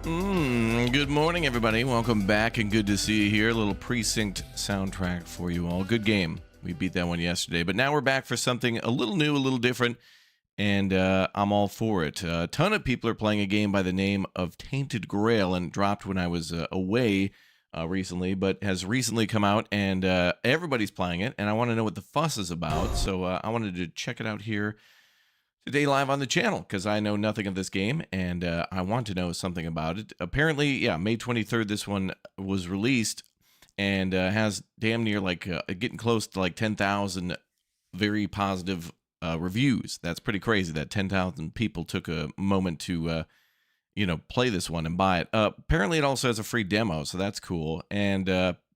Good morning, everybody. Welcome back, and good to see you here. A little Precinct soundtrack for you all. Good game. We beat that one yesterday, but now we're back for something a little new, a little different, and I'm all for it. A ton of people are playing a game by the name of Tainted Grail, and it dropped when I was away recently, but has recently come out, and everybody's playing it, and I want to know what the fuss is about, so I wanted to check it out here today live on the channel, because I know nothing of this game, and I want to know something about it. Apparently, yeah, May 23rd, this one was released, and has damn near, like, getting close to, like, 10,000 very positive reviews. That's pretty crazy that 10,000 people took a moment to, play this one and buy it. Apparently, it also has a free demo, so that's cool, and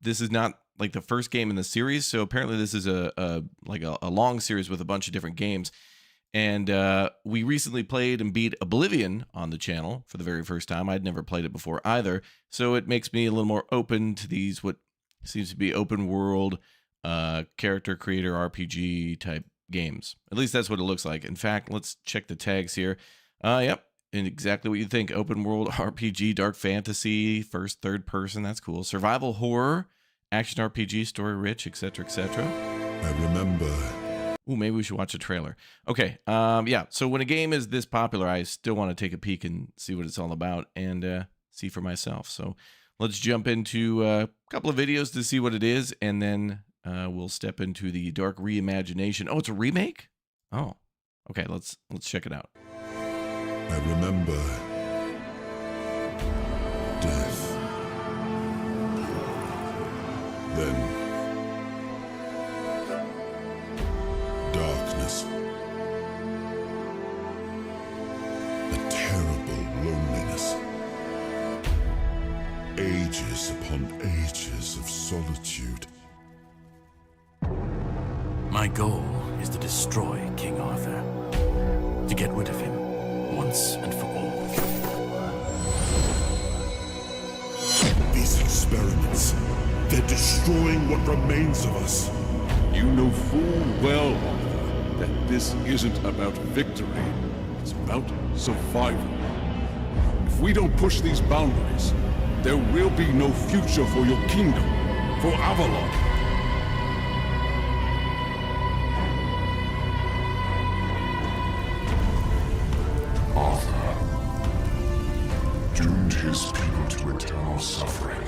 this is not, like, the first game in the series, so apparently this is a long series with a bunch of different games. And we recently played and beat Oblivion on the channel for the very first time. I'd never played it before either, so it makes me a little more open to these, what seems to be open world, character creator RPG type games. At least that's what it looks like. In fact, let's check the tags here. Yep, and exactly what you think. Open world RPG, dark fantasy, first, third person. That's cool. Survival horror, action RPG, story rich, etc., etc. I remember. Ooh, maybe we should watch a trailer. Okay, yeah, so when a game is this popular, I still want to take a peek and see what it's all about and see for myself. So let's jump into a couple of videos to see what it is, and then we'll step into the dark reimagination. Oh, it's a remake? Oh, okay, let's check it out. I remember death. Then darkness. A terrible loneliness. Ages upon ages of solitude. My goal is to destroy King Arthur. To get rid of him, once and for all. These experiments, they're destroying what remains of us. You know full well, Arthur, that this isn't about victory. It's about survival. If we don't push these boundaries, there will be no future for your kingdom, for Avalon. Arthur doomed his people to eternal suffering.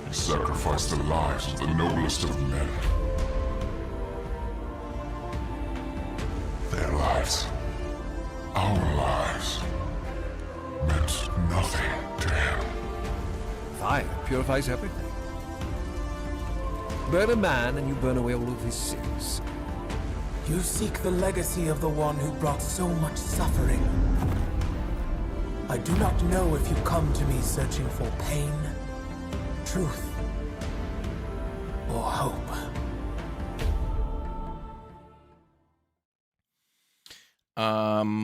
He sacrificed the lives of the noblest of men. Their lives, our lives, meant nothing to him. Fire purifies everything. Burn a man and you burn away all of his sins. You seek the legacy of the one who brought so much suffering. I do not know if you come to me searching for pain, truth, or hope.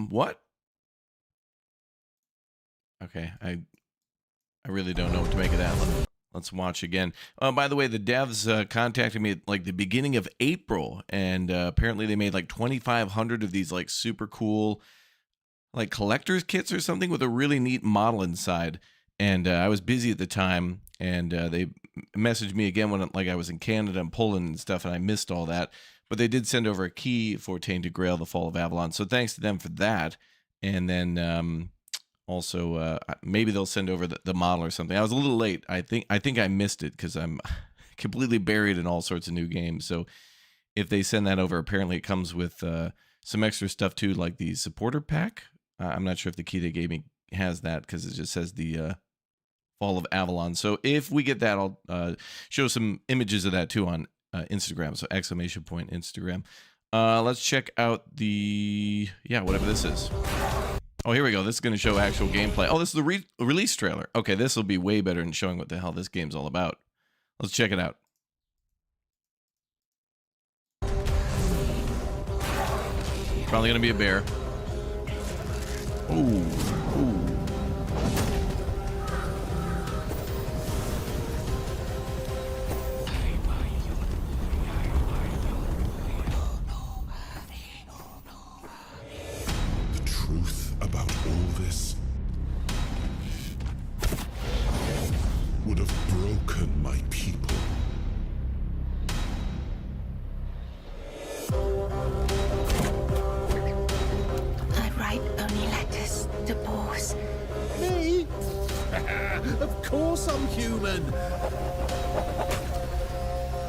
What? Okay, I really don't know what to make of that. Let's watch again. By the way, the devs contacted me at like the beginning of April, and apparently they made like 2,500 of these like super cool like collector's kits or something with a really neat model inside. And I was busy at the time, and they messaged me again when like I was in Canada and Poland and stuff, and I missed all that. But they did send over a key for Tainted Grail, the Fall of Avalon. So thanks to them for that. And then also maybe they'll send over the model or something. I was a little late. I think I missed it because I'm completely buried in all sorts of new games. So if they send that over, apparently it comes with some extra stuff too, like the supporter pack. I'm not sure if the key they gave me has that because it just says the Fall of Avalon. So if we get that, I'll show some images of that too on Instagram. So ! Instagram. Let's check out the, yeah, whatever this is. Oh, here we go. This is going to show actual gameplay. Oh, this is the release trailer. Okay, this will be way better than showing what the hell this game's all about. Let's check it out. Probably going to be a bear. Ooh. The truth about all this, broken my people. I write only letters to boars. Me? Of course I'm human.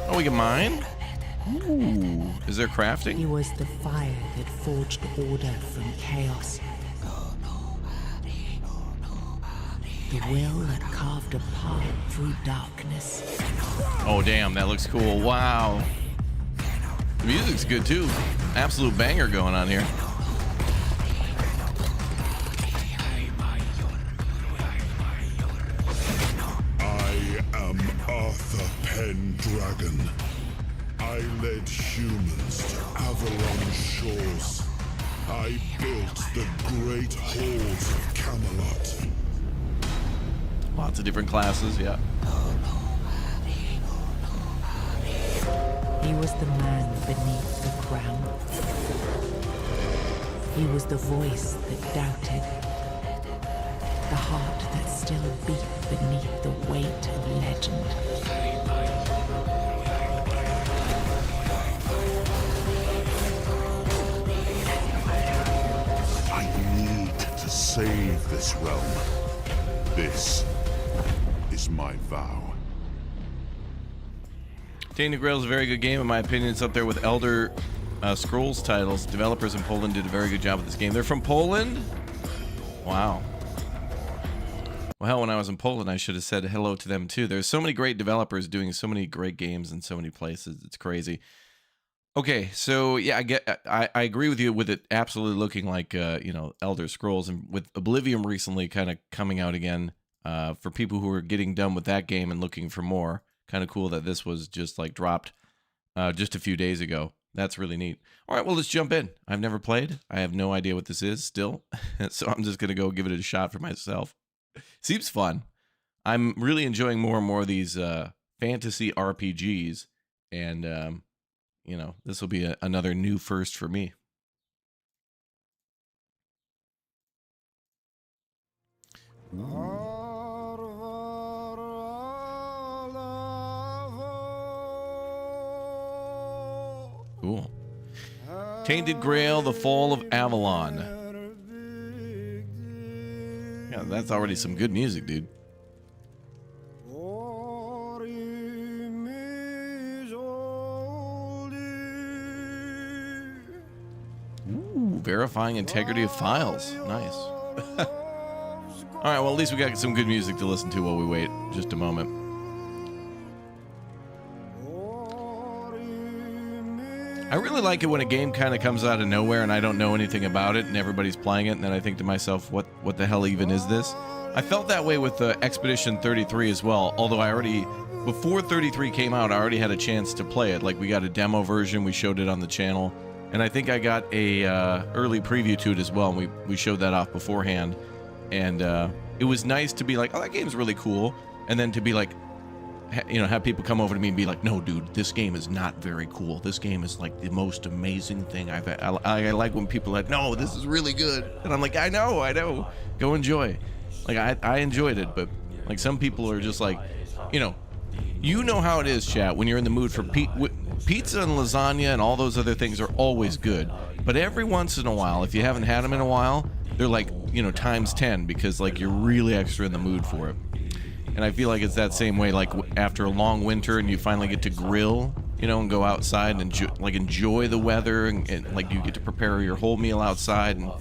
Oh, we can mine? Ooh. Is there crafting? He was the fire that forged order from chaos. The will that carved a path through darkness. Oh, damn, that looks cool. Wow. The music's good, too. Absolute banger going on here. I am Arthur Pendragon. I led humans to Avalon shores. I built the great halls of Camelot. Lots of different classes, yeah. He was the man beneath the crown. He was the voice that doubted. The heart that still beat beneath the weight of legend. I need to save this realm. This is my vow. Tainted Grail is a very good game, in my opinion. It's up there with Elder Scrolls titles. Developers in Poland did a very good job with this game. They're from Poland? Wow. Well, hell, when I was in Poland, I should have said hello to them too. There's so many great developers doing so many great games in so many places. It's crazy. Okay, so yeah, I agree with you with it absolutely looking like you know, Elder Scrolls, and with Oblivion recently kind of coming out again, for people who are getting done with that game and looking for more. Kind of cool that this was just like dropped just a few days ago. That's really neat. All right, well, let's jump in. I've never played. I have no idea what this is still, so I'm just gonna go give it a shot for myself. Seems fun. I'm really enjoying more and more of these fantasy RPGs, and you know, this will be another new first for me. Cool. Tainted Grail, the Fall of Avalon. Yeah, that's already some good music, dude. Ooh, verifying integrity of files. Nice. All right, well, at least we got some good music to listen to while we wait just a moment. I really like it when a game kind of comes out of nowhere and I don't know anything about it and everybody's playing it, and then I think to myself, what the hell even is this? I felt that way with Expedition 33 as well, although I already, before 33 came out, I already had a chance to play it. Like, we got a demo version, we showed it on the channel, and I think I got a early preview to it as well, and we showed that off beforehand, and it was nice to be like, oh, that game's really cool, and then to be like, you know, have people come over to me and be like, no, dude, this game is not very cool. This game is like the most amazing thing I've had. I like when people are like, no, this is really good. And I'm like, I know. Go enjoy. Like, I enjoyed it, but like some people are just like, you know how it is, chat, when you're in the mood for pizza and lasagna and all those other things are always good. But every once in a while, if you haven't had them in a while, they're like, you know, times 10 because like you're really extra in the mood for it. And I feel like it's that same way, like after a long winter and you finally get to grill, you know, and go outside and enjoy the weather, and like you get to prepare your whole meal outside and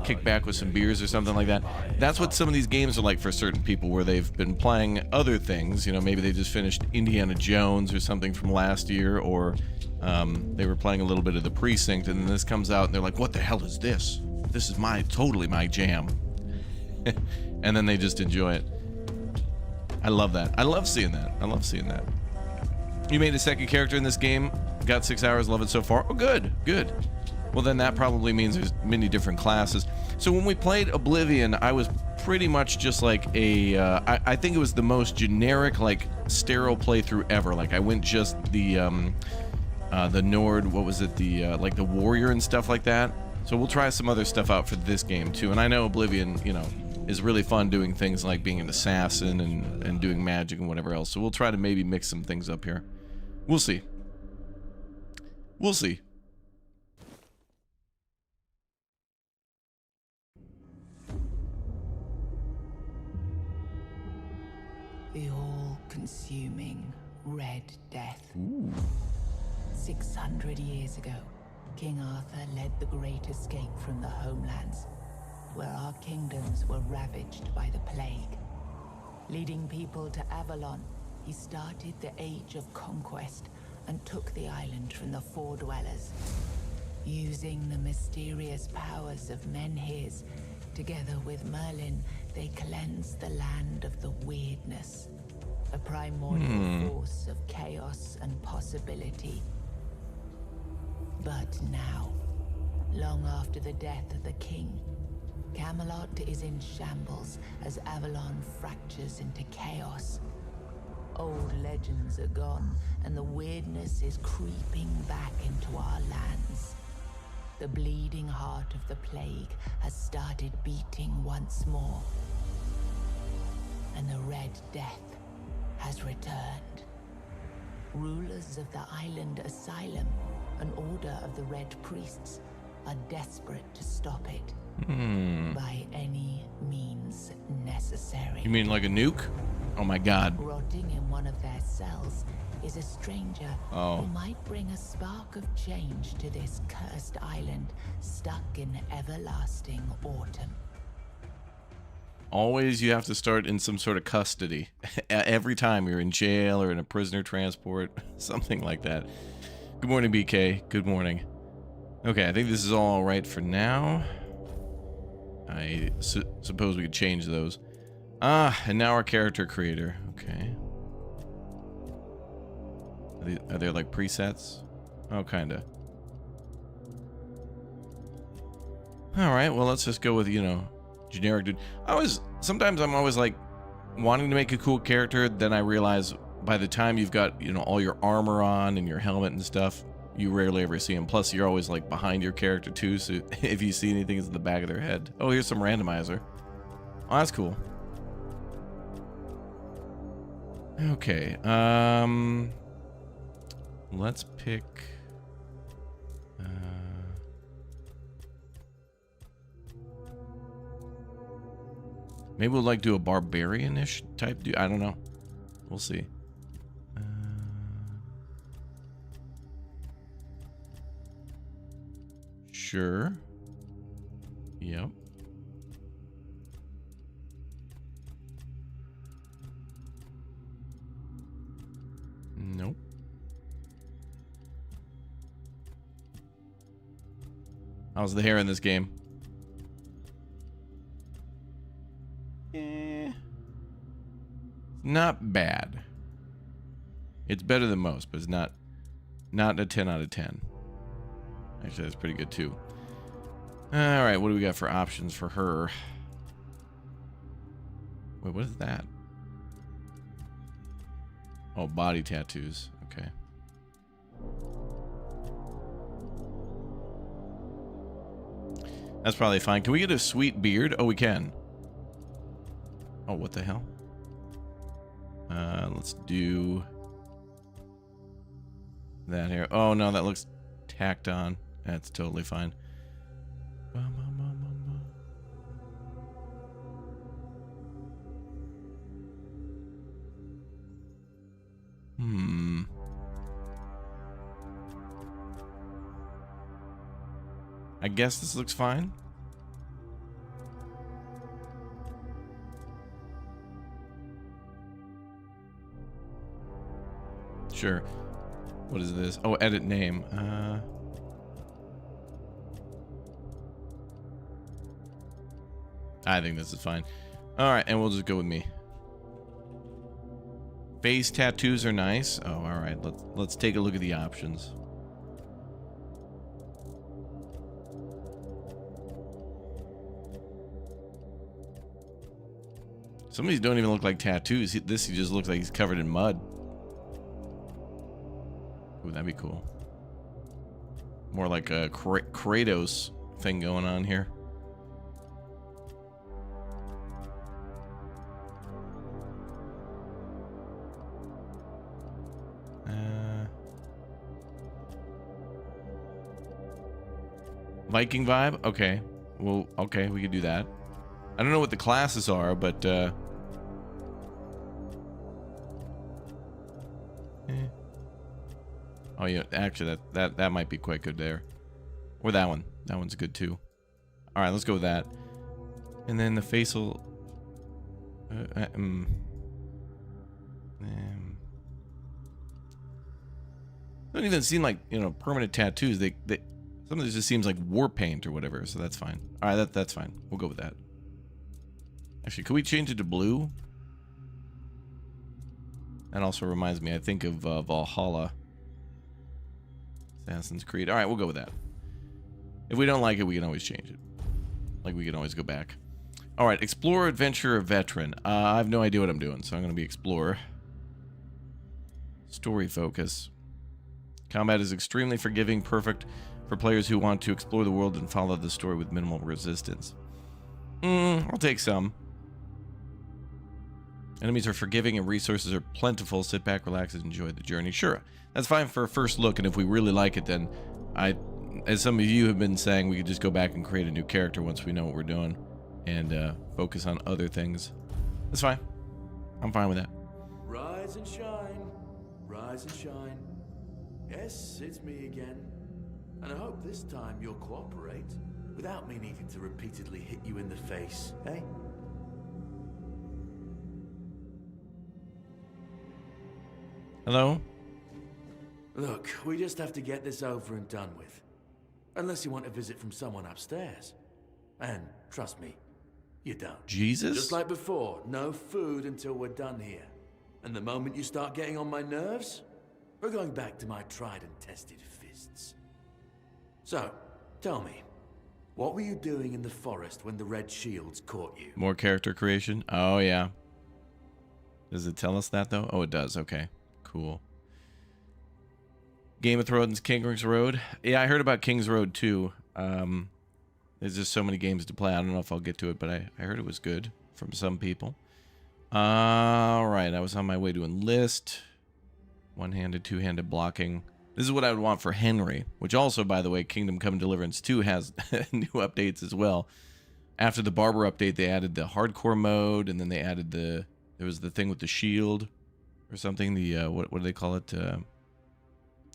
kick back with some beers or something like that. That's what some of these games are like for certain people, where they've been playing other things. You know, maybe they just finished Indiana Jones or something from last year, or they were playing a little bit of The Precinct, and then this comes out and they're like, what the hell is this? This is totally my jam. And then they just enjoy it. I love that. I love seeing that. You made a second character in this game. Got 6 hours. Love it so far. Oh, good. Well, then that probably means there's many different classes. So when we played Oblivion, I was pretty much just like I think it was the most generic, like, sterile playthrough ever. Like, I went just the Nord, what was it, like the warrior and stuff like that. So we'll try some other stuff out for this game too. And I know Oblivion, you know, is really fun doing things like being an assassin and doing magic and whatever else. So we'll try to maybe mix some things up here. We'll see. We'll see. The all-consuming Red Death. Ooh. 600 years ago, King Arthur led the great escape from the homelands, where our kingdoms were ravaged by the plague. Leading people to Avalon, he started the Age of Conquest and took the island from the Four Dwellers. Using the mysterious powers of Menhirs, together with Merlin, they cleansed the land of the weirdness, a primordial force of chaos and possibility. But now, long after the death of the king, Camelot is in shambles as Avalon fractures into chaos. Old legends are gone, and the weirdness is creeping back into our lands. The bleeding heart of the plague has started beating once more, and the Red Death has returned. Rulers of the island asylum, an order of the Red Priests, are desperate to stop it. By any means necessary. You mean like a nuke? Oh my god. Rotting in one of their cells is a stranger who might bring a spark of change to this cursed island stuck in everlasting autumn. Always you have to start in some sort of custody. Every time you're in jail or in a prisoner transport, something like that. Good morning, BK. Good morning. Okay, I think this is all right for now. I suppose we could change those. And now our character creator. Okay. Are there like presets? Oh, kinda. Alright, well, let's just go with, you know, generic dude. Sometimes I'm always like wanting to make a cool character, then I realize by the time you've got, you know, all your armor on and your helmet and stuff, you rarely ever see them. Plus, you're always like behind your character too, so if you see anything, it's in the back of their head. Oh, here's some randomizer. Oh, that's cool. Okay, let's pick. Maybe we'll like do a barbarian-ish type dude. I don't know. We'll see. Sure. Yep. Nope. How's the hair in this game? Not bad. It's better than most, but it's not a 10 out of 10. Actually, that's pretty good too. Alright, what do we got for options for her? Wait, what is that? Oh, body tattoos. Okay. That's probably fine. Can we get a sweet beard? Oh, we can. Oh, what the hell? Let's do that here. Oh, no, that looks tacked on. That's totally fine. I guess this looks fine. Sure. What is this? Oh, edit name. I think this is fine. Alright, and we'll just go with me. Face tattoos are nice. Oh, alright. Let's take a look at the options. Some of these don't even look like tattoos. This he just looks like he's covered in mud. Ooh, that'd be cool. More like a Kratos thing going on here. Viking vibe? Okay. Well, okay, we could do that. I don't know what the classes are, but oh yeah, actually that might be quite good there. Or that one. That one's good too. All right, let's go with that. And then the facial don't even seem like, you know, permanent tattoos. They some of this just seems like war paint or whatever, so that's fine. All right, that's fine. We'll go with that. Actually, could we change it to blue? That also reminds me, I think, of Valhalla. Assassin's Creed. All right, we'll go with that. If we don't like it, we can always change it. Like, we can always go back. All right, Explorer, Adventurer, Veteran. I have no idea what I'm doing, so I'm going to be Explorer. Story focus. Combat is extremely forgiving, perfect for players who want to explore the world and follow the story with minimal resistance. I'll take some. Enemies are forgiving and resources are plentiful. Sit back, relax, and enjoy the journey. Sure, that's fine for a first look, and if we really like it, then as some of you have been saying, we could just go back and create a new character once we know what we're doing and focus on other things. That's fine. I'm fine with that. Rise and shine. Rise and shine. Yes, it's me again. And I hope this time you'll cooperate without me needing to repeatedly hit you in the face, eh? Hello? Look, we just have to get this over and done with. Unless you want a visit from someone upstairs. And trust me, you don't. Jesus? Just like before, no food until we're done here. And the moment you start getting on my nerves, we're going back to my tried and tested fists. So, tell me, what were you doing in the forest when the Red Shields caught you? More character creation? Oh, yeah. Does it tell us that, though? Oh, it does. Okay. Cool. Game of Thrones, King's Road. Yeah, I heard about King's Road, too. There's just so many games to play. I don't know if I'll get to it, but I heard it was good from some people. All right. I was on my way to enlist. One-handed, two-handed blocking. This is what I would want for Henry, which also, by the way, Kingdom Come Deliverance 2 has new updates as well. After the Barber update, they added the hardcore mode, and then they added there was the thing with the shield or something. The, what do they call it?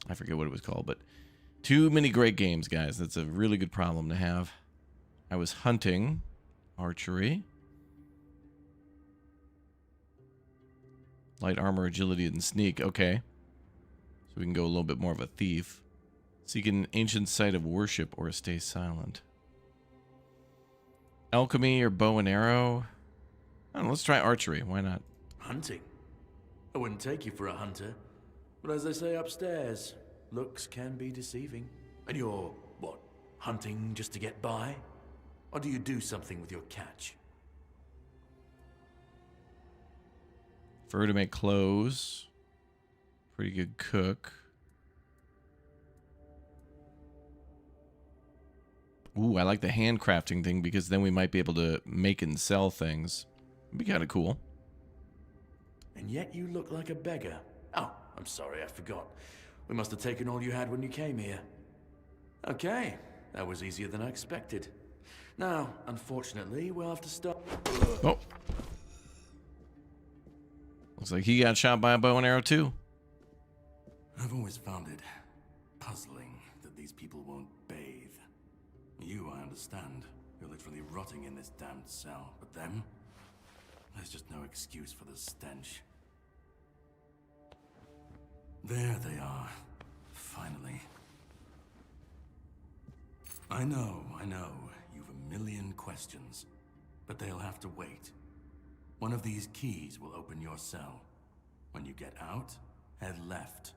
I forget what it was called, but too many great games, guys. That's a really good problem to have. I was hunting, archery, light armor, agility, and sneak. Okay. So we can go a little bit more of a thief. Seek an ancient site of worship or stay silent. Alchemy or bow and arrow. I don't know, let's try archery. Why not? Hunting? I wouldn't take you for a hunter. But as they say upstairs, looks can be deceiving. And you're, what, hunting just to get by? Or do you do something with your catch? Prefer to make clothes. Pretty good cook. Ooh, I like the handcrafting thing because then we might be able to make and sell things. It'd be kind of cool. And yet you look like a beggar. Oh, I'm sorry, I forgot. We must have taken all you had when you came here. Okay, that was easier than I expected. Now, unfortunately, we'll have to stop. Oh. Looks like he got shot by a bow and arrow too. I've always found it puzzling that these people won't bathe. You, I understand. You're literally rotting in this damned cell. But them? There's just no excuse for the stench. There they are. Finally. I know. You've a million questions. But they'll have to wait. One of these keys will open your cell. When you get out, head left.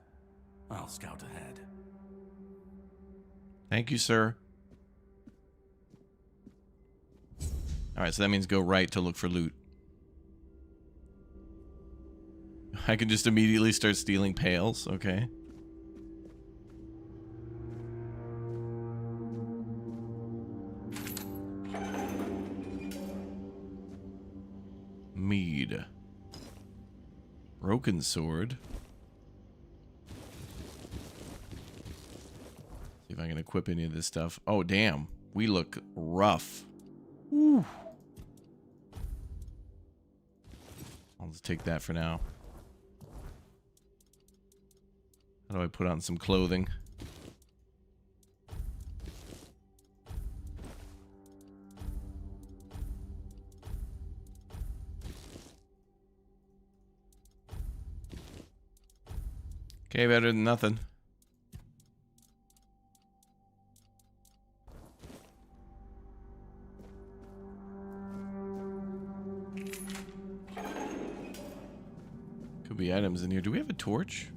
I'll scout ahead. Thank you, sir. Alright, so that means go right to look for loot. I can just immediately start stealing pails, okay. Mead. Broken sword. See if I can equip any of this stuff. Oh, damn. We look rough. Woo. I'll just take that for now. How do I put on some clothing? Okay, better than nothing. Could be items in here. Do we have a torch?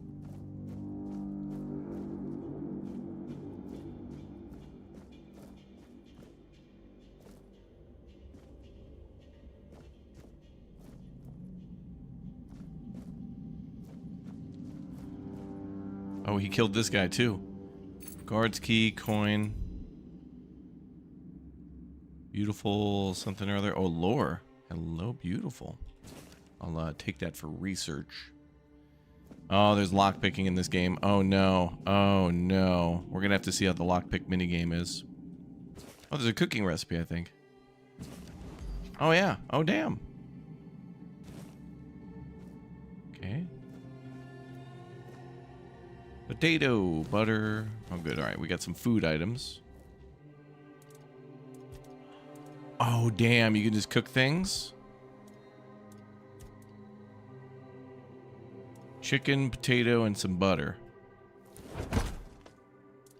Oh, he killed this guy too. Guard's key, coin. Beautiful something or other. Oh, lore. Hello, beautiful. I'll take that for research. Oh, there's lockpicking in this game. Oh, no. Oh, no. We're going to have to see how the lockpick minigame is. Oh, there's a cooking recipe, I think. Oh, yeah. Oh, damn. Okay. Potato, butter. Oh, good. All right, we got some food items. Oh, damn. You can just cook things? Chicken, potato, and some butter.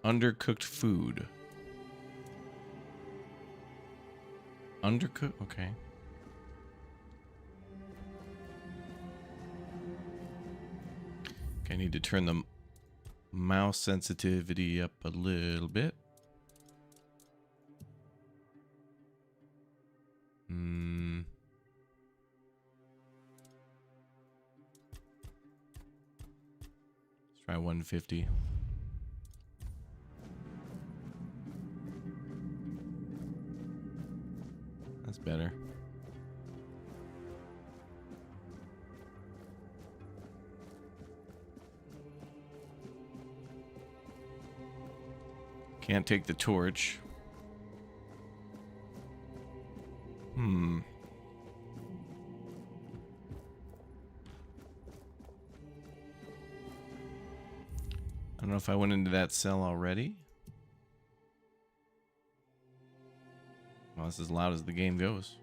Undercooked food. Undercooked? Okay. Okay, I need to turn the mouse sensitivity up a little bit. Let's try 150. That's better. Can't take the torch. I don't know if I went into that cell already. Well, that's as loud as the game goes.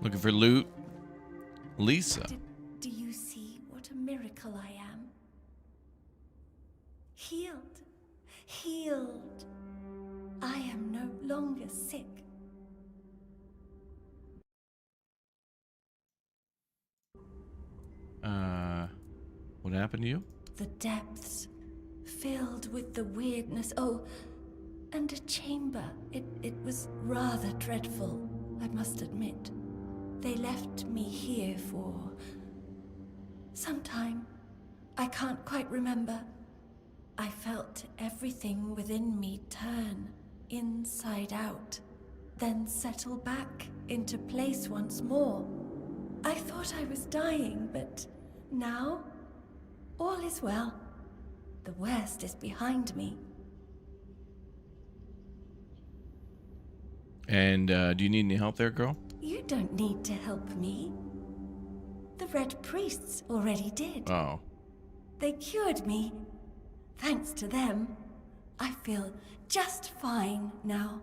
Looking for loot. Lisa. Do you see what a miracle I am? Healed. Healed. I am no longer sick. What happened to you? The depths, filled with the weirdness. Oh, and a chamber. It was rather dreadful, I must admit. They left me here for some time. I can't quite remember. I felt everything within me turn inside out, then settle back into place once more. I thought I was dying, but now all is well. The worst is behind me. And do you need any help there, girl? You don't need to help me. The Red Priests already did. Oh. They cured me. Thanks to them, I feel just fine now.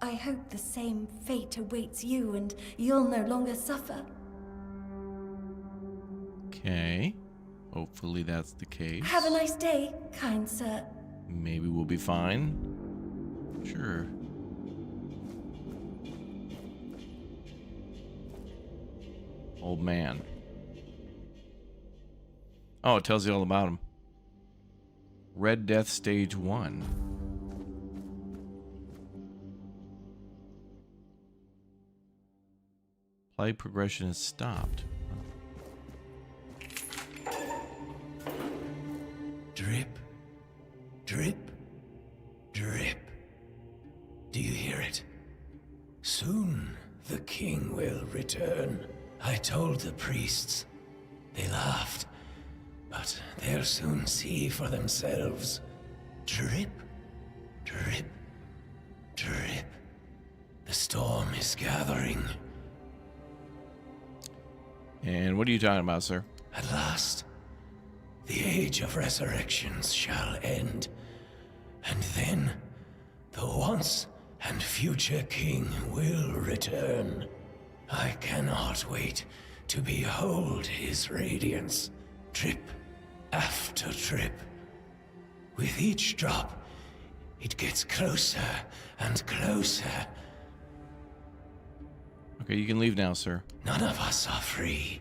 I hope the same fate awaits you and you'll no longer suffer. Okay. Hopefully that's the case. Have a nice day, kind sir. Maybe we'll be fine. Sure. Old man. Oh, it tells you all about him. Red Death Stage 1. Play progression is stopped. Drip, drip, drip. Do you hear it? Soon the king will return. I told the priests. They laughed. But they'll soon see for themselves. Drip, drip, drip. The storm is gathering. And what are you talking about, sir? At last, the age of resurrections shall end. And then, the once and future king will return. I cannot wait to behold his radiance. Drip after drip. With each drop, it gets closer and closer. Okay, you can leave now, sir. None of us are free.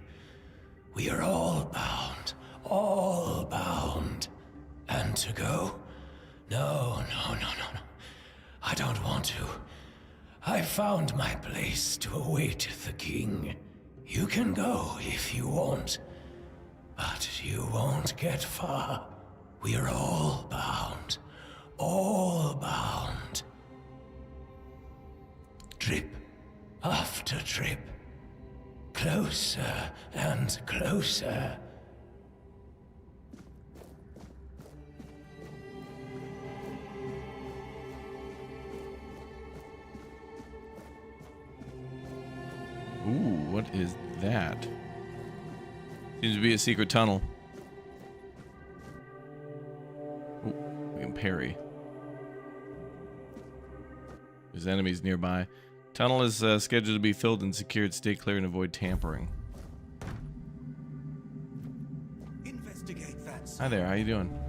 We are all bound. All bound. And to go? No. I don't want to. I found my place to await the king. You can go if you want. But you won't get far. We are all bound. All bound. Drip after drip. Closer and closer. Ooh, what is that? Seems to be a secret tunnel. Ooh, we can parry. There's enemies nearby. Tunnel is scheduled to be filled and secured. Stay clear and avoid tampering. Investigate that. Hi there, how you doing?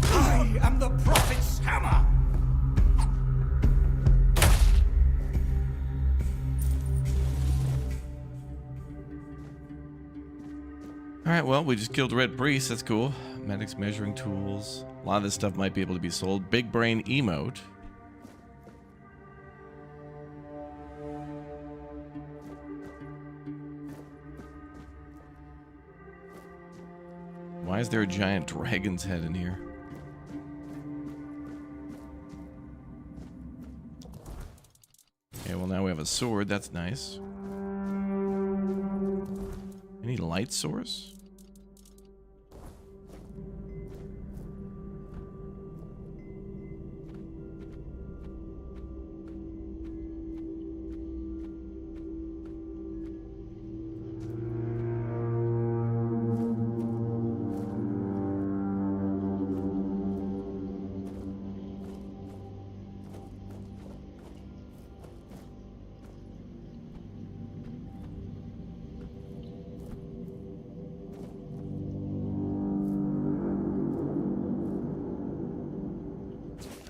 I am the prophet's hammer. Alright, well, we just killed Red Priest. That's cool. Medics measuring tools. A lot of this stuff might be able to be sold. Big brain emote. Why is there a giant dragon's head in here? Okay, well now we have a sword. That's nice. Any light source?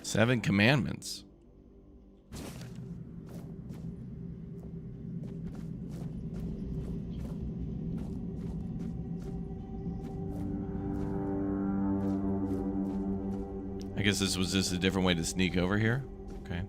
Seven Commandments. I guess this was just a different way to sneak over here. Okay.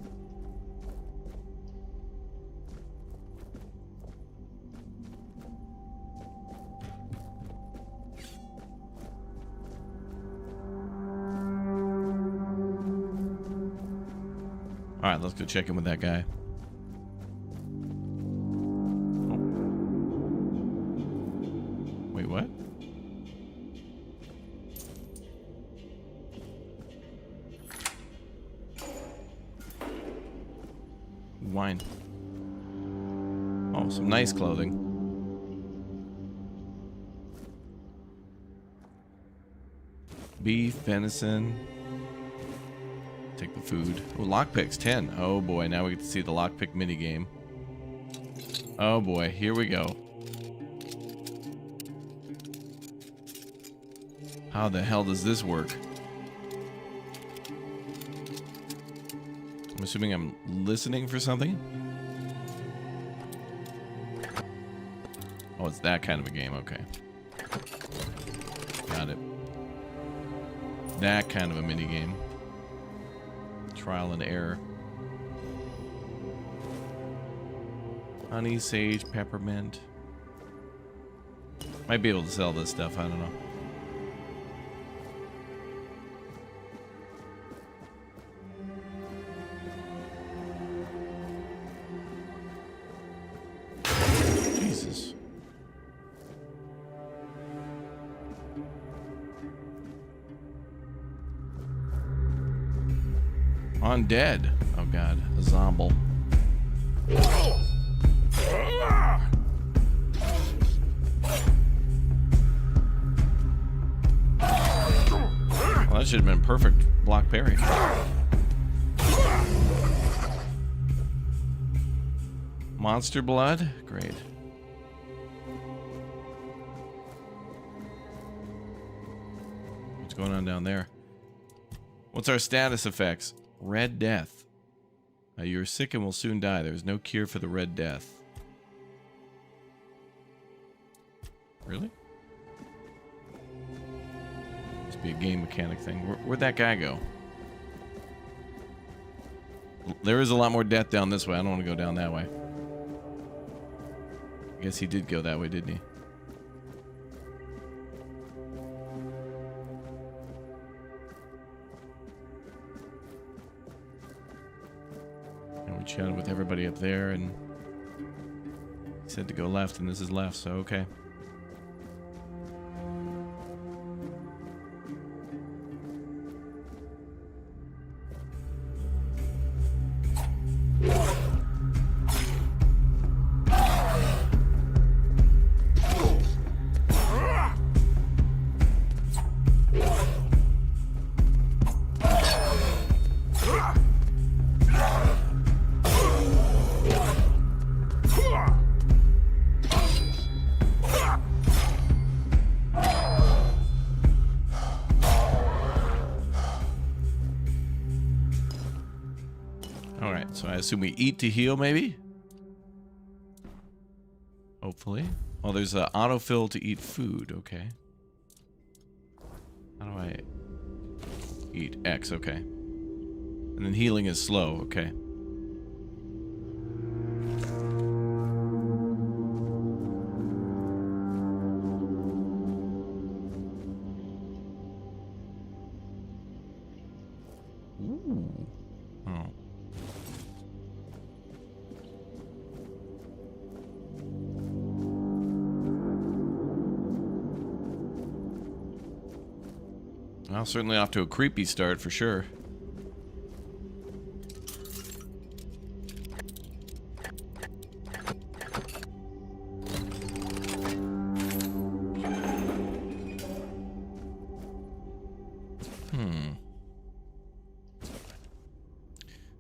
All right, let's go check in with that guy. Oh. Wait, what? Wine. Oh, some nice clothing. Beef, venison. Take the food. Oh, lockpicks, 10. Oh boy, now we get to see the lockpick minigame. Oh boy, here we go. How the hell does this work? I'm assuming I'm listening for something. Oh, it's that kind of a game. Okay. Got it. That kind of a mini game. Trial and error. Honey, sage, peppermint. Might be able to sell this stuff. I don't know. Jesus. Undead. Oh god, a zombie. Well, that should have been perfect block parry. Monster blood? Great. What's going on down there? What's our status effects? Red Death. You're sick and will soon die. There's no cure for the Red Death. Really? Must be a game mechanic thing. Where'd that guy go? There is a lot more death down this way. I don't want to go down that way. I guess he did go that way, didn't he? And we chatted with everybody up there, and he said to go left, and this is left, so okay. So I assume we eat to heal, maybe? Hopefully. Oh, there's an autofill to eat food. Okay. How do I eat? X, okay. And then healing is slow, okay. Ooh. Oh. Well, certainly off to a creepy start for sure.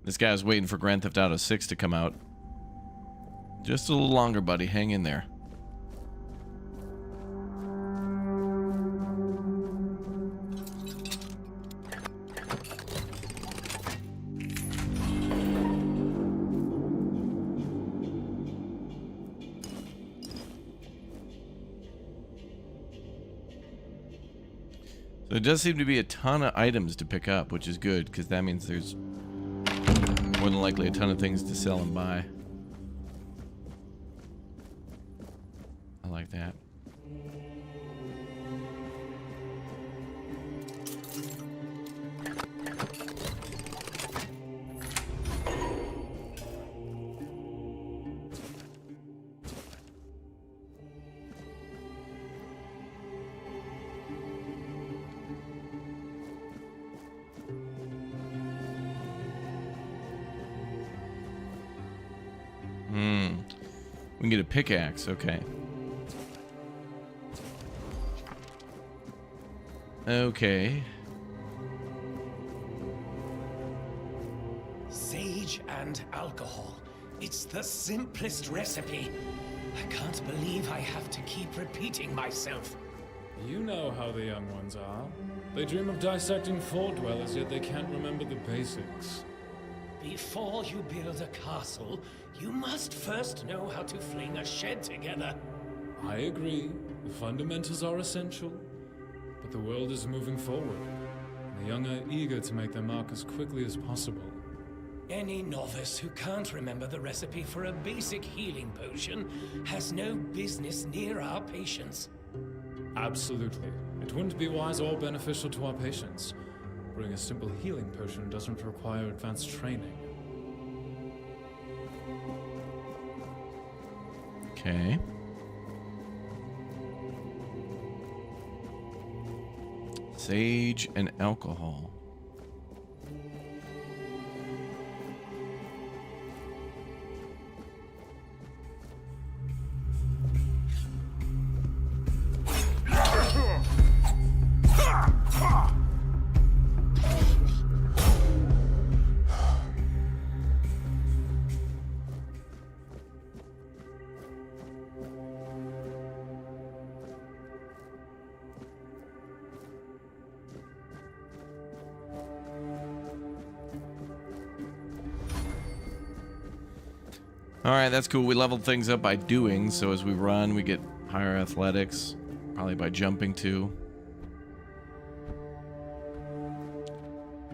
This guy's waiting for Grand Theft Auto 6 to come out. Just a little longer, buddy. Hang in there. So there does seem to be a ton of items to pick up, which is good, because that means there's more than likely a ton of things to sell and buy. I like that. We can get a pickaxe, okay. Okay. Sage and alcohol. It's the simplest recipe. I can't believe I have to keep repeating myself. You know how the young ones are. They dream of dissecting fort dwellers, yet they can't remember the basics. Before you build a castle, you must first know how to fling a shed together. I agree. The fundamentals are essential. But the world is moving forward, and the young are eager to make their mark as quickly as possible. Any novice who can't remember the recipe for a basic healing potion has no business near our patients. Absolutely. It wouldn't be wise or beneficial to our patients. Brewing a simple healing potion doesn't require advanced training. Okay. Sage and alcohol. Alright, that's cool. We leveled things up by doing, so as we run, we get higher athletics. Probably by jumping too.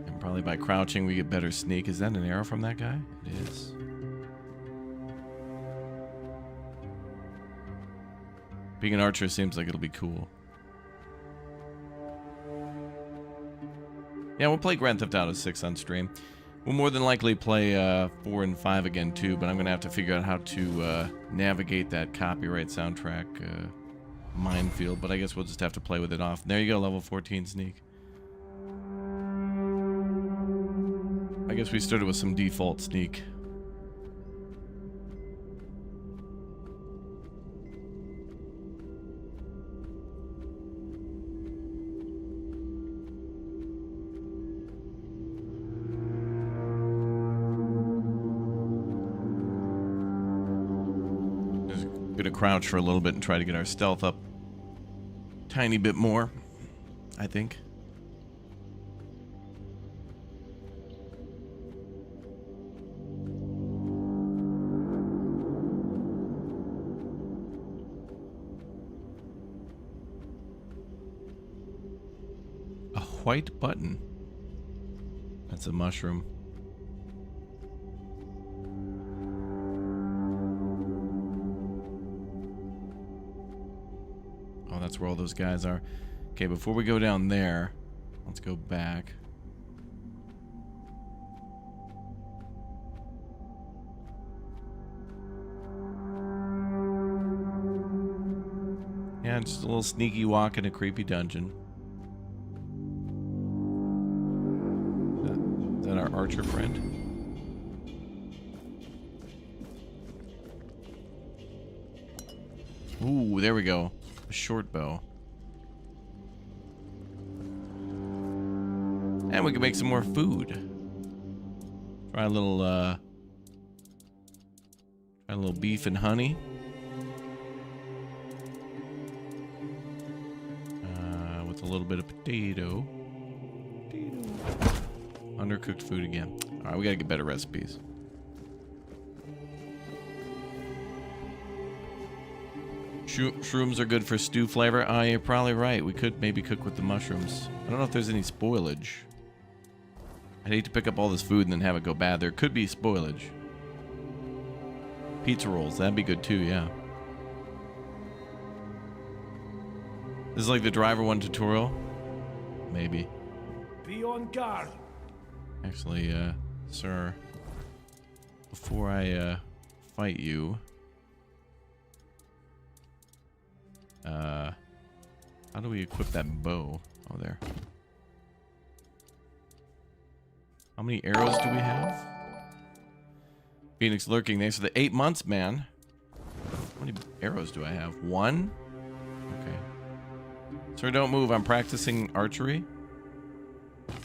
And probably by crouching, we get better sneak. Is that an arrow from that guy? It is. Being an archer seems like it'll be cool. Yeah, we'll play Grand Theft Auto 6 on stream. We'll more than likely play 4 and 5 again too, but I'm gonna have to figure out how to navigate that copyright soundtrack minefield. But I guess we'll just have to play with it off. There you go, level 14 sneak. I guess we started with some default sneak. Gonna crouch for a little bit and try to get our stealth up tiny bit more, I think. A white button. That's a mushroom. Oh, that's where all those guys are. Okay, before we go down there, let's go back. Yeah, just a little sneaky walk in a creepy dungeon. Is that our archer friend? Ooh, there we go. A short bow. And we can make some more food. Try a little beef and honey. With a little bit of potato. Undercooked food again. Alright, we gotta get better recipes. Shrooms are good for stew flavor. Oh, you're probably right. We could maybe cook with the mushrooms. I don't know if there's any spoilage. I'd hate to pick up all this food and then have it go bad. There could be spoilage. Pizza rolls. That'd be good too, yeah. This is like the driver one tutorial? Maybe. Be on guard. Actually, sir, before I fight you... how do we equip that bow? Oh, there. How many arrows do we have? Phoenix lurking. Thanks for the 8 months, man. How many arrows do I have? 1? Okay. Sir, don't move. I'm practicing archery.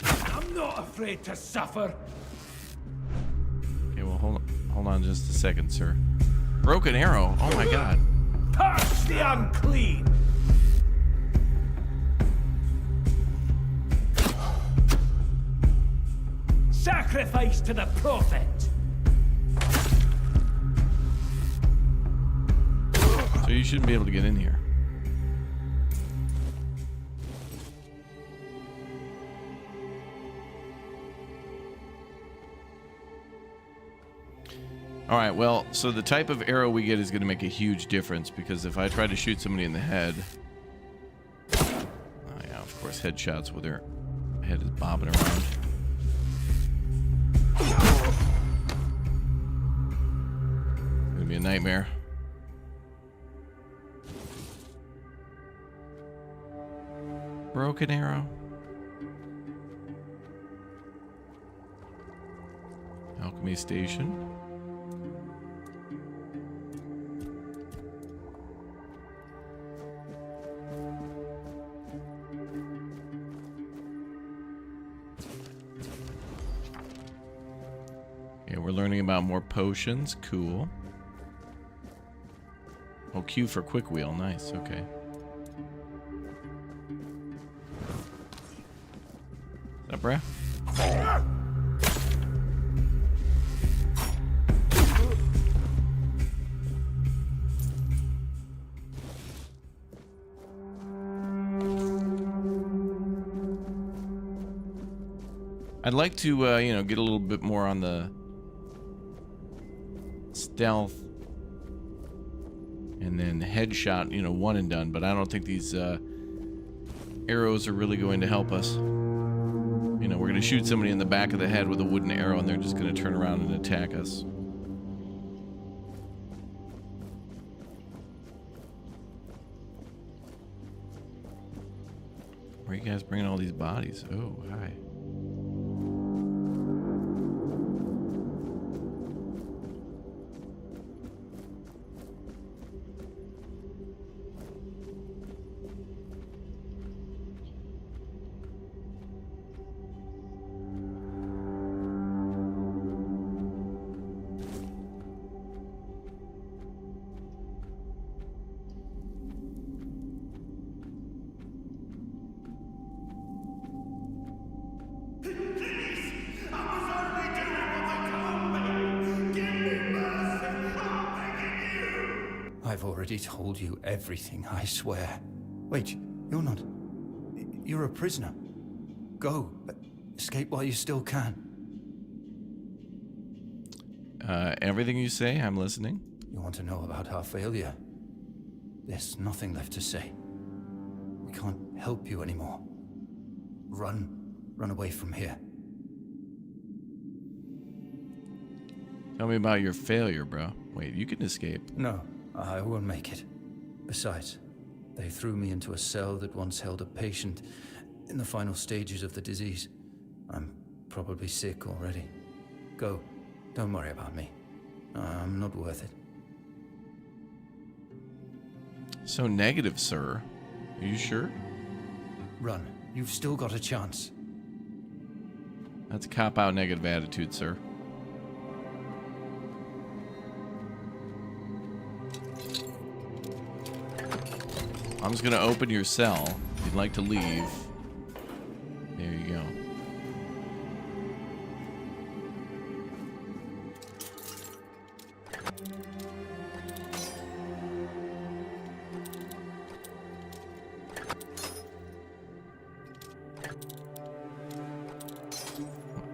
I'm not afraid to suffer. Okay, well, hold on just a second, sir. Broken arrow. Oh my god. Purge the unclean. Sacrifice to the prophet. So you shouldn't be able to get in here. All right, well, so the type of arrow we get is going to make a huge difference, because if I try to shoot somebody in the head... Oh yeah, of course, headshots with their head is bobbing around. It's going to be a nightmare. Broken arrow. Alchemy station. Okay, we're learning about more potions. Cool. Oh, Q for quick wheel. Nice. Okay. What's up, bruh? I'd like to, you know, get a little bit more on the stealth and then headshot, you know, one and done, but I don't think these arrows are really going to help us. You know, we're going to shoot somebody in the back of the head with a wooden arrow and they're just going to turn around and attack us. Where are you guys bringing all these bodies? Oh, hi. I've already told you everything, I swear. Wait, you're not... You're a prisoner. Go. Escape while you still can. Everything you say, I'm listening. You want to know about our failure? There's nothing left to say. We can't help you anymore. Run. Run away from here. Tell me about your failure, bro. Wait, you can escape. No. I won't make it. Besides, they threw me into a cell that once held a patient in the final stages of the disease. I'm probably sick already. Go. Don't worry about me. I'm not worth it. So negative, sir. Are you sure? Run. You've still got a chance. That's a cop-out negative attitude, sir. I'm just gonna open your cell. If you'd like to leave, there you go.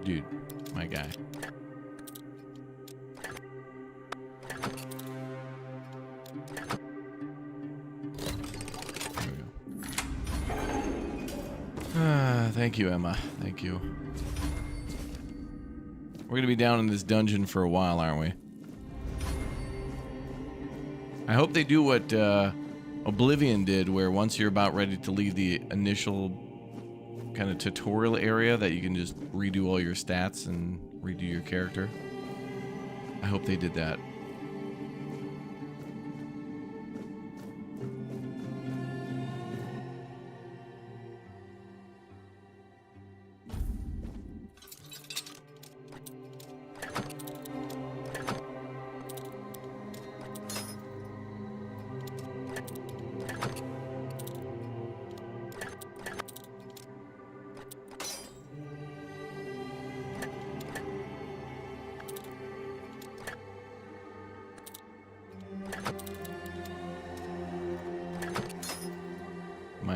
Dude, my guy. Thank you, Emma. Thank you. We're going to be down in this dungeon for a while, aren't we? I hope they do what Oblivion did, where once you're about ready to leave the initial kind of tutorial area, that you can just redo all your stats and redo your character. I hope they did that.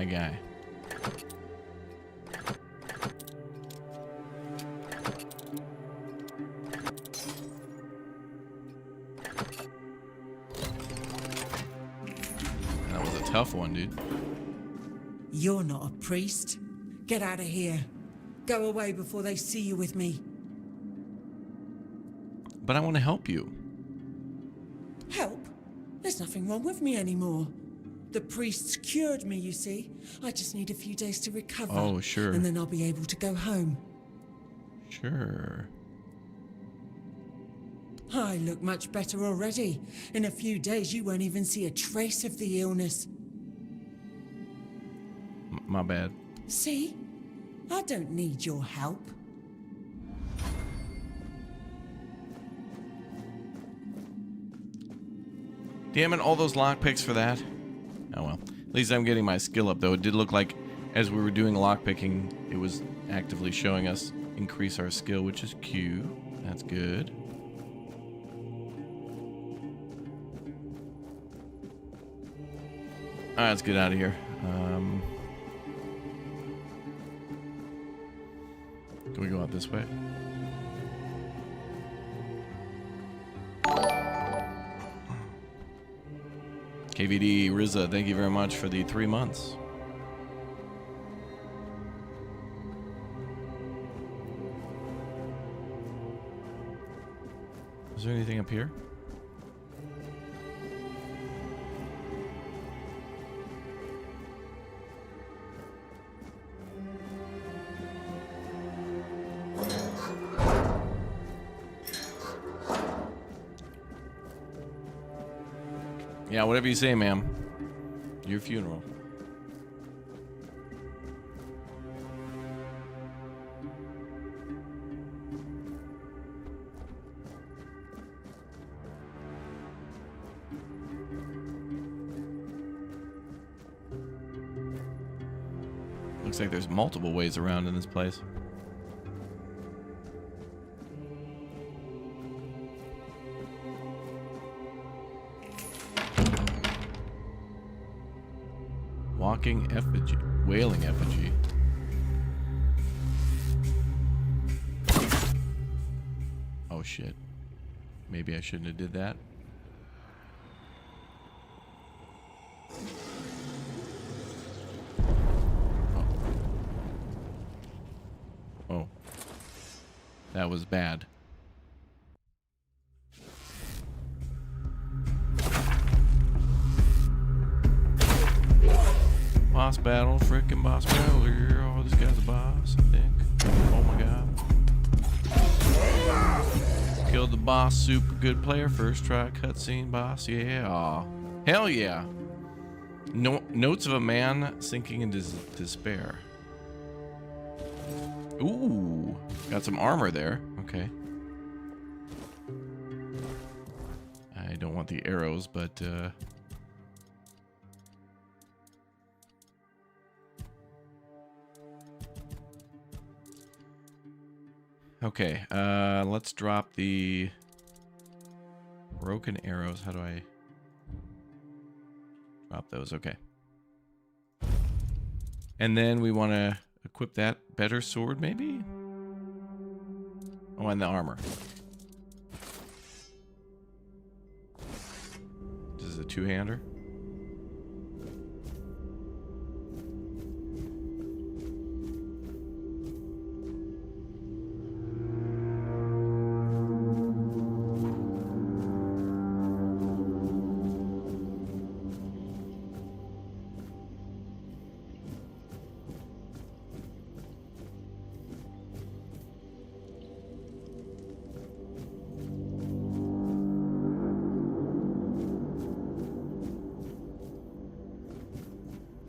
my guy. That was a tough one, dude. You're not a priest. Get out of here. Go away before they see you with me. But I want to help you. Help? There's nothing wrong with me anymore. The priests cured me, you see. I just need a few days to recover. Oh, sure. And then I'll be able to go home. Sure. I look much better already. In a few days, you won't even see a trace of the illness. My bad. See? I don't need your help. Damn it, all those lockpicks for that. Oh well. At least I'm getting my skill up, though. It did look like as we were doing lockpicking, it was actively showing us increase our skill, which is cute. That's good. Alright, let's get out of here. Can we go out this way? KVD Riza, thank you very much for the 3 months. Is there anything up here? Yeah, whatever you say, ma'am. Your funeral. Looks like there's multiple ways around in this place. Walking effigy. Wailing effigy. Oh shit. Maybe I shouldn't have did that. Oh. That was bad. Boss battle, frickin' boss battle. Oh, this guy's a boss, I think. Oh my god. Killed the boss, super good player. First try cutscene boss. Yeah. Aw. Hell yeah. Notes of a man sinking in despair. Ooh. Got some armor there. Okay. I don't want the arrows, but okay, let's drop the broken arrows. How do I drop those? Okay. And then we want to equip that better sword, maybe? Oh, and the armor. This is a two-hander.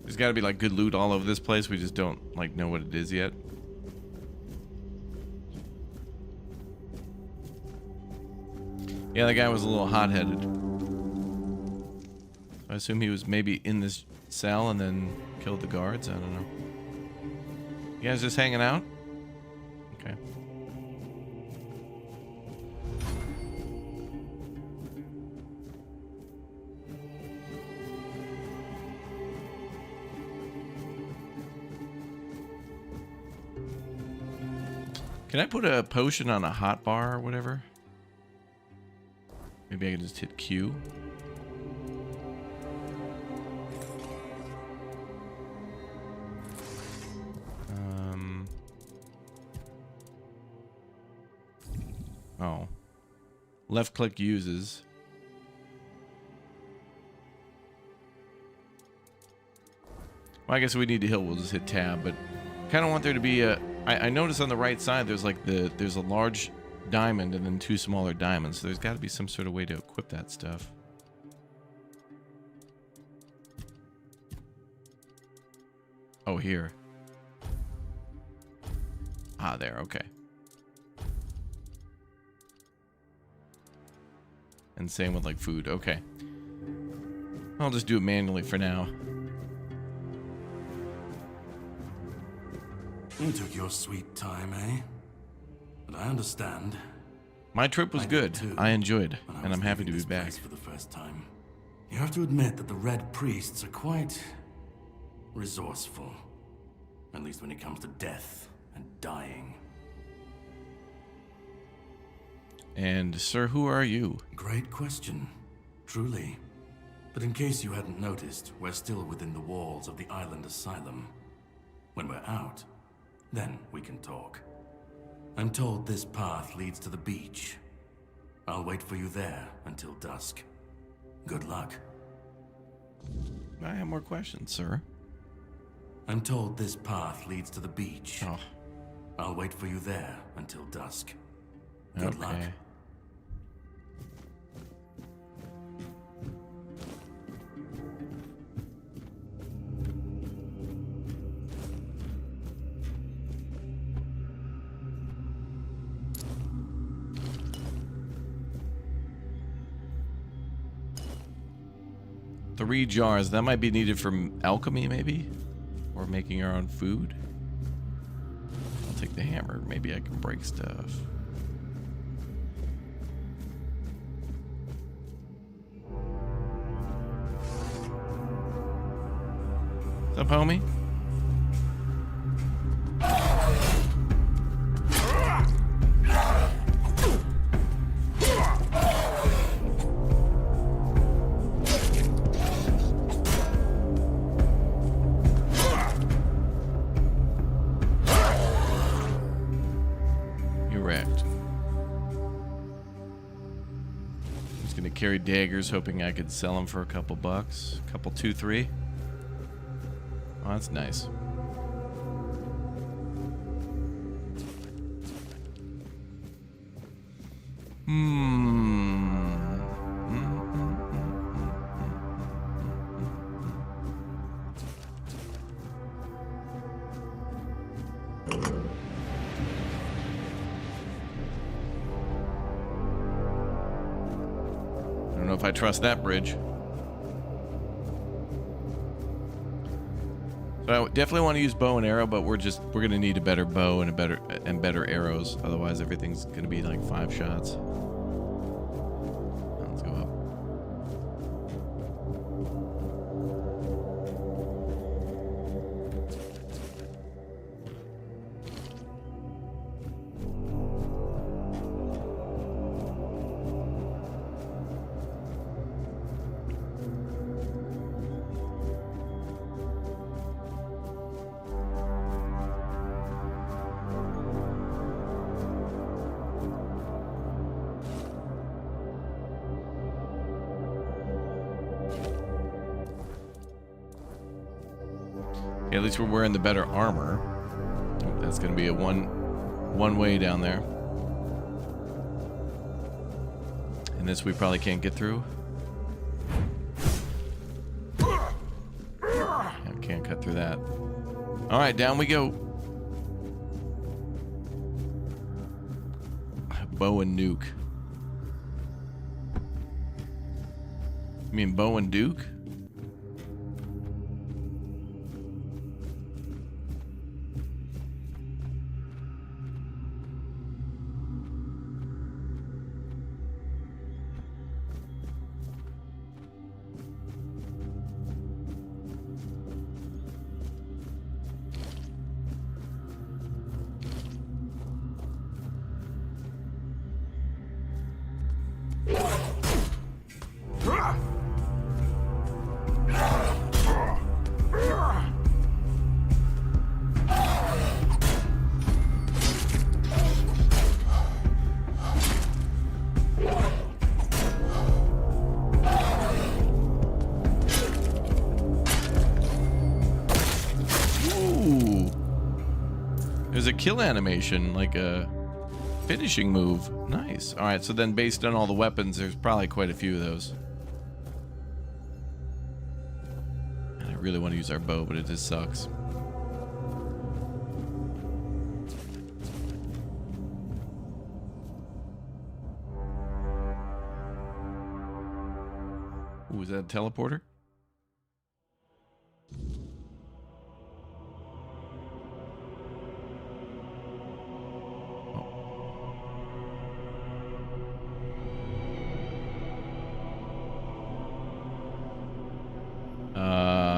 There's got to be like good loot all over this place. We just don't like know what it is yet. Yeah, the guy was a little hot-headed. I assume he was maybe in this cell and then killed the guards. I don't know. You guys just hanging out? Okay. Can I put a potion on a hot bar or whatever? Maybe I can just hit Q. Oh. Left click uses. Well, I guess we need to hit. We'll just hit tab, but kind of want there to be a... I noticed on the right side there's like there's a large diamond and then two smaller diamonds. So there's got to be some sort of way to equip that stuff. Oh, here. Ah, there. Okay. And same with like food. Okay. I'll just do it manually for now. You took your sweet time, eh? But I understand. My trip was good. I enjoyed, and I'm happy to be back. For the first time. You have to admit that the Red Priests are quite resourceful. At least when it comes to death and dying. And, sir, who are you? Great question. Truly. But in case you hadn't noticed, we're still within the walls of the island asylum. When we're out, then we can talk. I'm told this path leads to the beach. I'll wait for you there until dusk. Good luck. I have more questions, sir. I'm told this path leads to the beach. Oh. I'll wait for you there until dusk. Good luck. 3 jars. That might be needed for alchemy, maybe? Or making our own food? I'll take the hammer. Maybe I can break stuff. What's up, homie? Carry daggers, hoping I could sell them for a couple bucks. A couple, 2, 3. Oh, that's nice. I trust that bridge. So I definitely want to use bow and arrow, but we're gonna need a better bow and better arrows. Otherwise, everything's gonna be like 5 shots. Let's go up. At least we're wearing the better armor. That's going to be a one way down there. And this we probably can't get through. Yeah, can't cut through that. All right, down we go. Bow and nuke. You mean bow and duke? There's a kill animation, like a finishing move. Nice. All right, so then based on all the weapons, there's probably quite a few of those. And I really want to use our bow, but it just sucks. Ooh, is that a teleporter?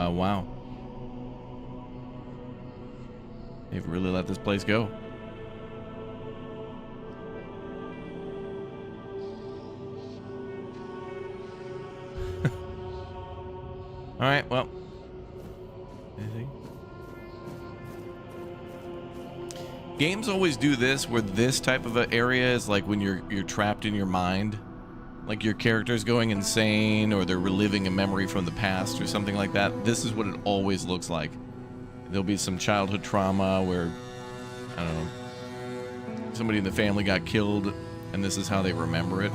Wow. They've really let this place go. All right, well. Anything? Games always do this, where this type of an area is like when you're trapped in your mind. Like your character's going insane, or they're reliving a memory from the past or something like that. This is what it always looks like. There'll be some childhood trauma where, I don't know, somebody in the family got killed, and this is how they remember it.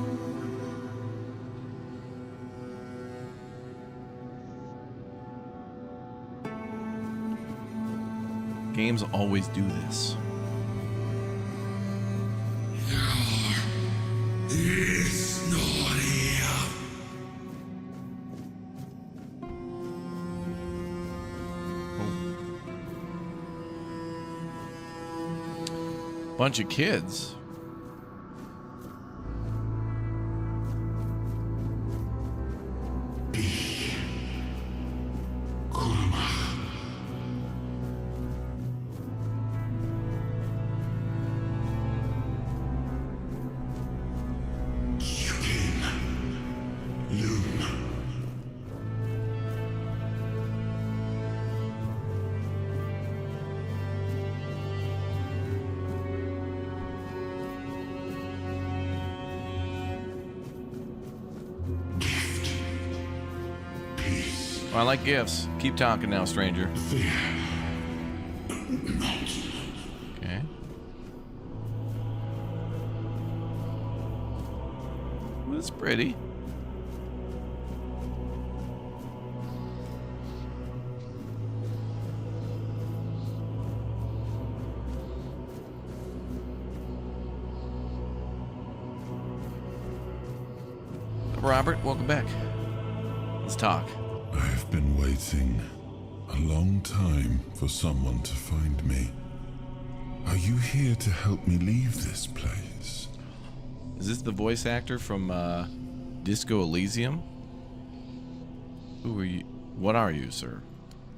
Games always do this. It's not here. Bunch of kids. Well, I like gifts. Keep talking now, stranger. Okay. Well, that's pretty. Robert, welcome back. Let's talk. I've been waiting a long time for someone to find me. Are you here to help me leave this place? Is this the voice actor from Disco Elysium? Who are you? What are you, sir?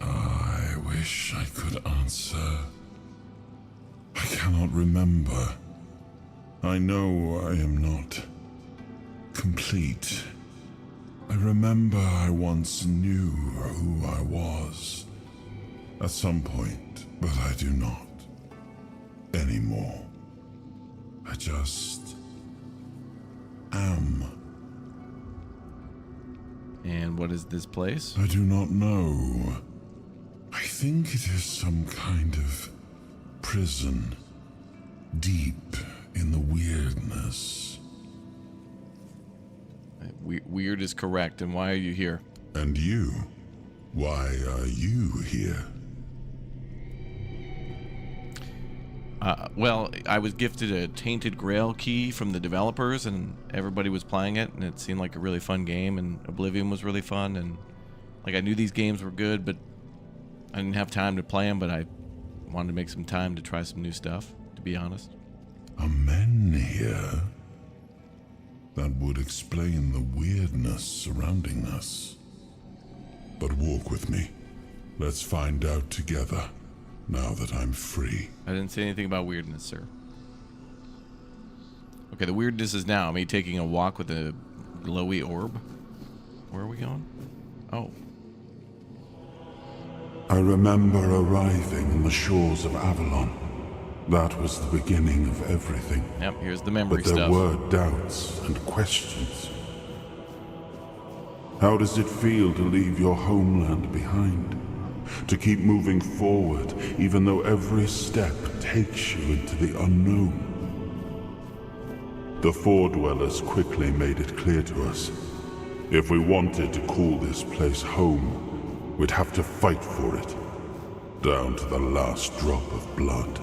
I wish I could answer. I cannot remember. I know I am not complete. I remember I once knew who I was at some point, but I do not anymore. I just am. And what is this place? I do not know. I think it is some kind of prison, deep in the weirdness. Weird is correct. And why are you here? And you? Why are you here? Well, I was gifted a Tainted Grail key from the developers, and everybody was playing it, and it seemed like a really fun game, and Oblivion was really fun, and like I knew these games were good, but I didn't have time to play them, but I wanted to make some time to try some new stuff, to be honest. Are men here? That would explain the weirdness surrounding us. But walk with me. Let's find out together, now that I'm free. I didn't say anything about weirdness, sir. Okay, the weirdness is now me taking a walk with a glowy orb. Where are we going? Oh. I remember arriving on the shores of Avalon. That was the beginning of everything. Yep, here's the memory but there stuff. were doubts and questions. How does it feel to leave your homeland behind? To keep moving forward, even though every step takes you into the unknown? The Four Dwellers quickly made it clear to us. If we wanted to call this place home, we'd have to fight for it, down to the last drop of blood.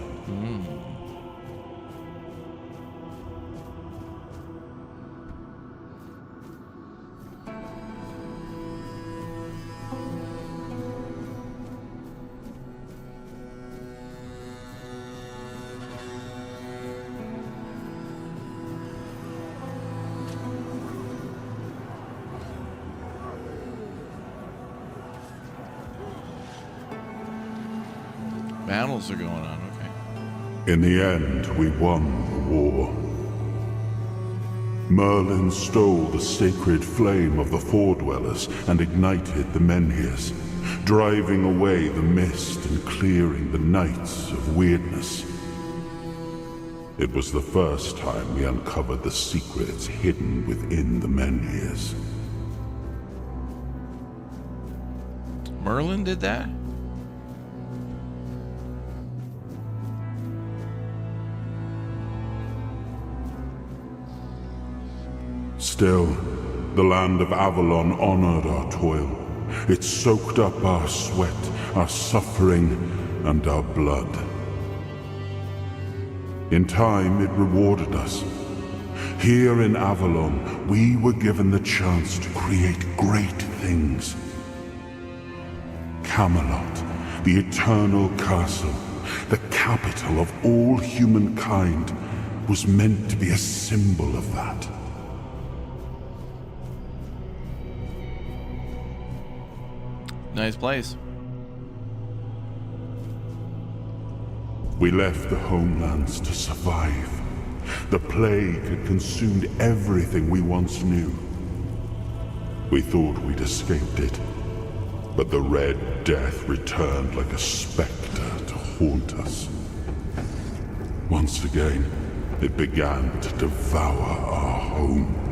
Battles are going on, okay. In the end, we won the war. Merlin stole the sacred flame of the Four Dwellers and ignited the Menhirs, driving away the mist and clearing the nights of weirdness. It was the first time we uncovered the secrets hidden within the Menhirs. Merlin did that? Still, the land of Avalon honored our toil. It soaked up our sweat, our suffering, and our blood. In time, it rewarded us. Here in Avalon, we were given the chance to create great things. Camelot, the eternal castle, the capital of all humankind, was meant to be a symbol of that. Nice place. We left the homelands to survive. The plague had consumed everything we once knew. We thought we'd escaped it, but the Red Death returned like a specter to haunt us. Once again, it began to devour our home.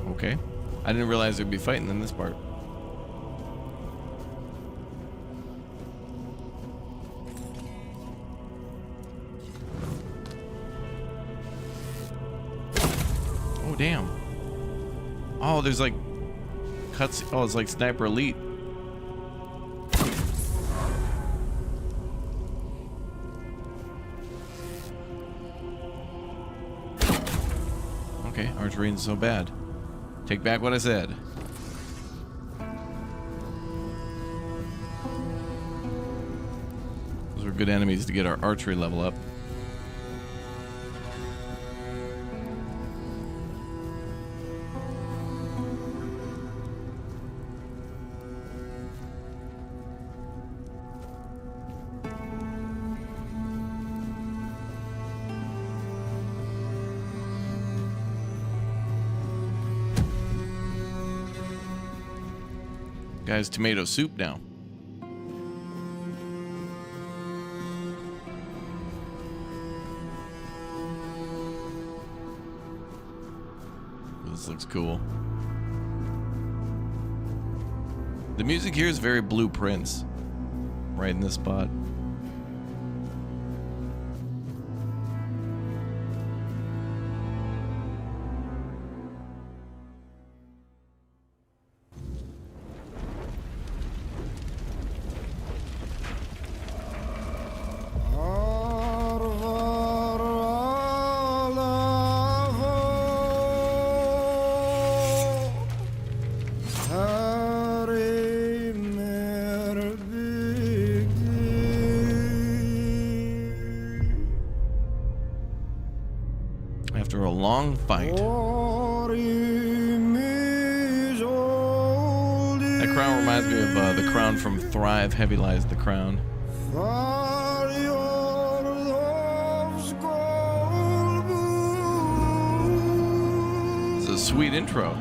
Okay. I didn't realize they'd be fighting in this part. Oh, damn. Oh, there's like cuts. Oh, it's like Sniper Elite. Okay, archery isn't so bad. Take back what I said. Those are good enemies to get our archery level up. Guys, tomato soup now. This looks cool. The music here is very Blueprints, right in this spot. After a long fight. crown reminds me of the crown from Thrive. Heavy Lies the Crown. It's a sweet intro.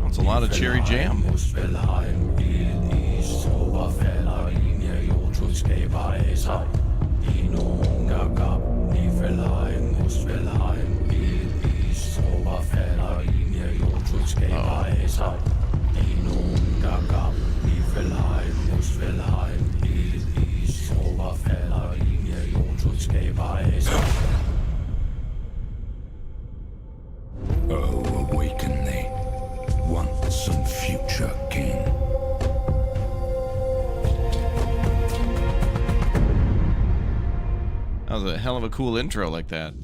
That's a lot of cherry jam. Oh, awaken thee, once and future king. That was a hell of a cool intro like that.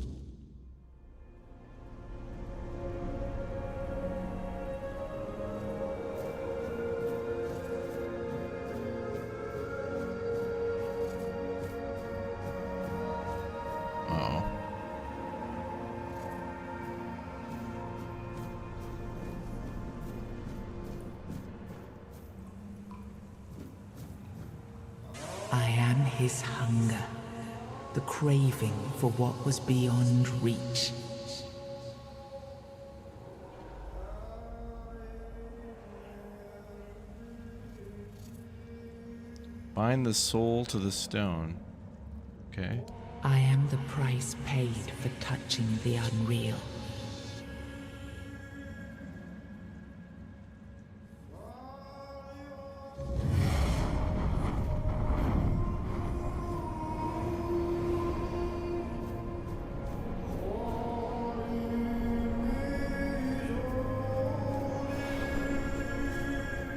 I am his hunger, the craving for what was beyond reach. Bind the soul to the stone. Okay. I am the price paid for touching the unreal.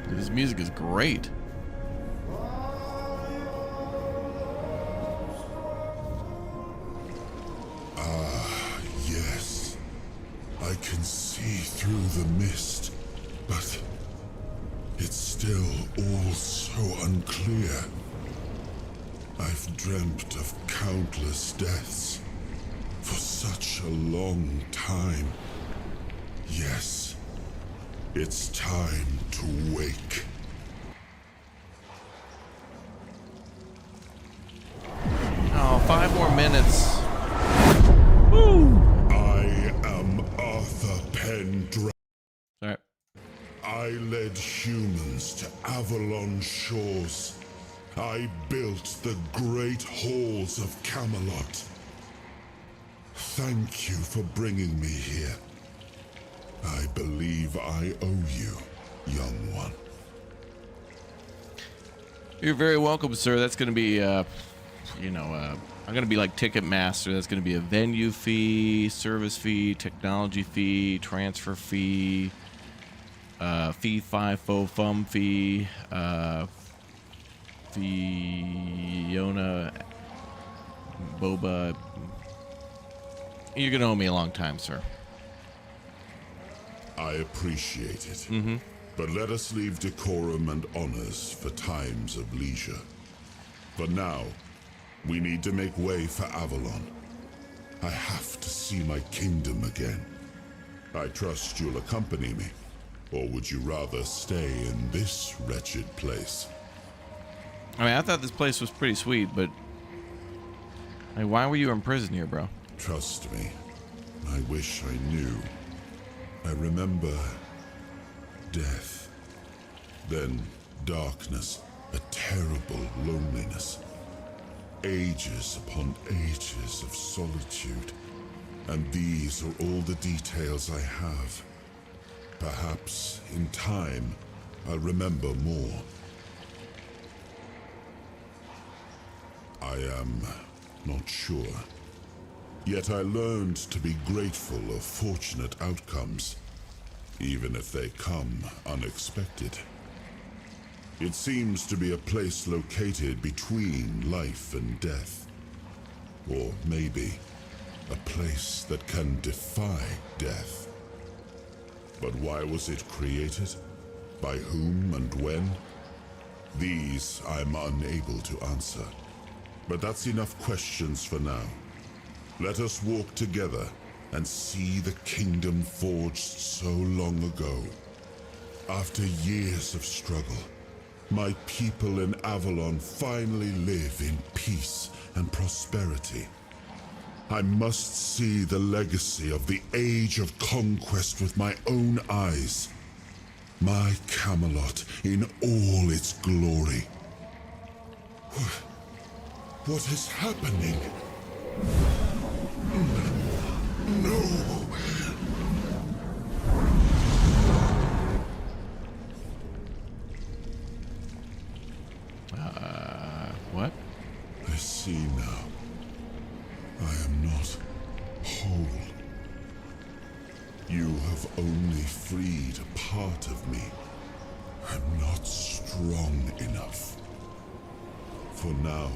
This music is great. Ah, yes. I can see through the mist, but it's still all so unclear. I've dreamt of countless deaths for such a long time. Yes, it's time to wake. Oh, 5 more minutes. Woo! I am Arthur Pendragon. Sorry. I led humans to Avalon shores. I built the great halls of Camelot. Thank you for bringing me here. I believe I owe you, young one. You're very welcome, sir. That's going to be, I'm going to be like Ticketmaster. That's going to be a venue fee, service fee, technology fee, transfer fee, fee, fi, fo, fum fee, Fiona, Boba. You're going to owe me a long time, sir. I appreciate it. Mm-hmm. But let us leave decorum and honors for times of leisure. For now, we need to make way for Avalon. I have to see my kingdom again. I trust you'll accompany me. Or would you rather stay in this wretched place? I mean, I thought this place was pretty sweet, but like, why were you in prison here, bro? Trust me, I wish I knew. I remember death. Then darkness, a terrible loneliness. Ages upon ages of solitude. And these are all the details I have. Perhaps, in time, I'll remember more. I am not sure. Yet I learned to be grateful of fortunate outcomes, even if they come unexpected. It seems to be a place located between life and death. Or maybe a place that can defy death. But why was it created? By whom and when? These I'm unable to answer. But that's enough questions for now. Let us walk together and see the kingdom forged so long ago. After years of struggle, my people in Avalon finally live in peace and prosperity. I must see the legacy of the Age of Conquest with my own eyes. My Camelot in all its glory. What is happening? No! What? I see now. I am not whole. You have only freed a part of me. I'm not strong enough. For now,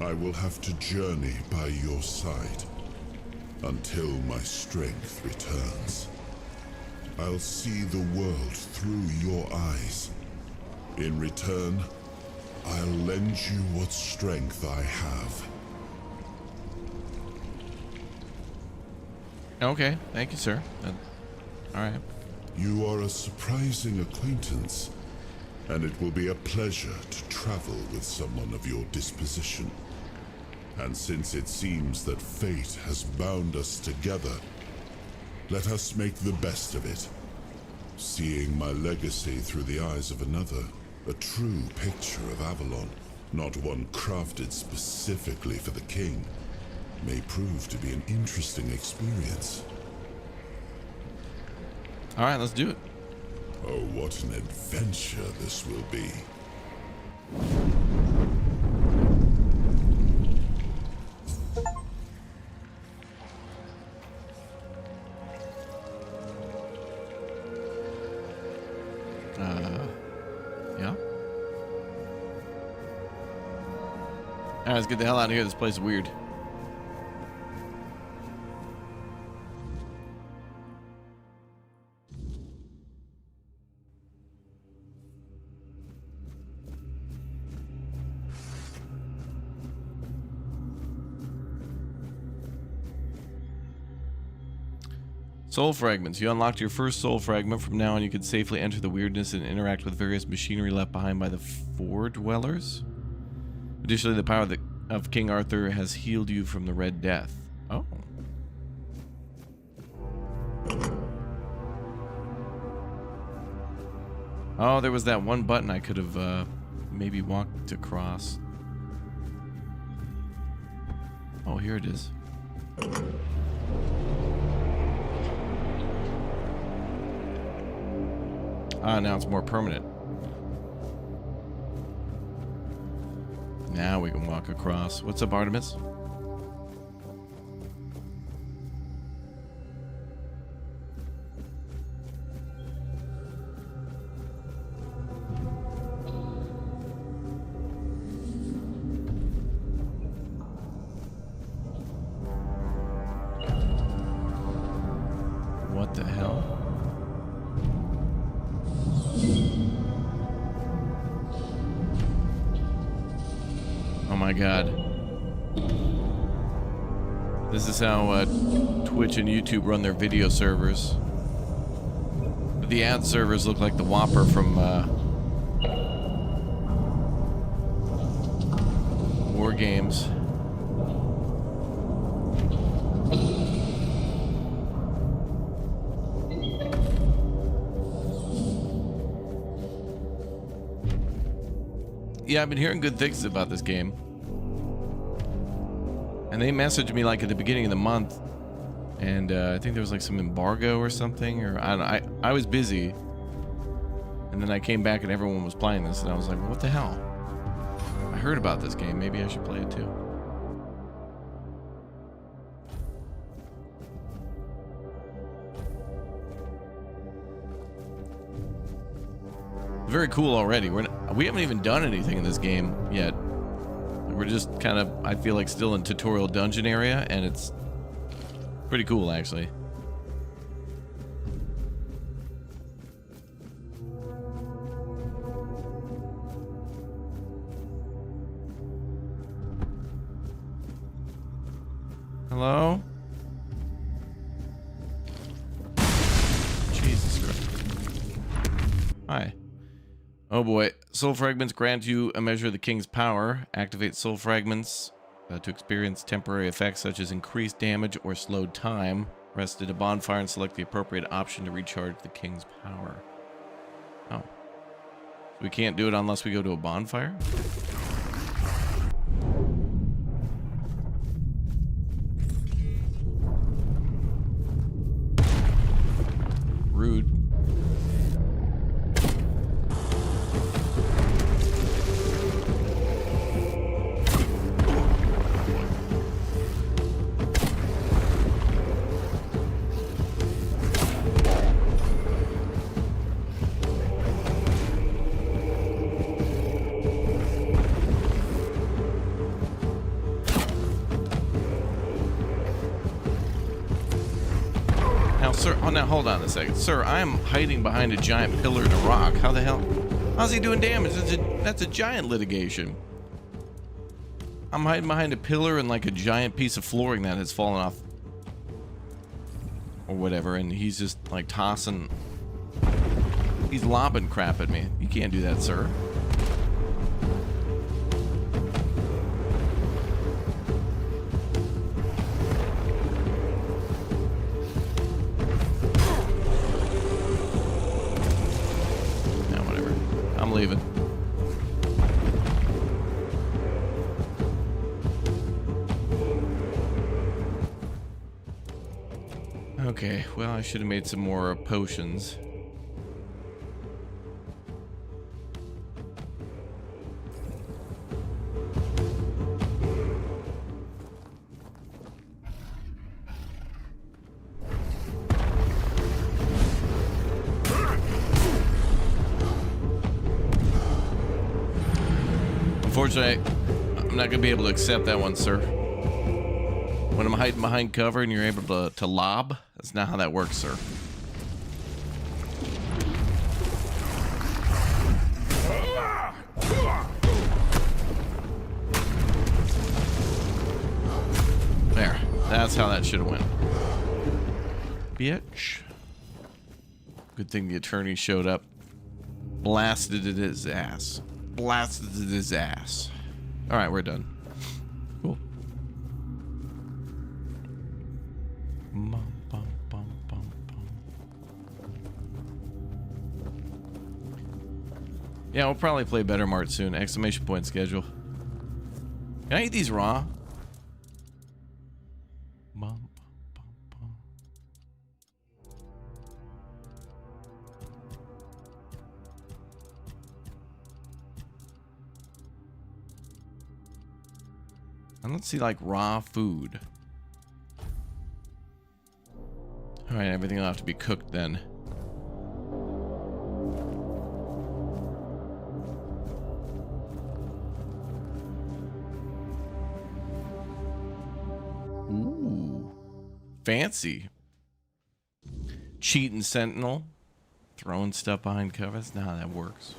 I will have to journey by your side until my strength returns. I'll see the world through your eyes. In return, I'll lend you what strength I have. Okay, thank you, sir. All right. You are a surprising acquaintance, and it will be a pleasure to travel with someone of your disposition. And since it seems that fate has bound us together, let us make the best of it. Seeing my legacy through the eyes of another, a true picture of Avalon, not one crafted specifically for the king, may prove to be an interesting experience. All right, let's do it. Oh, what an adventure this will be. Yeah. All right, let's get the hell out of here. This place is weird. Soul fragments. You unlocked your first soul fragment. From now on, you can safely enter the weirdness and interact with various machinery left behind by the Four Dwellers. Additionally, the power of King Arthur has healed you from the Red Death. Oh. Oh, there was that one button I could have maybe walked across. Oh, here it is. Ah, now it's more permanent. Now we can walk across. What's up, Artemis? What the hell? Oh my god. This is how Twitch and YouTube run their video servers. But the ad servers look like the Whopper from War Games. Yeah, I've been hearing good things about this game. And they messaged me like at the beginning of the month. And I think there was like some embargo or something. Or I was busy. And then I came back and everyone was playing this. And I was like, well, what the hell? I heard about this game. Maybe I should play it too. Very cool already. We haven't even done anything in this game yet. We're just kind of, I feel like, still in tutorial dungeon area, and it's pretty cool actually. Hello? Jesus Christ. Hi. Oh boy. Soul fragments grant you a measure of the king's power. Activate soul fragments to experience temporary effects such as increased damage or slowed time. Rest at a bonfire and select the appropriate option to recharge the king's power. Oh. We can't do it unless we go to a bonfire? Rude. Sir, oh, now hold on a second. Sir, I am hiding behind a giant pillar and a rock. How the hell? How's he doing damage? That's a giant litigation. I'm hiding behind a pillar and like a giant piece of flooring that has fallen off. Or whatever, and he's just like tossing. He's lobbing crap at me. You can't do that, sir. I'm leaving. Okay, well, I should have made some more potions. Unfortunately, I'm not going to be able to accept that one, sir. When I'm hiding behind cover and you're able to lob, that's not how that works, sir. There. That's how that should have went. Bitch. Good thing the attorney showed up. Blasted at his ass. Blasted at his ass. Alright, we're done. Cool. Yeah, we'll probably play Better Mart soon. Exclamation point schedule. Can I eat these raw? I don't see like raw food. Alright, everything will have to be cooked then. Ooh. Fancy. Cheating sentinel. Throwing stuff behind cover. That's not how that works.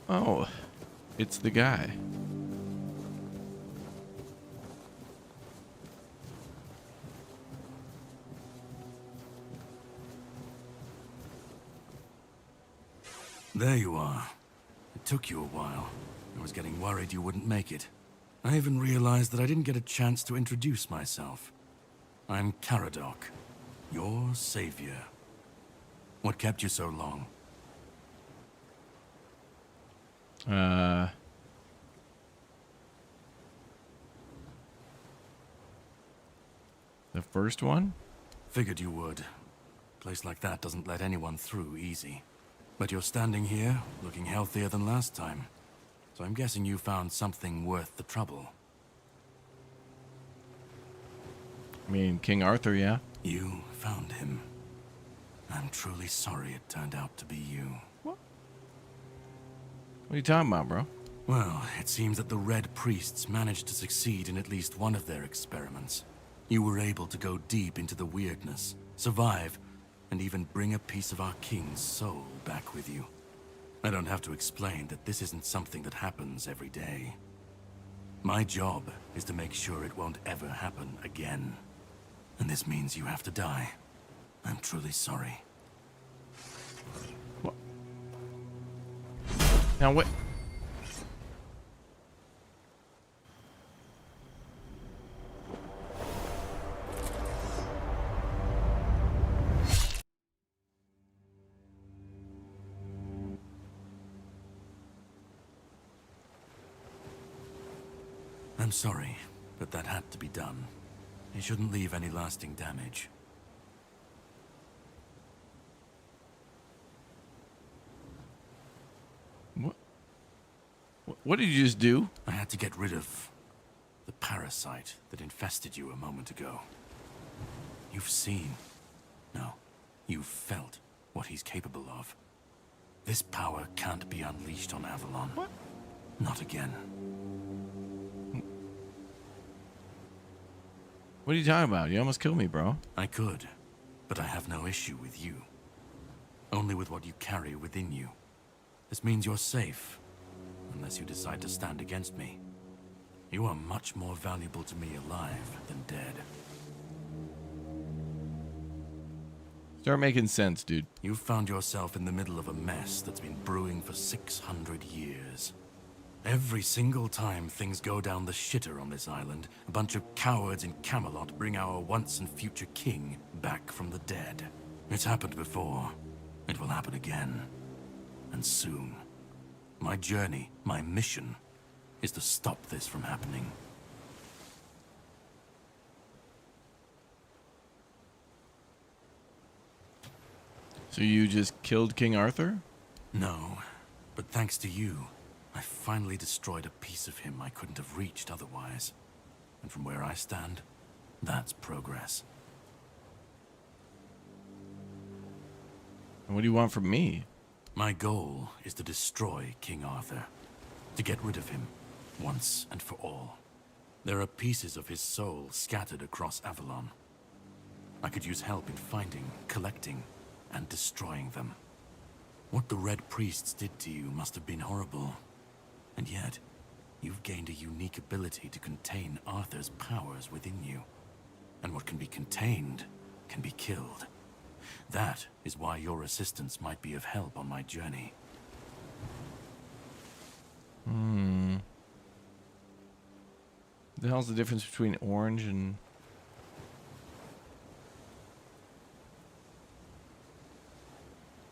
Oh, it's the guy. There you are. It took you a while. I was getting worried you wouldn't make it. I even realized that I didn't get a chance to introduce myself. I'm Caradoc, your savior. What kept you so long? The first one? Figured you would. A place like that doesn't let anyone through easy. But you're standing here, looking healthier than last time. So I'm guessing you found something worth the trouble. I mean, King Arthur, yeah. You found him. I'm truly sorry it turned out to be you. What are you talking about, bro? Well, it seems that the Red Priests managed to succeed in at least one of their experiments. You were able to go deep into the weirdness, survive, and even bring a piece of our king's soul back with you. I don't have to explain that this isn't something that happens every day. My job is to make sure it won't ever happen again. And this means you have to die. I'm truly sorry. What? Now what? I'm sorry, but that had to be done. It shouldn't leave any lasting damage. What did you just do? I had to get rid of the parasite that infested you a moment ago. You've seen, no, you've felt what he's capable of. This power can't be unleashed on Avalon. What? Not again. What are you talking about? You almost killed me, bro. I could, but I have no issue with you. Only with what you carry within you. This means you're safe, unless you decide to stand against me. You are much more valuable to me alive than dead. Start making sense, dude. You've found yourself in the middle of a mess that's been brewing for 600 years. Every single time things go down the shitter on this island, a bunch of cowards in Camelot bring our once and future king back from the dead. It's happened before. It will happen again. And soon. My journey, my mission, is to stop this from happening. So you just killed King Arthur? No, but thanks to you, I finally destroyed a piece of him I couldn't have reached otherwise. And from where I stand, that's progress. And what do you want from me? My goal is to destroy King Arthur. To get rid of him, once and for all. There are pieces of his soul scattered across Avalon. I could use help in finding, collecting, and destroying them. What the Red Priests did to you must have been horrible. And yet, you've gained a unique ability to contain Arthur's powers within you. And what can be contained can be killed. That is why your assistance might be of help on my journey. The hell's the difference between orange and...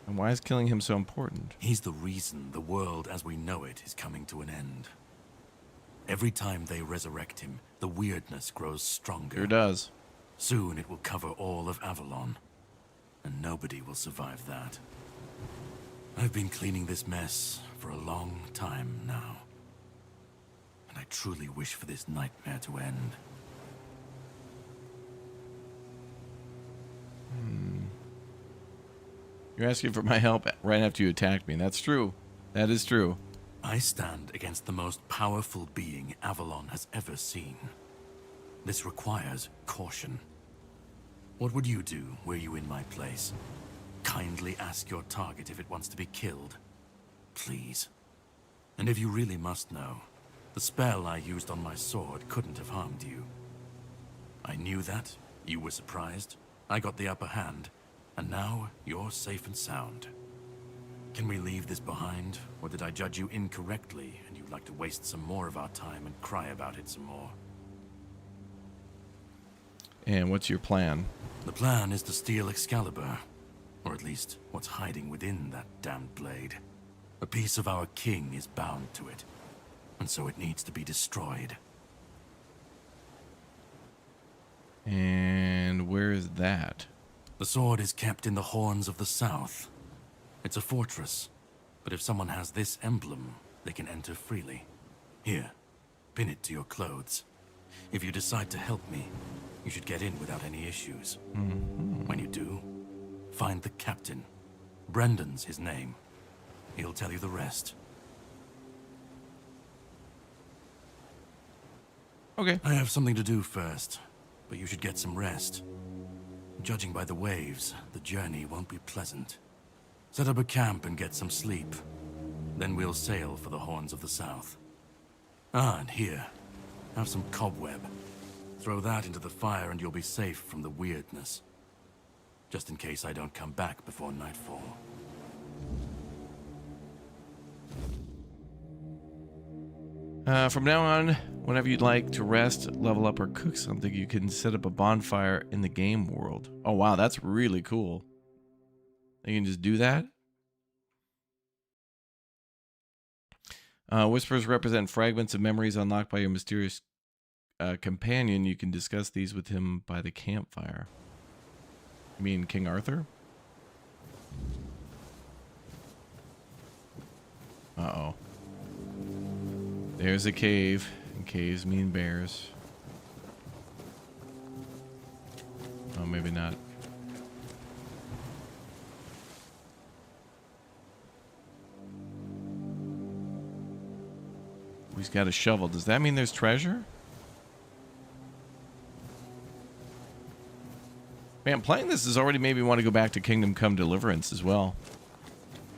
And why is killing him so important? He's the reason the world as we know it is coming to an end. Every time they resurrect him, the weirdness grows stronger. Sure does. Soon it will cover all of Avalon, and nobody will survive that. I've been cleaning this mess for a long time now, and I truly wish for this nightmare to end. You're asking for my help right after you attacked me, and that's true. That is true. I stand against the most powerful being Avalon has ever seen. This requires caution. What would you do were you in my place? Kindly ask your target if it wants to be killed. Please. And if you really must know, the spell I used on my sword couldn't have harmed you. I knew that, you were surprised, I got the upper hand, and now you're safe and sound. Can we leave this behind? Or did I judge you incorrectly, and you'd like to waste some more of our time and cry about it some more? And what's your plan? The plan is to steal Excalibur. Or at least, what's hiding within that damned blade. A piece of our king is bound to it. And so it needs to be destroyed. And where is that? The sword is kept in the Horns of the South. It's a fortress, but if someone has this emblem, they can enter freely. Here, pin it to your clothes. If you decide to help me, you should get in without any issues. When you do, find the captain. Brendan's his name. He'll tell you the rest. Okay. I have something to do first, but you should get some rest. Judging by the waves, the journey won't be pleasant. Set up a camp and get some sleep. Then we'll sail for the Horns of the South. Ah, and here, have some cobweb. Throw that into the fire and you'll be safe from the weirdness. Just in case I don't come back before nightfall. From now on, whenever you'd like to rest, level up, or cook something, you can set up a bonfire in the game world. Oh, wow, that's really cool. You can just do that. Whispers represent fragments of memories unlocked by your mysterious companion. You can discuss these with him by the campfire. You mean King Arthur? Uh-oh. There's a cave, and caves mean bears. Oh, maybe not. He's got a shovel. Does that mean there's treasure? Man, playing this has already made me want to go back to Kingdom Come Deliverance as well.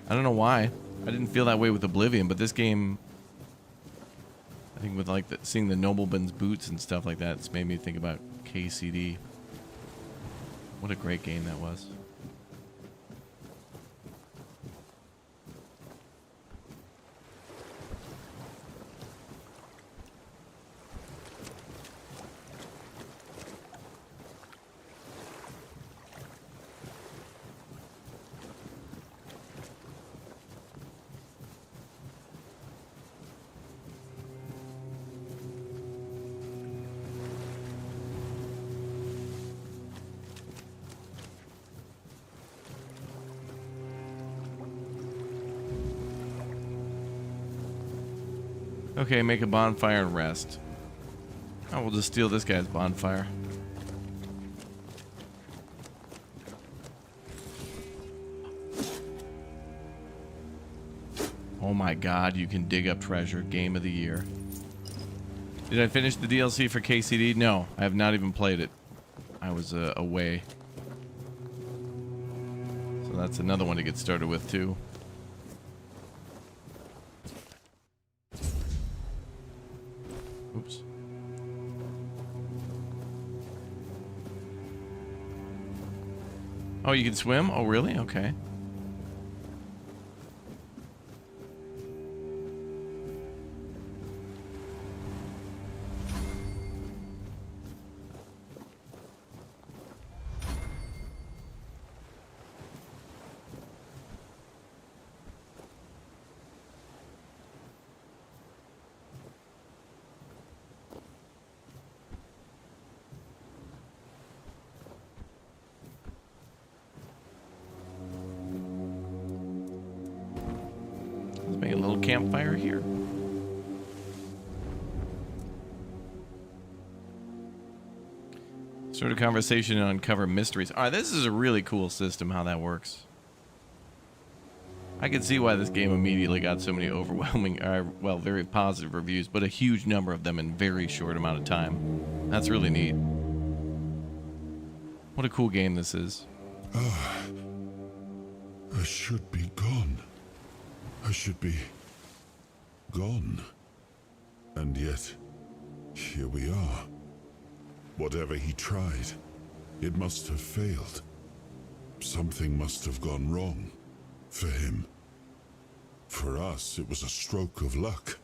I don't know why. I didn't feel that way with Oblivion, but this game, I think with like seeing the nobleman's boots and stuff like that, it's made me think about KCD. What a great game that was. Okay, make a bonfire and rest. Oh, we'll just steal this guy's bonfire. Oh my god, you can dig up treasure. Game of the year. Did I finish the DLC for KCD? No, I have not even played it. I was away. So that's another one to get started with too. Oops. Oh, you can swim? Oh, really? Okay. Make a little campfire here. Start a conversation and uncover mysteries. Alright, this is a really cool system, how that works. I can see why this game immediately got so many overwhelming, well, very positive reviews, but a huge number of them in very short amount of time. That's really neat. What a cool game this is. Ah, I should be gone. I should be gone. And yet, here we are. Whatever he tried, it must have failed. Something must have gone wrong for him. For us, it was a stroke of luck.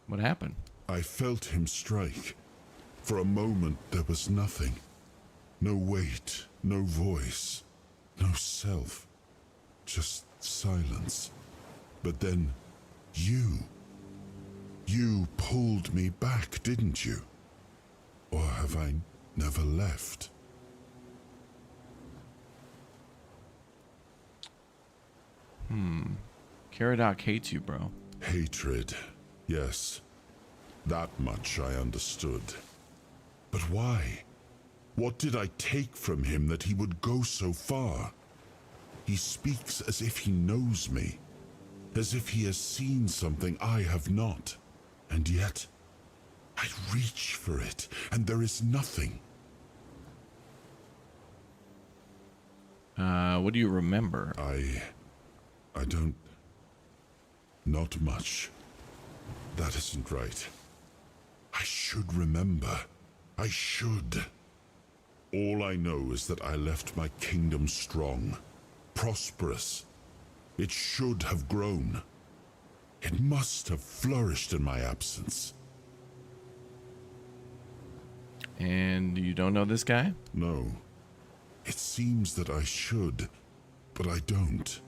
What happened? I felt him strike. For a moment, there was nothing. No weight, no voice, no self. Just silence. But then, you pulled me back, didn't you? Or have I never left? Caradoc hates you, bro. Hatred, yes. That much I understood. But why? What did I take from him that he would go so far? He speaks as if he knows me, as if he has seen something I have not. And yet, I reach for it, and there is nothing. What do you remember? I don't... Not much. That isn't right. I should remember. I should. All I know is that I left my kingdom strong, prosperous. It should have grown. It must have flourished in my absence. And you don't know this guy? No. It seems that I should, but I don't.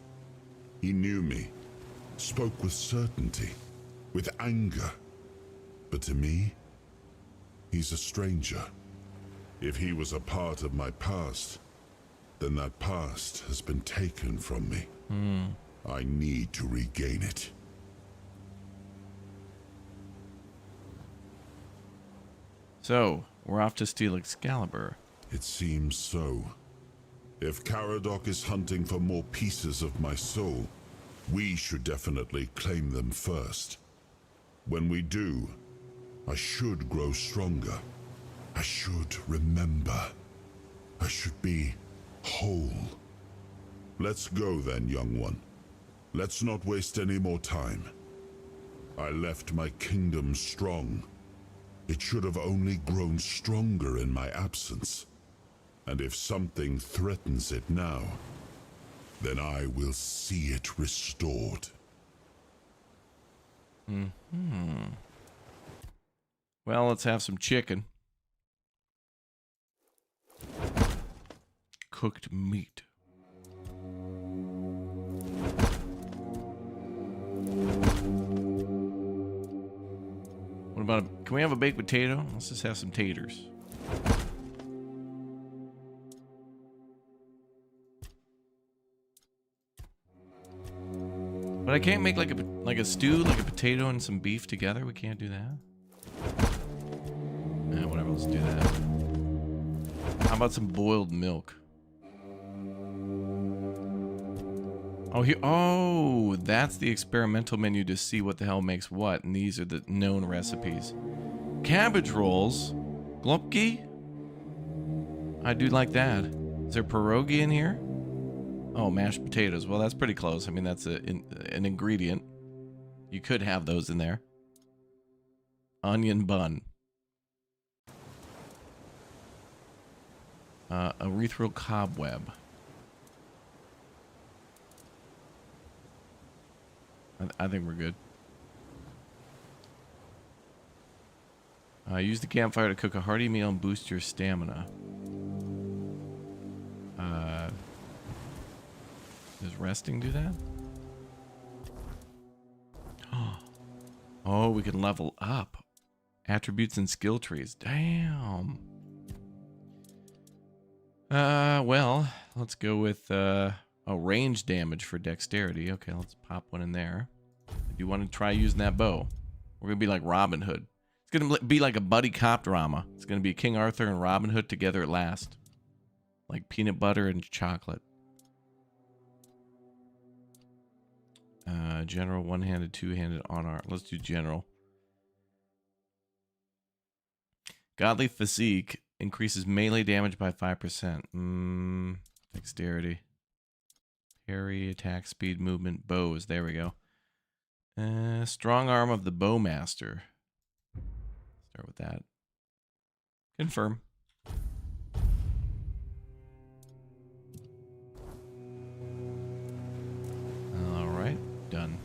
He knew me, spoke with certainty, with anger. But to me, he's a stranger. If he was a part of my past, then that past has been taken from me. I need to regain it. So, we're off to steal Excalibur. It seems so. If Caradoc is hunting for more pieces of my soul, we should definitely claim them first. When we do, I should grow stronger. I should remember. I should be whole. Let's go then, young one. Let's not waste any more time. I left my kingdom strong. It should have only grown stronger in my absence. And if something threatens it now, then I will see it restored. Well, let's have some chicken. Cooked meat. What about can we have a baked potato? Let's just have some taters. But I can't make like a stew, like a potato and some beef together. We can't do that. Yeah, whatever. Let's do that. How about some boiled milk? Oh, that's the experimental menu to see what the hell makes what, and these are the known recipes. Cabbage rolls, glupki. I do like that. Is there pierogi in here? Oh, mashed potatoes. Well, that's pretty close. I mean, that's an ingredient. You could have those in there. Onion bun. Erythral cobweb. I think we're good. Use the campfire to cook a hearty meal and boost your stamina. Does resting do that? Oh, we can level up. Attributes and skill trees. Damn. Well, let's go with range damage for dexterity. Okay, let's pop one in there. I do want to try using that bow. We're gonna be like Robin Hood. It's gonna be like a buddy cop drama. It's gonna be King Arthur and Robin Hood together at last, like peanut butter and chocolate. General, one-handed, two-handed, on arm. Let's do general. Godly physique increases melee damage by 5%. Dexterity. Parry, attack, speed, movement, bows. There we go. Strong arm of the bowmaster. Start with that. Confirm. done.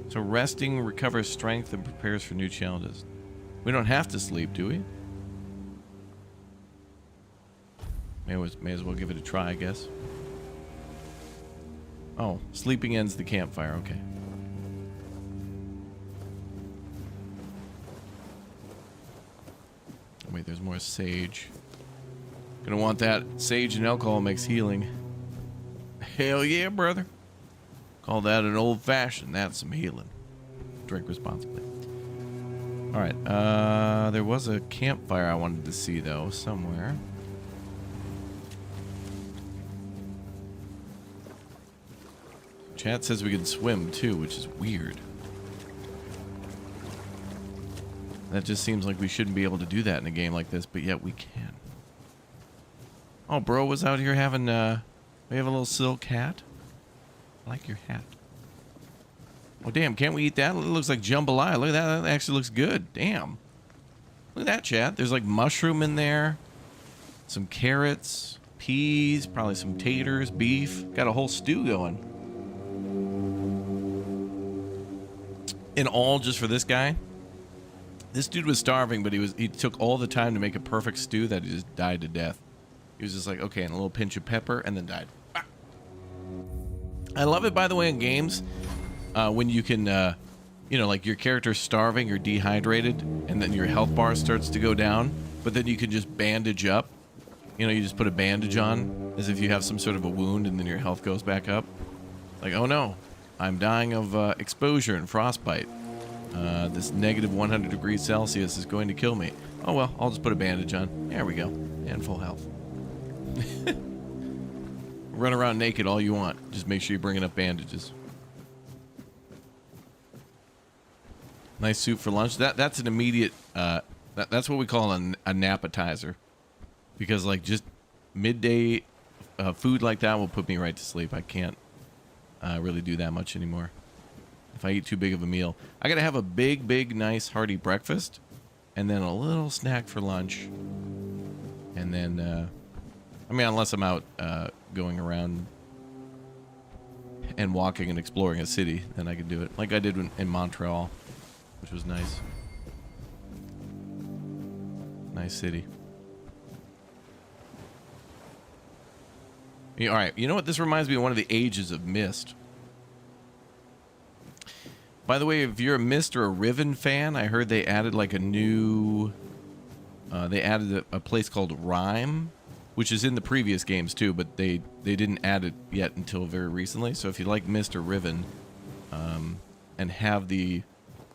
So resting recovers strength and prepares for new challenges. We don't have to sleep, do we? May as well give it a try, I guess. Oh, sleeping ends the campfire. Okay. Wait, there's more sage. Gonna want that. Sage and alcohol makes healing. Hell yeah, brother. Call that an old-fashioned. That's some healing. Drink responsibly. Alright, there was a campfire I wanted to see, though, somewhere. Chat says we can swim, too, which is weird. That just seems like we shouldn't be able to do that in a game like this, but yet we can. Oh, bro was out here having, we have a little silk hat. I like your hat. Oh, damn, can't we eat that? It looks like jambalaya. Look at that. That actually looks good. Damn. Look at that, chat. There's like mushroom in there. Some carrots, peas, probably some taters, beef. Got a whole stew going. And all just for this guy. This dude was starving, but he took all the time to make a perfect stew that he just died to death. He was just like, okay, and a little pinch of pepper, and then died. Ah. I love it, by the way, in games, when you can, you know, like your character's starving, you're dehydrated, and then your health bar starts to go down, but then you can just bandage up. You know, you just put a bandage on as if you have some sort of a wound, and then your health goes back up. Like, oh no, I'm dying of exposure and frostbite. This negative 100 degrees Celsius is going to kill me. Oh well, I'll just put a bandage on. There we go. And full health. Run around naked all you want. Just make sure you bring enough bandages. Nice soup for lunch. That's an immediate, that's what we call an appetizer. Because like just midday food like that will put me right to sleep. I can't really do that much anymore. If I eat too big of a meal. I gotta have a big, nice, hearty breakfast. And then a little snack for lunch. And then, I mean, unless I'm out going around and walking and exploring a city, then I can do it. Like I did in Montreal, which was nice. Nice city. Yeah, all right, you know what? This reminds me of one of the ages of Myst. By the way, if you're a Myst or a Riven fan, I heard they added like a new... they added a place called Rime, which is in the previous games too, but they didn't add it yet until very recently. So if you like Myst or Riven, and have the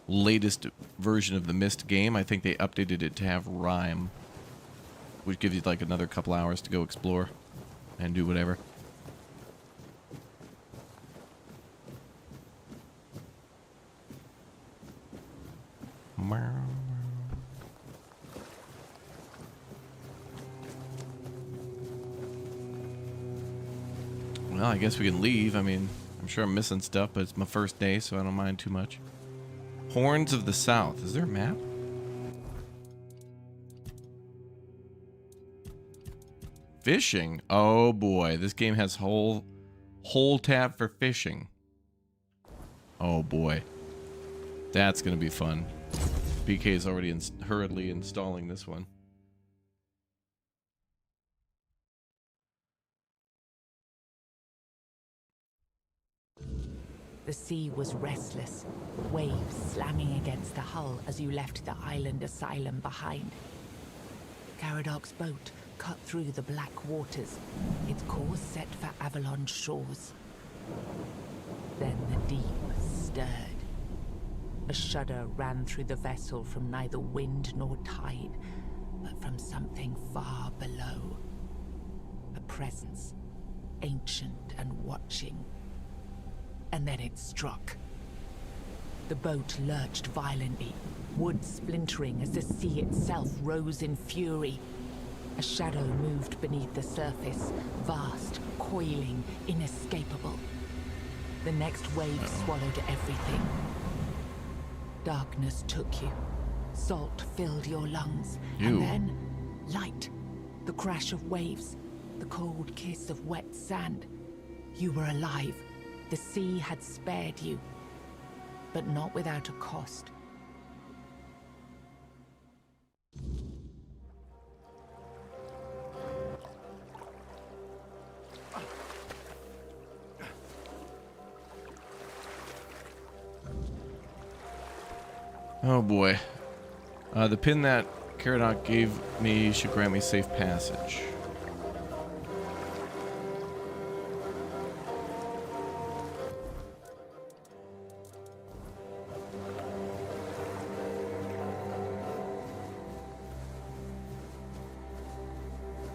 latest version of the Myst game, I think they updated it to have Rime, which gives you like another couple hours to go explore and do whatever. Well, I guess we can leave. I mean, I'm sure I'm missing stuff, but it's my first day, so I don't mind too much. Horns of the South. Is there a map? Fishing. Oh boy, this game has whole tab for fishing. Oh boy, that's gonna be fun. BK is already hurriedly installing this one. The sea was restless, waves slamming against the hull as you left the island asylum behind. Garadoc's boat cut through the black waters, its course set for Avalon's shores. Then the deep stirred. A shudder ran through the vessel from neither wind nor tide, but from something far below. A presence, ancient and watching. And then it struck. The boat lurched violently, wood splintering as the sea itself rose in fury. A shadow moved beneath the surface, vast, coiling, inescapable. The next wave swallowed everything. Darkness took you. Salt filled your lungs. Ew. And then Light. The crash of waves. The cold kiss of wet sand. You were alive. The sea had spared you. But not without a cost. Oh boy. The pin that Caradoc gave me should grant me safe passage.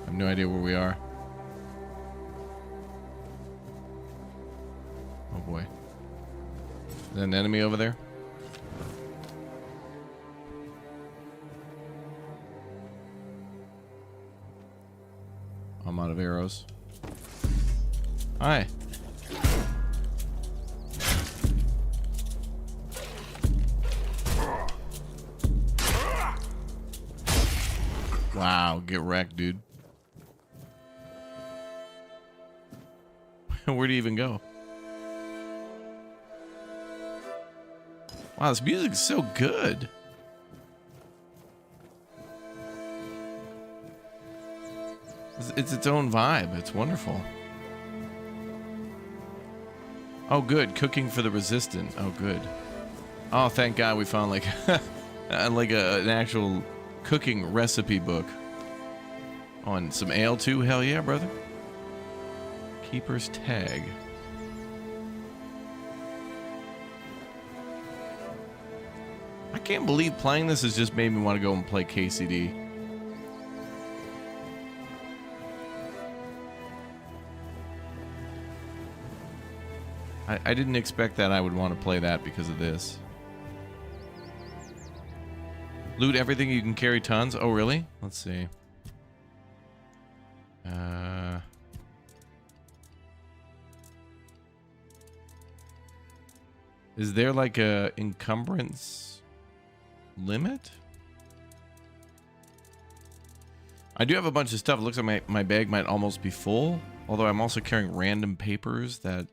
I have no idea where we are. Oh boy. Is there an enemy over there? I'm out of arrows. Hi. Wow, get wrecked, dude. Where'd he even go? Wow, this music's so good. It's its own vibe. It's wonderful. Oh, good. Cooking for the resistant. Oh, good. Oh, thank God we found like like an actual cooking recipe book. On some ale too. Hell yeah, brother. Keeper's tag. I can't believe playing this has just made me want to go and play KCD. I didn't expect that I would want to play that because of this. Loot everything, you can carry tons. Oh, really? Let's see. Is there like a encumbrance limit? I do have a bunch of stuff. It looks like my bag might almost be full. Although I'm also carrying random papers that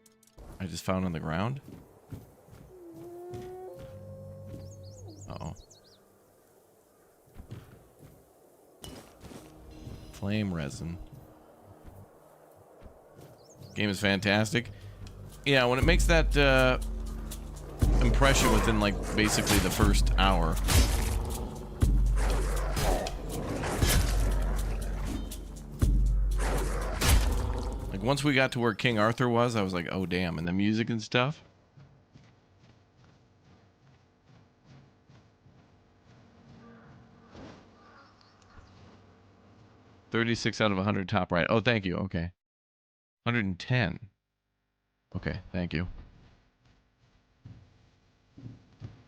I just found on the ground. Uh-oh. Flame resin. Game is fantastic. Yeah, when it makes that impression within like basically the first hour. Like once we got to where King Arthur was, I was like, oh damn, and the music and stuff. $36 out of 100 top right. Oh, thank you. Okay. 110. Okay, thank you.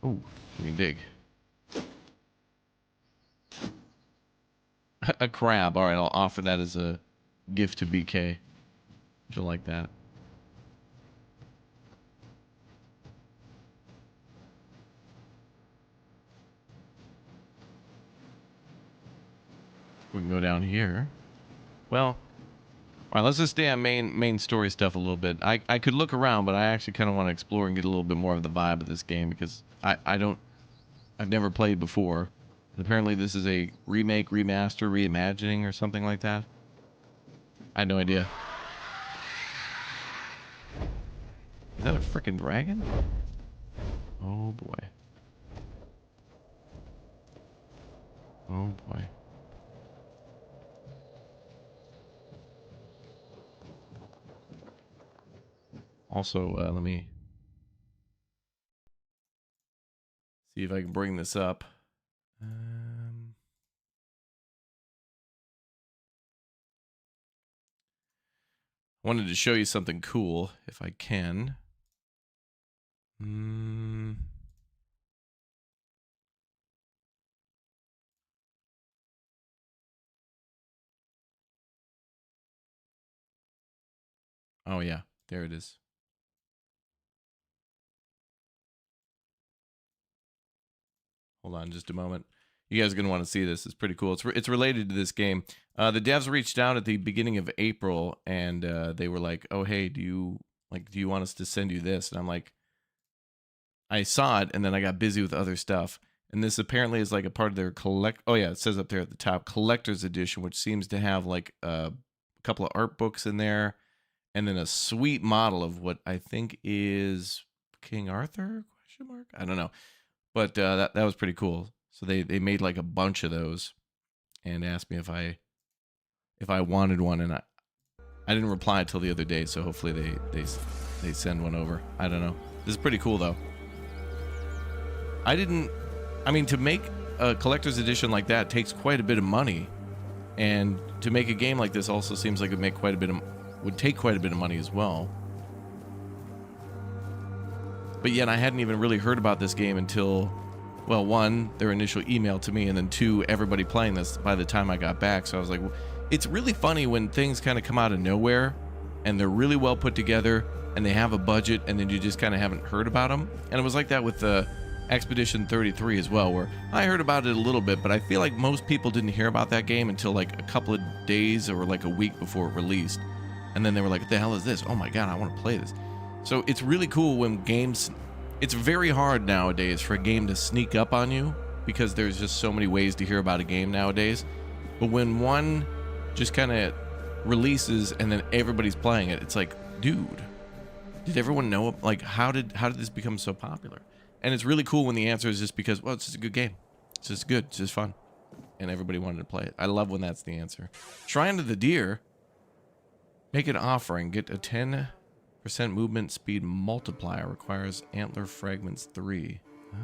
Ooh, we can dig. A crab. All right, I'll offer that as a gift to BK. She'll like that. We can go down here. Well, all right, let's just stay on main story stuff a little bit. I could look around, but I actually kind of want to explore and get a little bit more of the vibe of this game because I've never played before. And apparently this is a remake, remaster, reimagining or something like that. I had no idea. Is that a freaking dragon? Oh boy. Oh boy. Also, let me see if I can bring this up. Wanted to show you something cool, if I can. Oh yeah, there it is. Hold on just a moment. You guys are gonna want to see this. It's pretty cool. It's related to this game. The devs reached out at the beginning of April, and they were like, "Oh, hey, do you want us to send you this?" And I'm like, I saw it, and then I got busy with other stuff. And this apparently is like a part of their oh yeah, it says up there at the top, collector's edition, which seems to have like a couple of art books in there, and then a sweet model of what I think is King Arthur? Question mark? I don't know, but that was pretty cool. So they made like a bunch of those, and asked me if I wanted one, and I didn't reply until the other day. So hopefully they send one over. I don't know. This is pretty cool though. I mean, to make a collector's edition like that takes quite a bit of money, and to make a game like this also seems like it would take quite a bit of money as well. But yet I hadn't even really heard about this game until, well, one, their initial email to me, and then two, everybody playing this by the time I got back. So I was like, well, it's really funny when things kind of come out of nowhere and they're really well put together and they have a budget, and then you just kind of haven't heard about them. And it was like that with the Expedition 33 as well, where I heard about it a little bit, but I feel like most people didn't hear about that game until like a couple of days or like a week before it released. And then they were like, what the hell is this? Oh my God, I want to play this. So it's really cool when games, it's very hard nowadays for a game to sneak up on you because there's just so many ways to hear about a game nowadays. But when one just kind of releases and then everybody's playing it, it's like, dude, did everyone know? Like, how did this become so popular? And it's really cool when the answer is just because, well, it's just a good game. It's just good. It's just fun. And everybody wanted to play it. I love when that's the answer. Shrine of the Deer. Make an offering. Get a 10% movement speed multiplier. Requires antler fragments 3. Oh.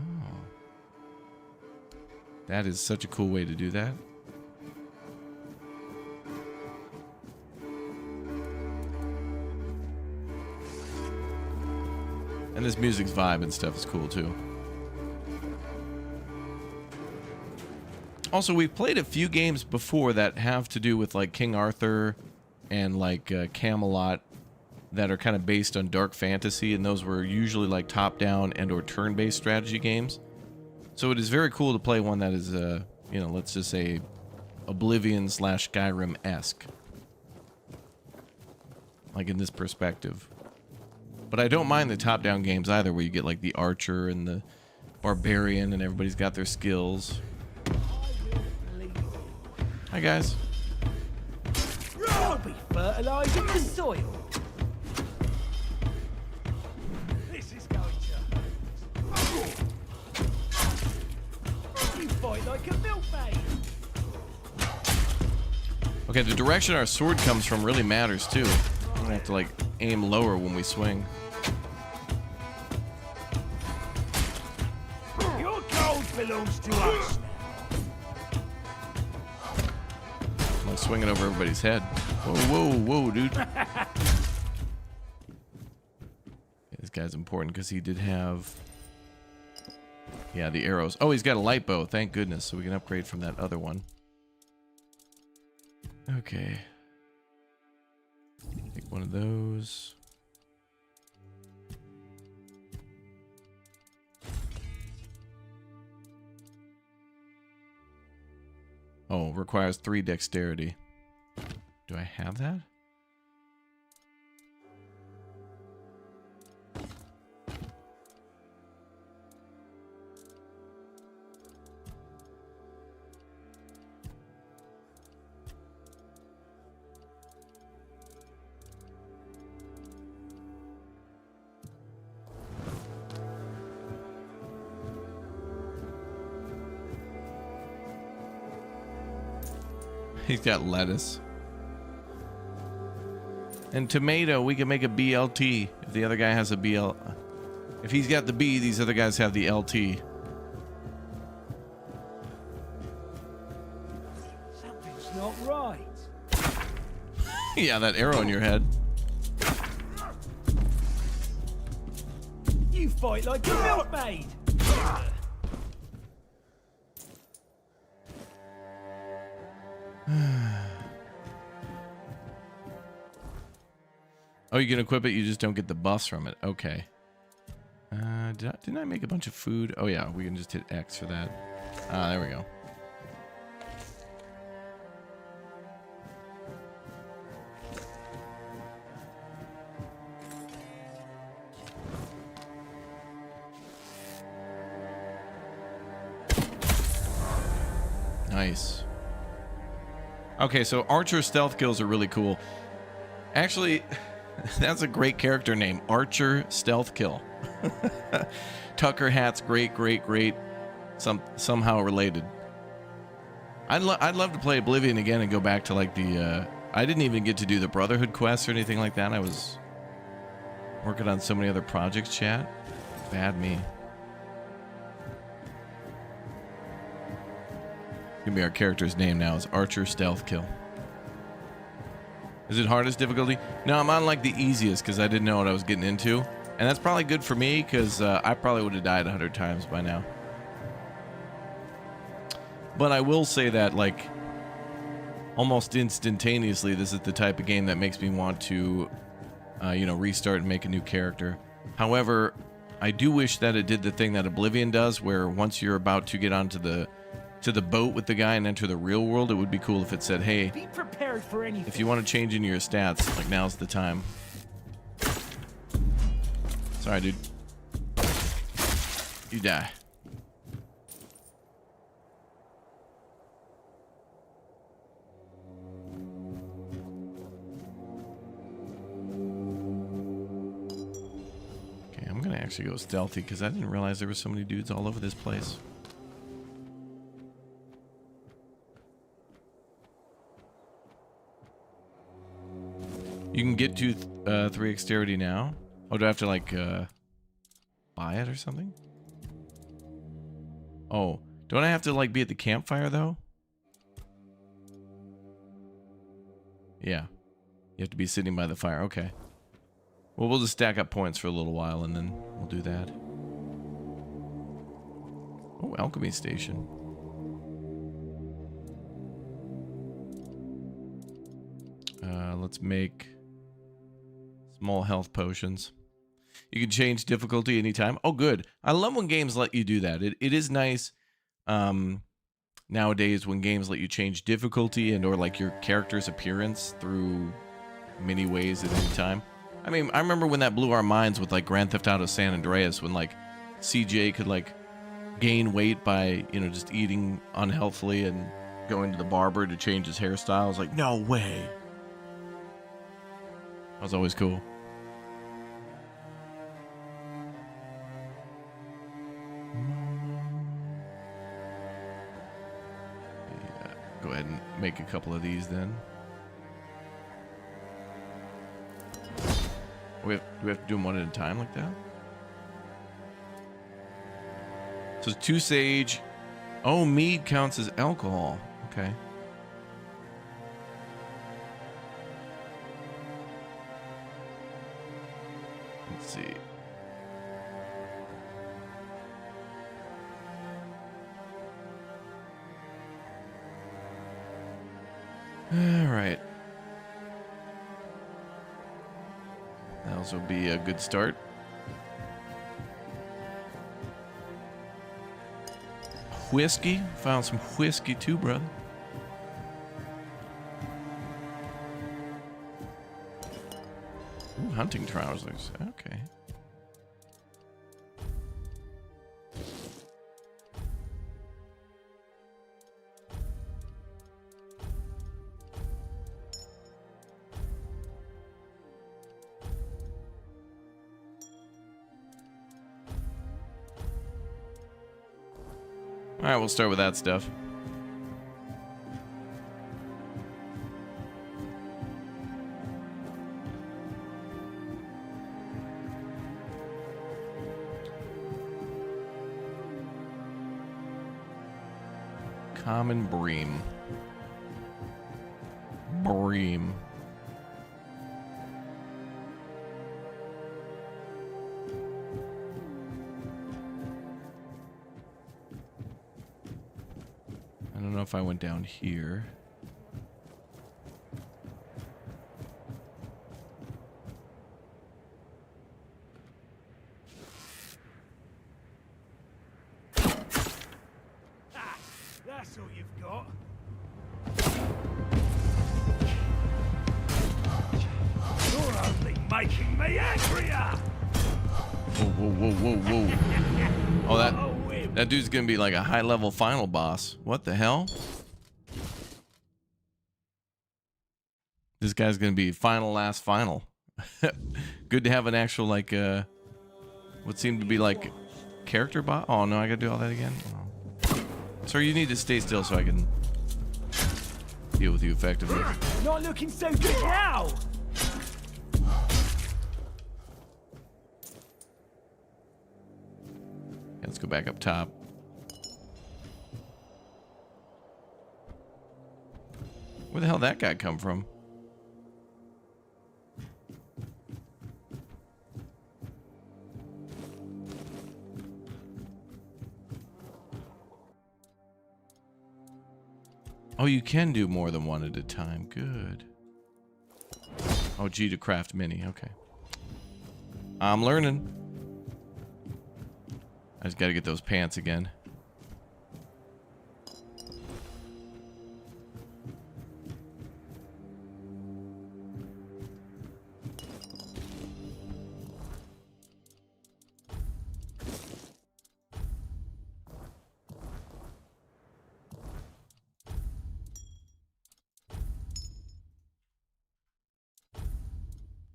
That is such a cool way to do that. And this music's vibe and stuff is cool too. Also, we've played a few games before that have to do with like King Arthur and like Camelot that are kind of based on dark fantasy, and those were usually like top-down and or turn-based strategy games. So it is very cool to play one that is, you know, let's just say Oblivion/Skyrim-esque. Like in this perspective. But I don't mind the top-down games either, where you get like the archer and the barbarian and everybody's got their skills. Hi guys. I'll be fertilizing the soil. This is going to. You fight like a milkmaid. Okay, the direction our sword comes from really matters too. I'm gonna have to like aim lower when we swing. Your gold belongs to us. I'm like swinging over everybody's head. Whoa, whoa, whoa, dude. Yeah, this guy's important because he did have, yeah, the arrows. Oh, he's got a light bow. Thank goodness. So we can upgrade from that other one. Okay. Take one of those. Oh, requires 3 dexterity. Do I have that? He's got lettuce. And tomato, we can make a BLT if the other guy has a BL. If he's got the B, these other guys have the LT. Something's not right. Yeah, that arrow in your head. You fight like a milkmaid. Oh, you can equip it, you just don't get the buffs from it. Okay. Didn't I make a bunch of food? Oh yeah, we can just hit X for that. There we go. Nice. Okay, so Archer stealth kills are really cool. Actually, that's a great character name. Archer stealth kill. Tucker Hat's great. Somehow related. I'd love to play Oblivion again and go back to like the... I didn't even get to do the Brotherhood quest or anything like that. I was working on so many other projects, chat. Bad me. Give me our character's name now. Is Archer Stealth Kill. Is it hardest difficulty? No, I'm on like the easiest because I didn't know what I was getting into. And that's probably good for me because I probably would have died 100 times by now. But I will say that, like, almost instantaneously, this is the type of game that makes me want to, restart and make a new character. However, I do wish that it did the thing that Oblivion does, where once you're about to get onto the boat with the guy and enter the real world, it would be cool if it said, hey, Be prepared for anything. if you want to change into your stats, like, now's the time. Sorry, dude. You die. Okay, I'm gonna actually go stealthy because I didn't realize there were so many dudes all over this place. You can get to 3 exterity now. Oh, do I have to like buy it or something? Oh, don't I have to like be at the campfire though? Yeah, you have to be sitting by the fire. Okay. Well, we'll just stack up points for a little while and then we'll do that. Oh, alchemy station. Let's make small health potions. You can change difficulty anytime. Oh, good. I love when games let you do that. It is nice nowadays when games let you change difficulty and or like your character's appearance through many ways at any time. I mean, I remember when that blew our minds with like Grand Theft Auto San Andreas when like CJ could like gain weight by, just eating unhealthily and going to the barber to change his hairstyle. I was like, no way. That was always cool. Yeah, go ahead and make a couple of these then. Do we have to do them one at a time like that? So 2 sage. Oh, mead counts as alcohol. Okay. Let's see. All right. That'll be a good start. Whiskey. Found some whiskey too, brother. Ooh, hunting trousers. Okay. All right, we'll start with that stuff. Common bream. Bream. I don't know if I went down here. That's all you've got. You're only making me angrier. Whoa. Oh, that dude's gonna be like a high-level final boss. What the hell? This guy's gonna be last final. Good to have an actual, like, what seemed to be like character bot. Oh no, I gotta do all that again. Oh. Sir, you need to stay still so I can deal with you effectively. Not looking so good now! Let's go back up top. Where the hell that guy come from? Oh, you can do more than one at a time. Good. Oh, G to craft mini. Okay. I'm learning. I just got to get those pants again.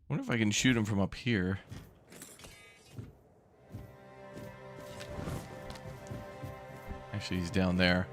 Wonder if I can shoot him from up here. Actually, he's down there.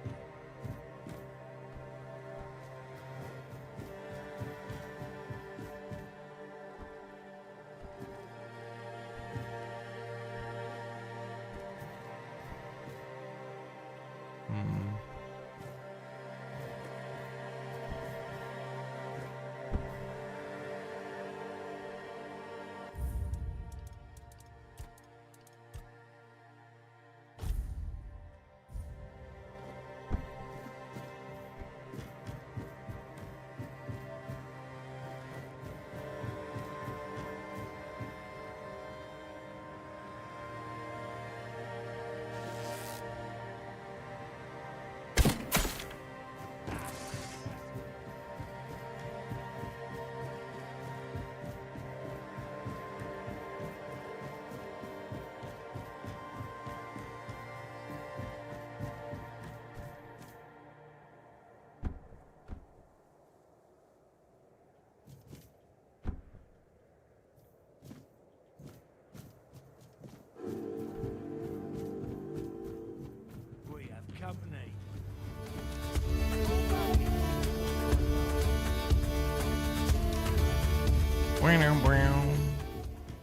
Company.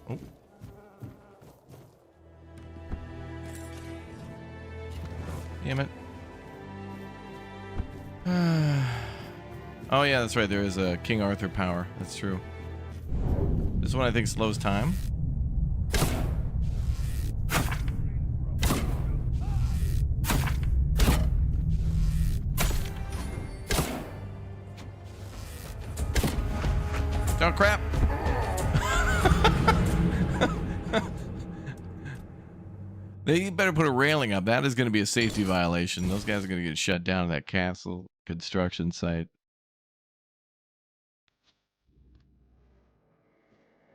Oh. Damn it. Oh yeah, that's right. There is a King Arthur power. That's true. This one I think slows time. Oh crap. They better put a railing up. That is going to be a safety violation. Those guys are going to get shut down at that castle construction site.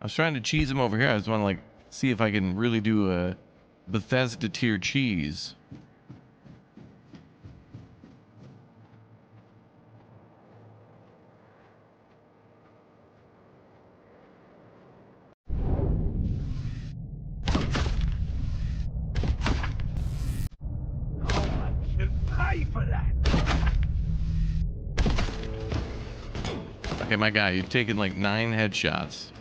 I was trying to cheese them over here. I just want to like see if I can really do a Bethesda tier cheese. Pay for that. Okay, my guy, you've taken like 9 headshots.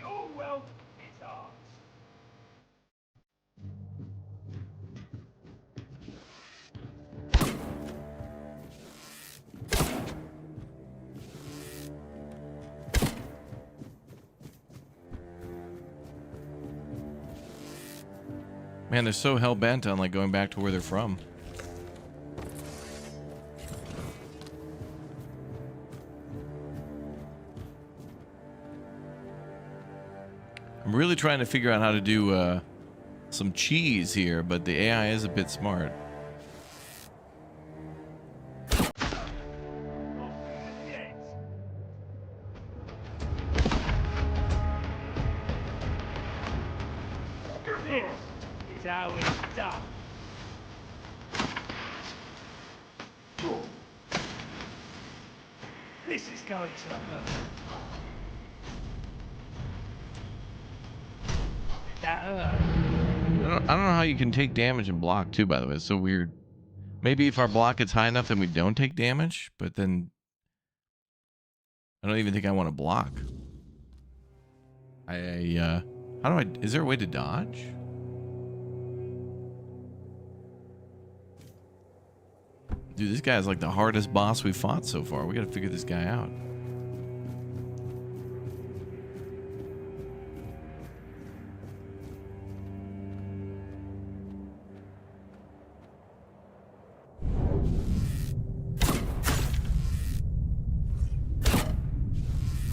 Oh well, it's ours. Man, they're so hell-bent on like going back to where they're from. I'm really trying to figure out how to do some cheese here, but the AI is a bit smart. how it's done. This is going to hurt. That hurt. I don't know how you can take damage and block too, by the way. It's so weird. Maybe if our block gets high enough then we don't take damage, but then I don't even think I want to block. How do I, is there a way to dodge? Dude, this guy is like the hardest boss we've fought so far. We gotta figure this guy out.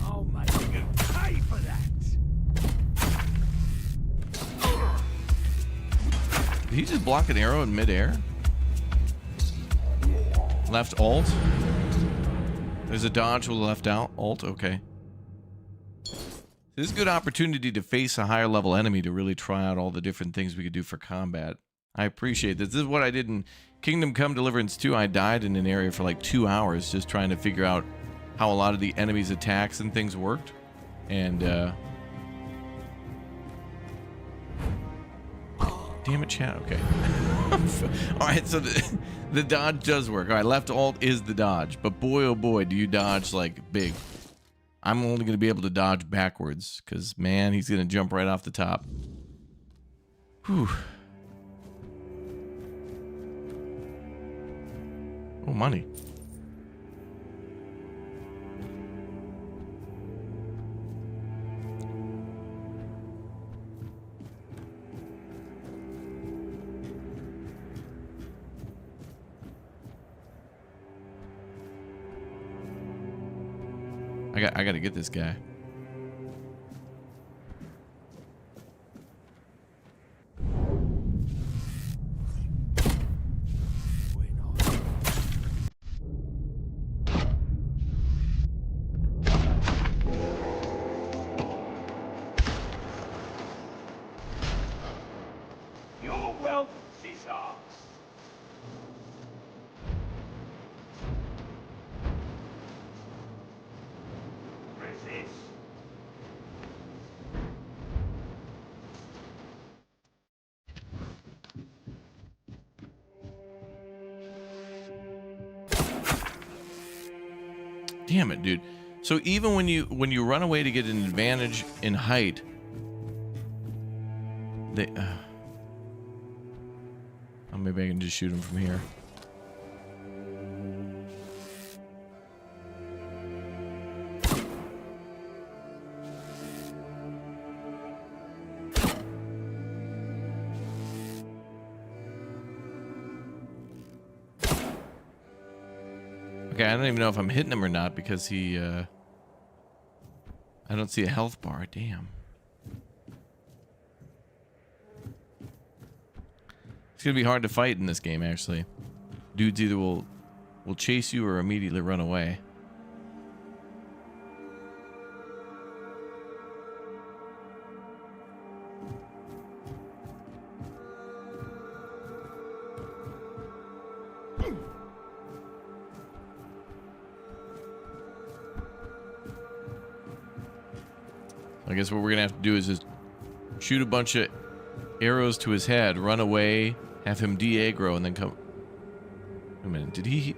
I'll make you pay for that. Did he just block an arrow in midair? Left alt. There's a dodge with left out alt. Okay. This is a good opportunity to face a higher level enemy to really try out all the different things we could do for combat. I appreciate this. This is what I did in Kingdom Come Deliverance 2. I died in an area for like 2 hours just trying to figure out how a lot of the enemy's attacks and things worked. And damn it, chat. Okay. All right, so the dodge does work. All right, left alt is the dodge, but boy, oh boy, do you dodge like big. I'm only going to be able to dodge backwards because, man, he's going to jump right off the top. Whew. Oh, money. I got to get this guy. You're welcome, Caesar. Resist. Damn it, dude. So even when you run away to get an advantage in height, they oh, maybe I can just shoot him from here. Okay, I don't even know if I'm hitting him or not because he, I don't see a health bar. Damn. It's gonna be hard to fight in this game, actually. Dudes either will chase you or immediately run away. I guess what we're gonna have to do is just shoot a bunch of arrows to his head, run away, have him de-aggro, and then come. Wait a minute, did he?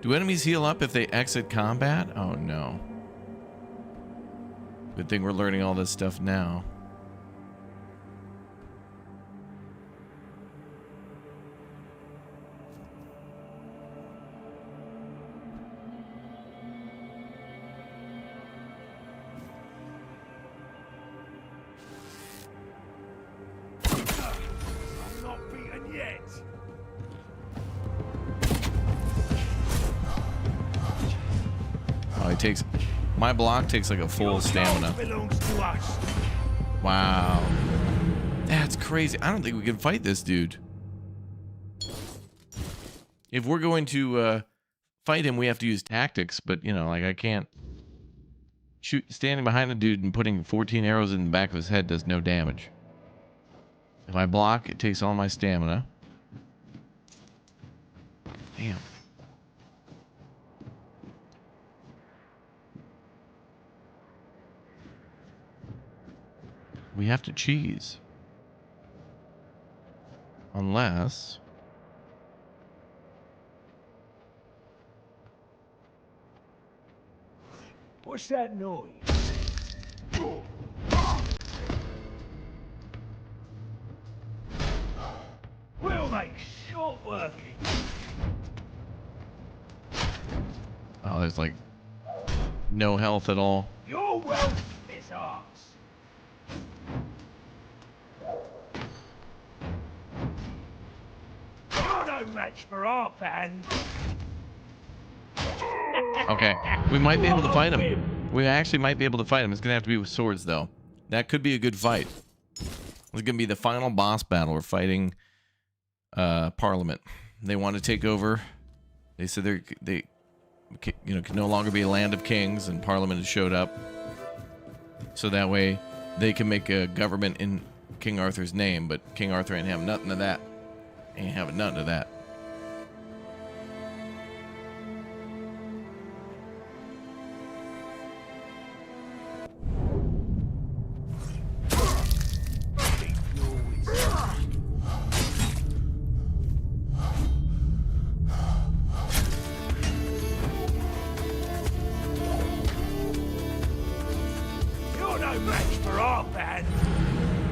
Do enemies heal up if they exit combat? Oh no. Good thing we're learning all this stuff now. Takes my block takes like a full stamina. Wow, that's crazy. I don't think we can fight this dude. If we're going to fight him, we have to use tactics, but you know, like I can't shoot standing behind a dude and putting 14 arrows in the back of his head does no damage. If I block, it takes all my stamina. Damn. We have to cheese. Unless... What's that noise? We'll make short work. Oh, there's like no health at all. Your wealth is ours. You're no match for our band. Okay, we might be able to fight him. We actually might be able to fight him. It's gonna have to be with swords, though. That could be a good fight. It's gonna be the final boss battle. We're fighting Parliament. They want to take over. They said they can no longer be a land of kings, and Parliament has showed up. So that way, they can make a government in King Arthur's name. But King Arthur ain't having nothing of that. Ain't having nothing of that.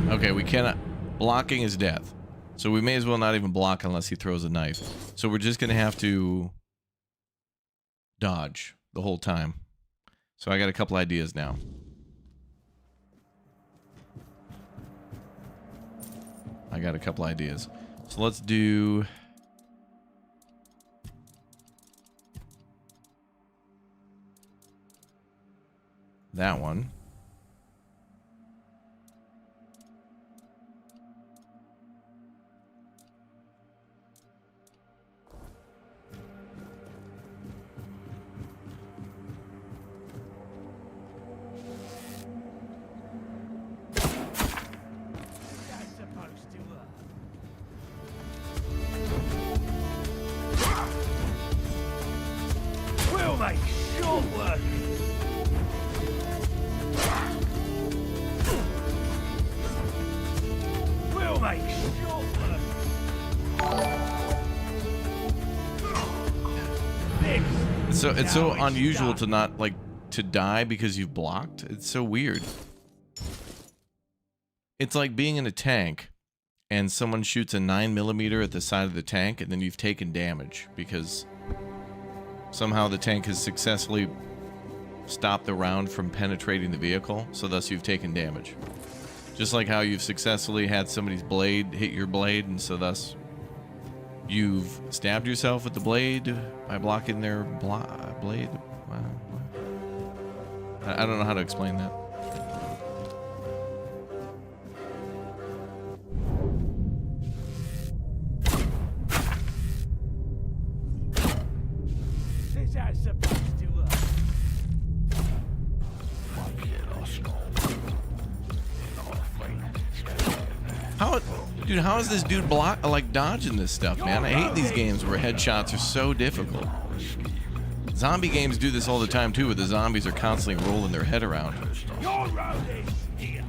Okay, we cannot... Blocking is death. So we may as well not even block unless he throws a knife. So we're just going to have to dodge the whole time. So I got a couple ideas now. So let's do... that one. We'll make short work. We'll make short work. It's so unusual to not to die because you've blocked. It's so weird. It's like being in a tank and someone shoots a 9mm at the side of the tank and then you've taken damage because somehow the tank has successfully stopped the round from penetrating the vehicle, so thus you've taken damage. Just like how you've successfully had somebody's blade hit your blade, and so thus you've stabbed yourself with the blade by blocking their blade. I don't know how to explain that. Dude, how is this dude dodging this stuff, man? I hate these games where headshots are so difficult. Zombie games do this all the time too, where the zombies are constantly rolling their head around. Your road is here.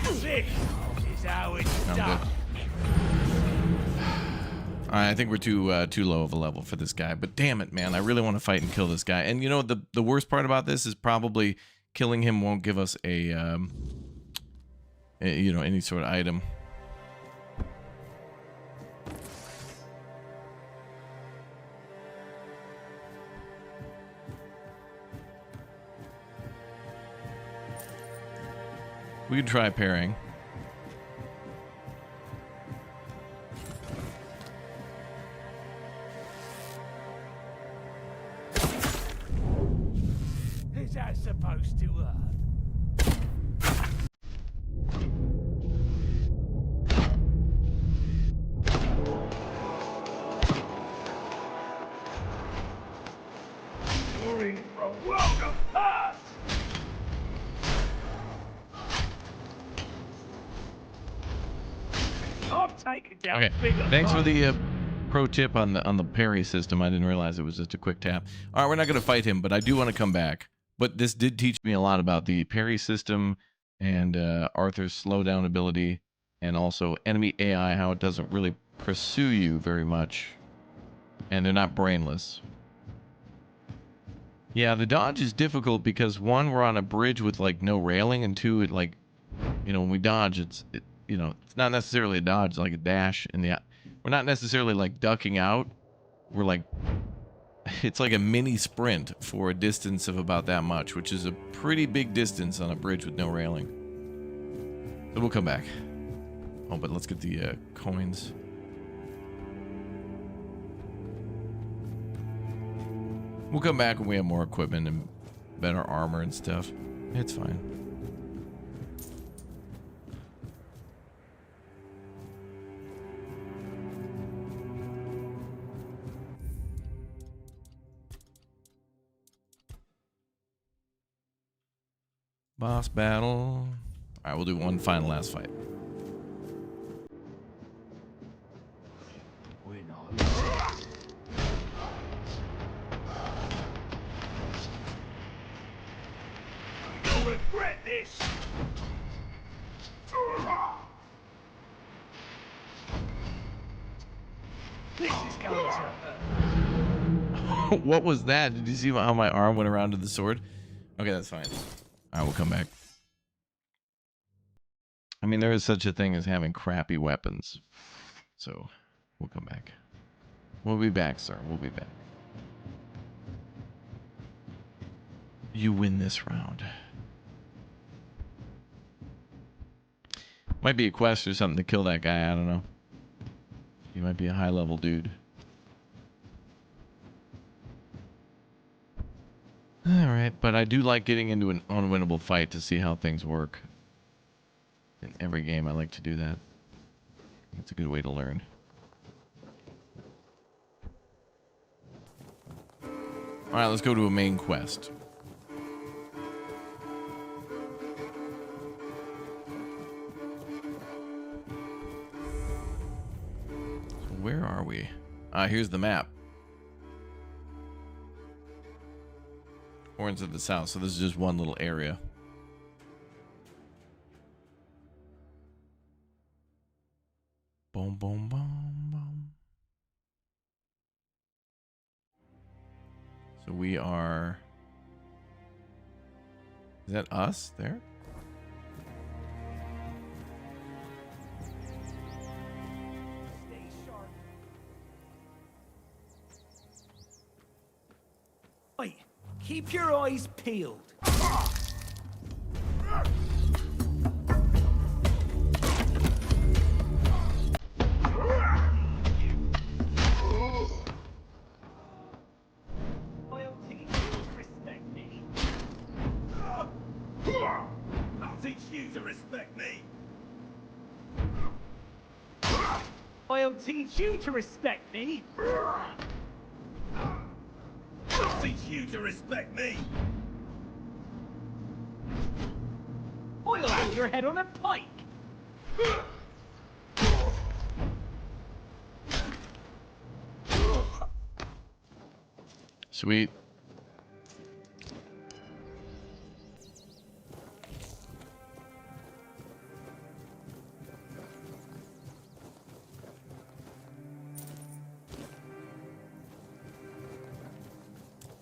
This is how it's done. I think we're too low of a level for this guy, but damn it, man, I really want to fight and kill this guy. And you know, the worst part about this is probably killing him won't give us a any sort of item. We could try parrying. Is that supposed to hurt? You're in for a while. Okay, thanks for the pro tip on the parry system. I didn't realize it was just a quick tap. All right, we're not going to fight him, but I do want to come back. But this did teach me a lot about the parry system and Arthur's slowdown ability, and also enemy AI, how it doesn't really pursue you very much, and they're not brainless. Yeah, the dodge is difficult because one, we're on a bridge with like no railing, and two, it like, you know, when we dodge, it's not necessarily a dodge, it's like a dash in the. We're not necessarily like ducking out. We're like, it's like a mini sprint for a distance of about that much, which is a pretty big distance on a bridge with no railing. So we'll come back. Oh, but let's get the coins. We'll come back when we have more equipment and better armor and stuff. It's fine. Boss battle. Alright, we'll do one final last fight. You'll regret this! This is going to hurt. What was that? Did you see how my arm went around to the sword? Okay, that's fine. Alright, we'll come back. I mean, there is such a thing as having crappy weapons. So, we'll come back. We'll be back, sir. We'll be back. You win this round. Might be a quest or something to kill that guy. I don't know. He might be a high-level dude. Alright, but I do like getting into an unwinnable fight to see how things work. In every game, I like to do that. It's a good way to learn. Alright, let's go to a main quest. So where are we? Here's the map. Horns of the South, so this is just one little area. Boom, boom, boom, boom. So we are... Is that us there? Stay sharp. Wait, keep your eyes peeled. I'll teach you to respect me. I'll teach you to respect me. I'll have your head on a pike. Sweet.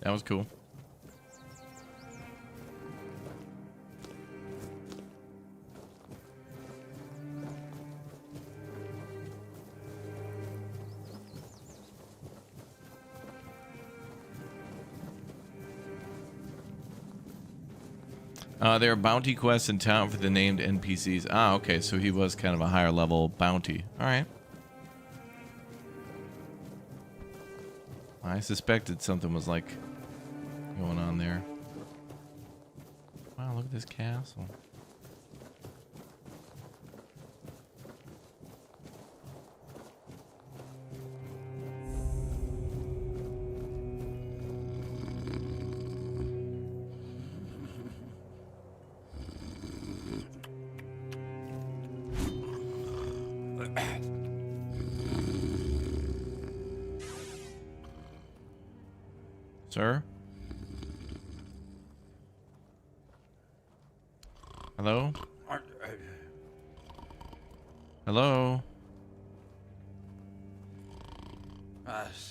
That was cool. There are bounty quests in town for the named NPCs. Ah, okay, so he was kind of a higher level bounty. Alright. I suspected something was like going on there. Wow, look at this castle. Sir? Hello? Hello?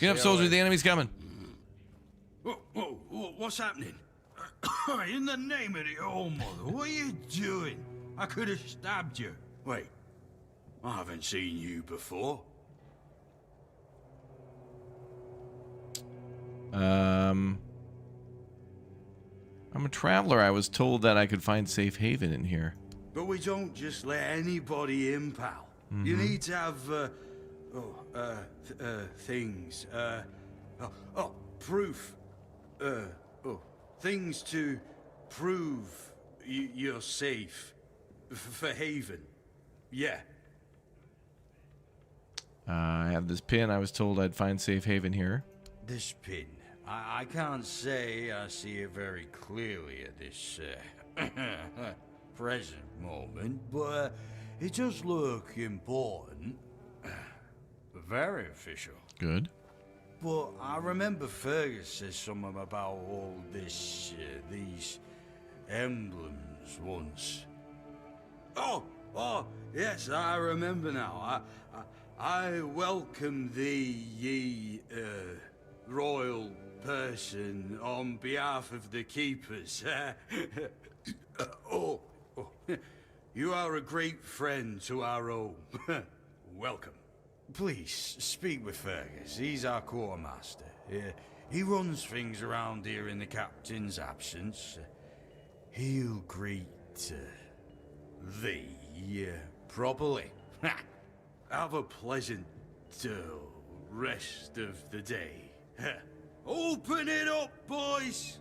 Get up, soldier. The enemy's coming. What's happening? In the name of the All-Mother, what are you doing? I could have stabbed you. Wait, I haven't seen you before. I'm a traveler. I was told that I could find safe haven in here. But we don't just let anybody in, pal. You need to have, things, proof. Things to prove you're safe for haven. Yeah. I have this pin. I was told I'd find safe haven here. This pin. I can't say I see it very clearly at this present moment, but it does look important. Very official. Good. But I remember Fergus said something about all this, these emblems once. Oh, yes, I remember now. I welcome thee, ye, royal person, on behalf of the keepers. You are a great friend to our home. Welcome. Please, speak with Fergus. He's our quartermaster. He runs things around here in the captain's absence. He'll greet thee properly. Have a pleasant rest of the day. Open it up, boys!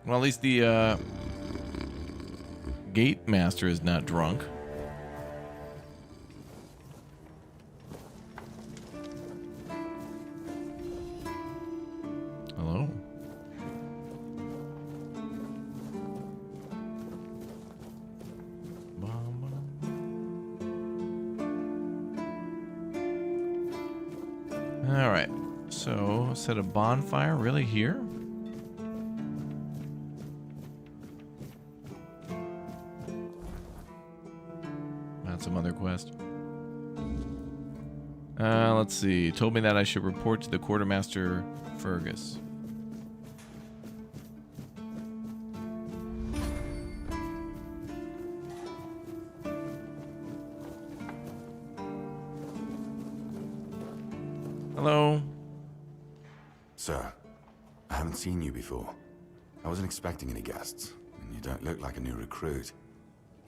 Well, at least the gate master is not drunk. Hello. All right. So, set a bonfire really here? Some other quest. Let's see. Told me that I should report to the quartermaster Fergus. Hello. Sir, I haven't seen you before. I wasn't expecting any guests, and you don't look like a new recruit.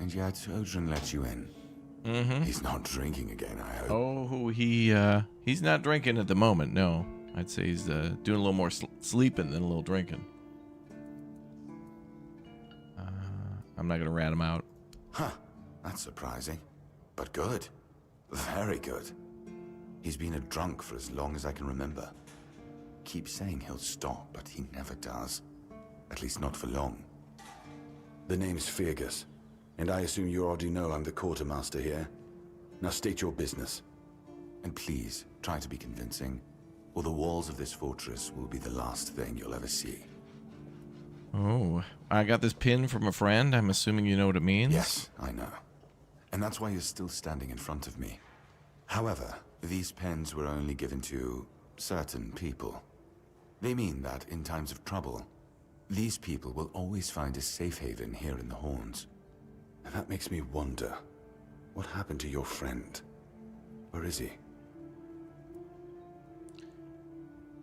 And yet, Odrin let you in. Mm-hmm. He's not drinking again, I hope. Oh, he's not drinking at the moment, no. I'd say he's doing a little more sleeping than a little drinking. I'm not going to rat him out. Huh. That's surprising. But good. Very good. He's been a drunk for as long as I can remember. Keeps saying he'll stop, but he never does. At least not for long. The name's Fergus. And I assume you already know I'm the quartermaster here. Now state your business. And please, try to be convincing, or the walls of this fortress will be the last thing you'll ever see. Oh, I got this pin from a friend. I'm assuming you know what it means? Yes, I know. And that's why you're still standing in front of me. However, these pens were only given to certain people. They mean that in times of trouble, these people will always find a safe haven here in the Horns. And that makes me wonder, what happened to your friend? Where is he?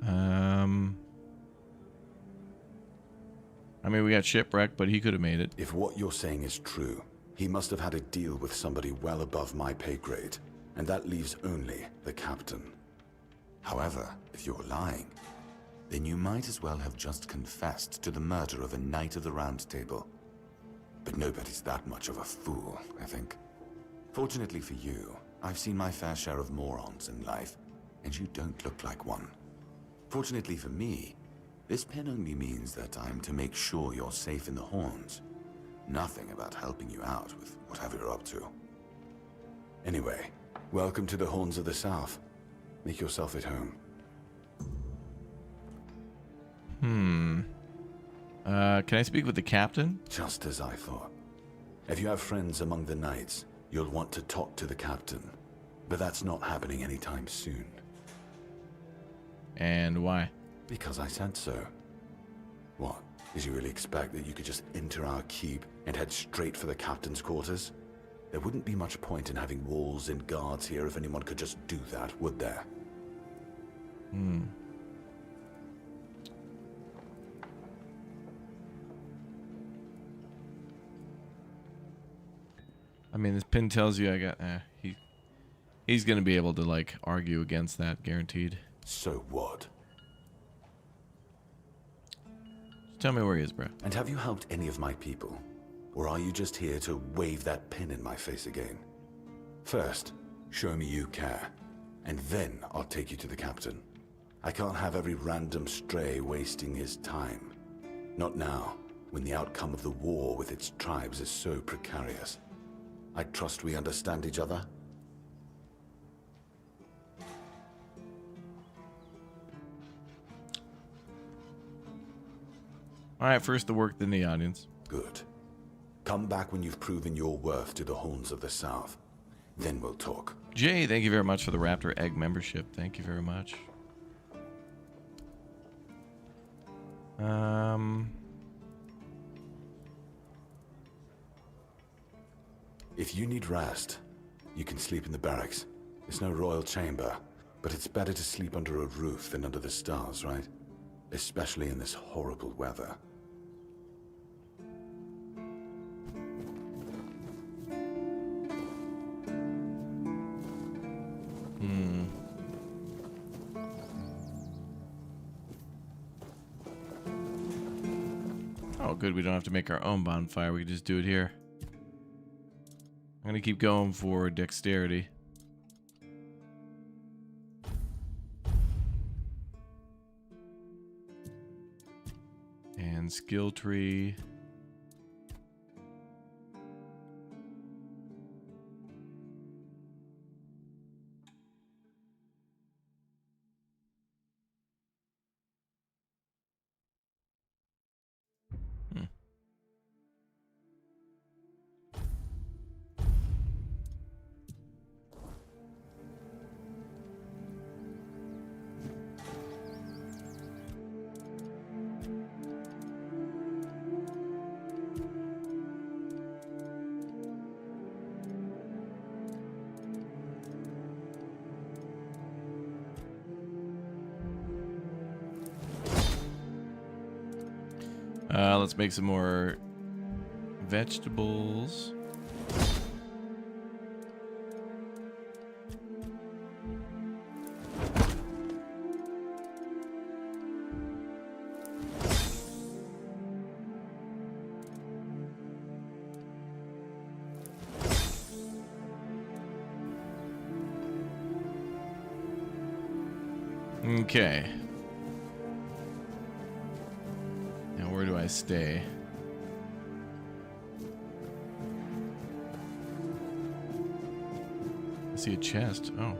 I mean, we got shipwrecked, but he could have made it. If what you're saying is true, he must have had a deal with somebody well above my pay grade, and that leaves only the captain. However, if you're lying, then you might as well have just confessed to the murder of a Knight of the Round Table. But nobody's that much of a fool, I think. Fortunately for you, I've seen my fair share of morons in life, and you don't look like one. Fortunately for me, this pen only means that I'm to make sure you're safe in the Horns. Nothing about helping you out with whatever you're up to. Anyway, welcome to the Horns of the South. Make yourself at home. Can I speak with the captain? Just as I thought. If you have friends among the knights, you'll want to talk to the captain. But that's not happening anytime soon. And why? Because I said so. What? Did you really expect that you could just enter our keep and head straight for the captain's quarters? There wouldn't be much point in having walls and guards here if anyone could just do that, would there? I mean, this pin tells you I got... he's gonna be able to, like, argue against that, guaranteed. So what? Just tell me where he is, bro. And have you helped any of my people? Or are you just here to wave that pin in my face again? First, show me you care. And then I'll take you to the captain. I can't have every random stray wasting his time. Not now, when the outcome of the war with its tribes is so precarious. I trust we understand each other? Alright, first the work, then the audience. Good. Come back when you've proven your worth to the Horns of the South. Then we'll talk. Jay, thank you very much for the Raptor Egg membership. Thank you very much. If you need rest, you can sleep in the barracks. It's no royal chamber, but it's better to sleep under a roof than under the stars, right? Especially in this horrible weather. Oh, good. We don't have to make our own bonfire. We can just do it here. I'm going to keep going for dexterity. And skill tree. Let's make some more vegetables. Okay. Now where do I stay? I see a chest. Oh.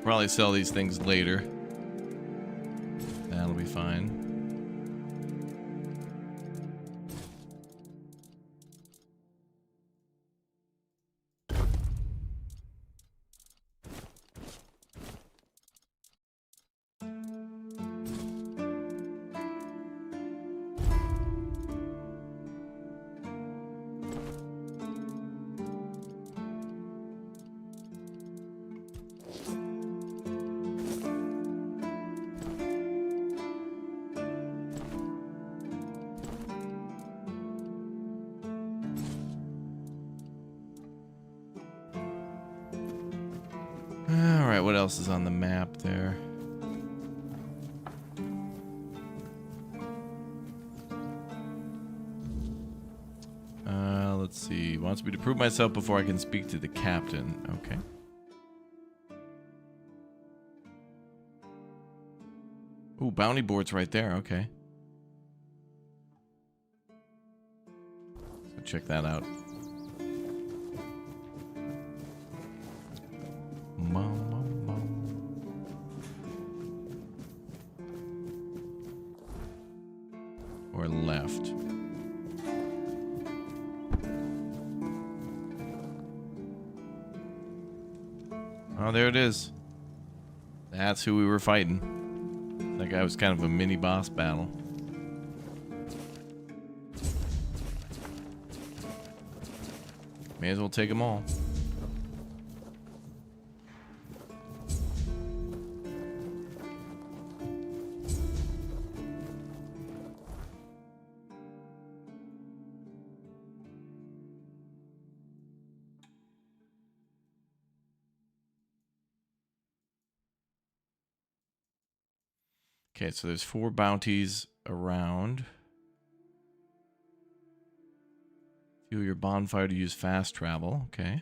Probably sell these things later. That'll be fine. Alright, what else is on the map there? Let's see. Wants me to prove myself before I can speak to the captain. Okay. Ooh, bounty board's right there. Okay. So check that out. Or left. Oh, there it is. That's who we were fighting. That guy was kind of a mini boss battle. May as well take them all. Okay, so there's 4 bounties around. Fuel your bonfire to use fast travel. Okay.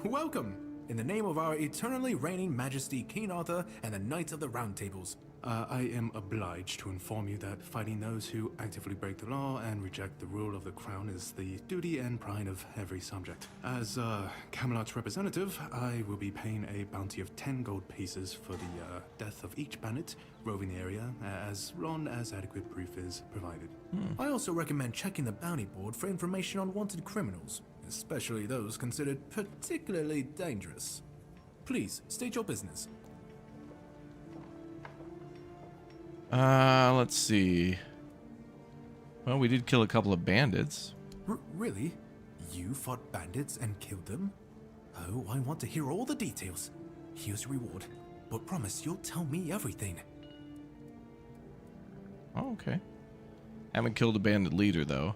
Welcome! In the name of our eternally reigning majesty, King Arthur, and the Knights of the Round Tables, I am obliged to inform you that fighting those who actively break the law and reject the rule of the crown is the duty and pride of every subject. As Camelot's representative, I will be paying a bounty of 10 gold pieces for the death of each bandit roving the area, as long as adequate proof is provided. I also recommend checking the bounty board for information on wanted criminals, especially those considered particularly dangerous. Please, state your business. Let's see. Well, we did kill a couple of bandits. Really? You fought bandits and killed them? Oh, I want to hear all the details. Here's your reward, but promise you'll tell me everything. Oh, okay. Haven't killed a bandit leader, though.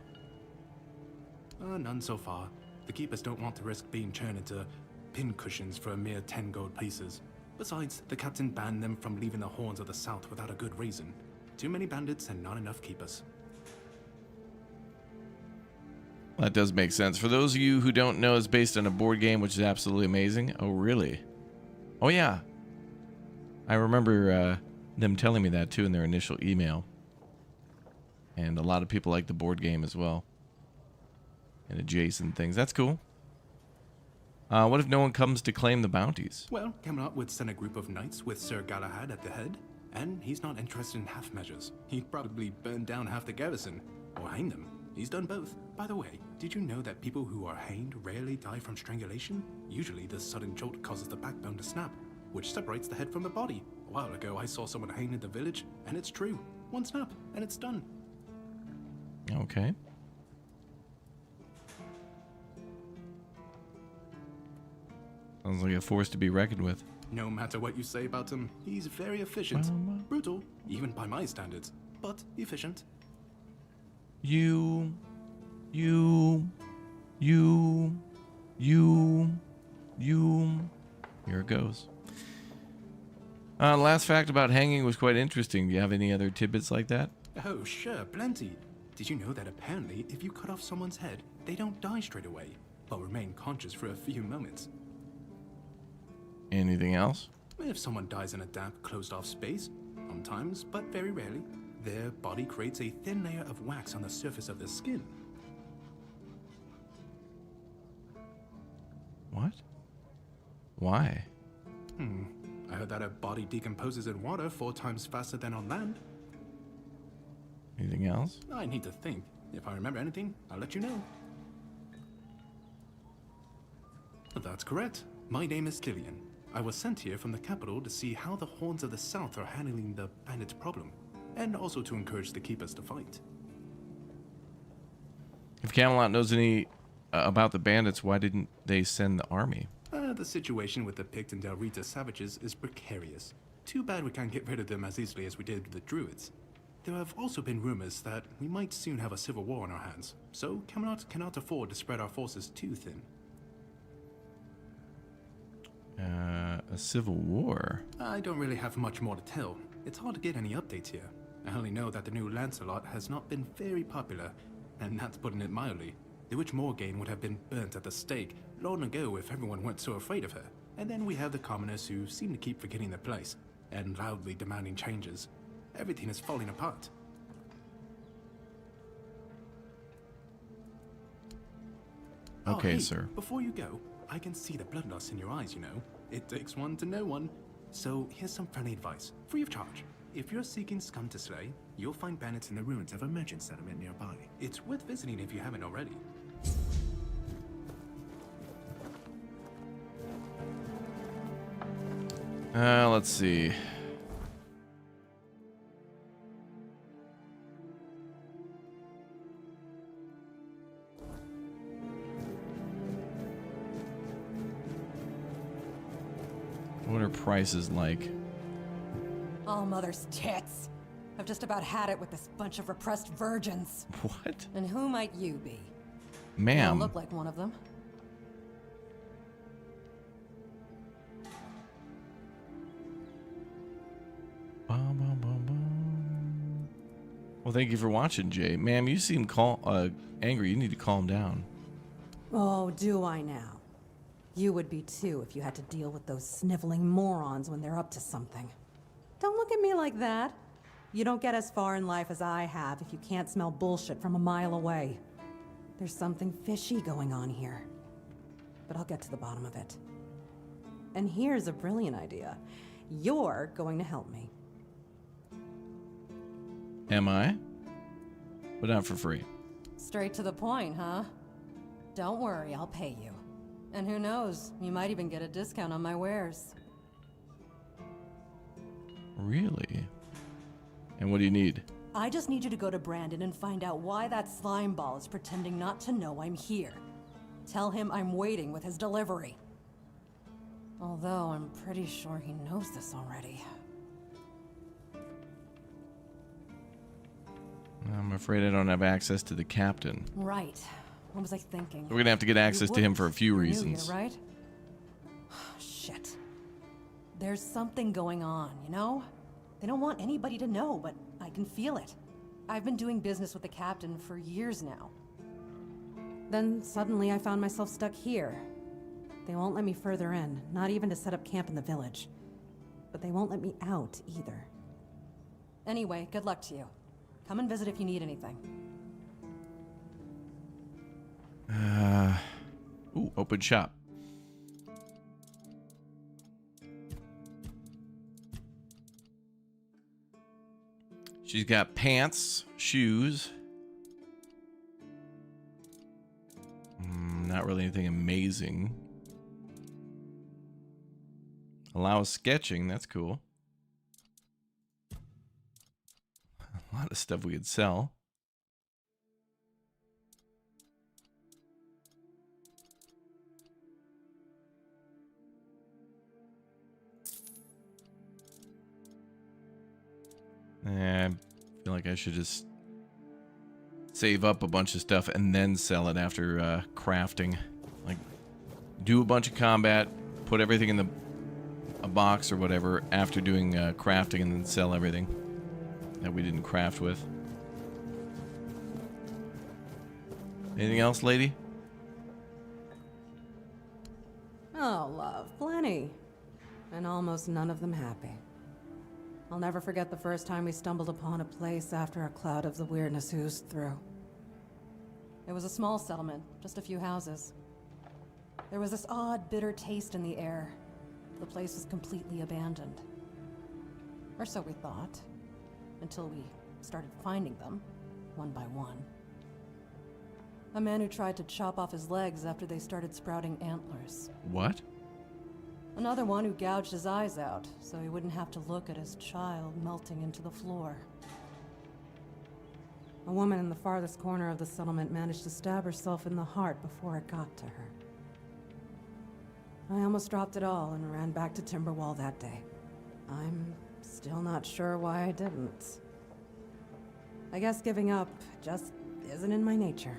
None so far. The keepers don't want to risk being turned into pincushions for a mere 10 gold pieces. Besides, the captain banned them from leaving the Horns of the South without a good reason. Too many bandits and not enough keepers. That does make sense. For those of you who don't know, it's based on a board game, which is absolutely amazing. Oh, really? Oh, yeah. I remember them telling me that, too, in their initial email. And a lot of people like the board game as well. And adjacent things. That's cool. What if no one comes to claim the bounties? Well, Camelot would send a group of knights with Sir Galahad at the head, and he's not interested in half measures. He'd probably burn down half the garrison, or hang them. He's done both. By the way, did you know that people who are hanged rarely die from strangulation? Usually the sudden jolt causes the backbone to snap, which separates the head from the body. A while ago I saw someone hanged in the village, and it's true. One snap, and it's done. Okay. Sounds like a force to be reckoned with. No matter what you say about him, he's very efficient. Brutal, even by my standards, but efficient. You. Here it goes. Last fact about hanging was quite interesting. Do you have any other tidbits like that? Oh, sure, plenty. Did you know that apparently if you cut off someone's head, they don't die straight away, but remain conscious for a few moments? Anything else? If someone dies in a damp, closed-off space, sometimes, but very rarely, their body creates a thin layer of wax on the surface of the skin. What? Why? I heard that a body decomposes in water 4 times faster than on land. Anything else? I need to think. If I remember anything, I'll let you know. That's correct. My name is Killian. I was sent here from the capital to see how the Horns of the South are handling the bandit problem, and also to encourage the keepers to fight. If Camelot knows any about the bandits, why didn't they send the army? The situation with the Pict and Del Rita savages is precarious. Too bad we can't get rid of them as easily as we did with the Druids. There have also been rumors that we might soon have a civil war on our hands, so Camelot cannot afford to spread our forces too thin. A civil war? I don't really have much more to tell. It's hard to get any updates here. I only know that the new Lancelot has not been very popular, and that's putting it mildly. The Witch Morgaine would have been burnt at the stake long ago if everyone weren't so afraid of her. And then we have the commoners who seem to keep forgetting their place, and loudly demanding changes. Everything is falling apart. Okay, hey, sir. Before you go, I can see the bloodlust in your eyes, you know. It takes one to know one. So here's some friendly advice, free of charge. If you're seeking scum to slay, you'll find bandits in the ruins of a merchant settlement nearby. It's worth visiting if you haven't already. Let's see. What are prices like? All mother's tits. I've just about had it with this bunch of repressed virgins. What? And who might you be? Ma'am. You don't look like one of them. Well, thank you for watching, Jay. Ma'am, you seem angry. You need to calm down. Oh, do I now? You would be too if you had to deal with those sniveling morons when they're up to something. Don't look at me like that. You don't get as far in life as I have if you can't smell bullshit from a mile away. There's something fishy going on here. But I'll get to the bottom of it. And here's a brilliant idea. You're going to help me. Am I? But not for free. Straight to the point, huh? Don't worry, I'll pay you. And who knows, you might even get a discount on my wares. Really? And what do you need? I just need you to go to Brandon and find out why that slime ball is pretending not to know I'm here. Tell him I'm waiting with his delivery. Although I'm pretty sure he knows this already. I'm afraid I don't have access to the captain. Right. What was I thinking? We're gonna have to get access to him for a few You're new reasons. here, right? Shit. There's something going on, you know? They don't want anybody to know, but I can feel it. I've been doing business with the captain for years now. Then suddenly I found myself stuck here. They won't let me further in, not even to set up camp in the village. But they won't let me out either. Anyway, good luck to you. Come and visit if you need anything. Ooh, open shop. She's got pants, shoes. Not really anything amazing. Allows sketching, that's cool. A lot of stuff we could sell. I feel like I should just save up a bunch of stuff and then sell it after crafting. Like, do a bunch of combat, put everything in a box or whatever after doing crafting, and then sell everything that we didn't craft with. Anything else, lady? Oh, love, plenty. And almost none of them happy. I'll never forget the first time we stumbled upon a place after a cloud of the weirdness oozed through. It was a small settlement, just a few houses. There was this odd, bitter taste in the air. The place was completely abandoned. Or so we thought, until we started finding them, one by one. A man who tried to chop off his legs after they started sprouting antlers. What? Another one who gouged his eyes out, so he wouldn't have to look at his child melting into the floor. A woman in the farthest corner of the settlement managed to stab herself in the heart before it got to her. I almost dropped it all and ran back to Timberwall that day. I'm still not sure why I didn't. I guess giving up just isn't in my nature.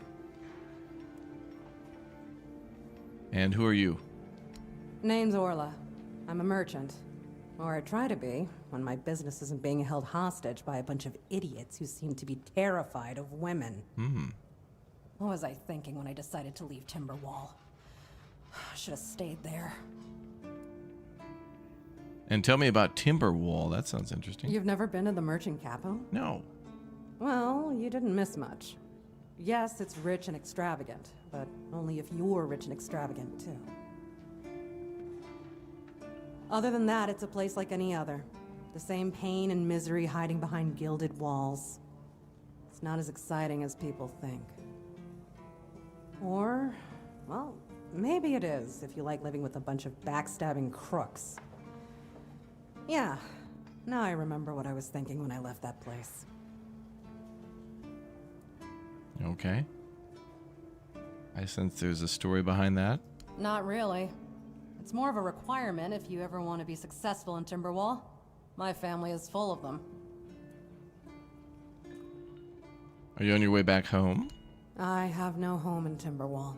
And who are you? Name's Orla. I'm a merchant. Or I try to be, when my business isn't being held hostage by a bunch of idiots who seem to be terrified of women. What was I thinking when I decided to leave Timberwall? Should have stayed there. And tell me about Timberwall. That sounds interesting. You've never been to the merchant capital? No. Well, you didn't miss much. Yes, it's rich and extravagant, but only if you're rich and extravagant, too. Other than that, it's a place like any other. The same pain and misery hiding behind gilded walls. It's not as exciting as people think. Or, well, maybe it is, if you like living with a bunch of backstabbing crooks. Yeah, now I remember what I was thinking when I left that place. Okay. I sense there's a story behind that. Not really. It's more of a requirement if you ever want to be successful in Timberwall. My family is full of them. Are you on your way back home? I have no home in Timberwall.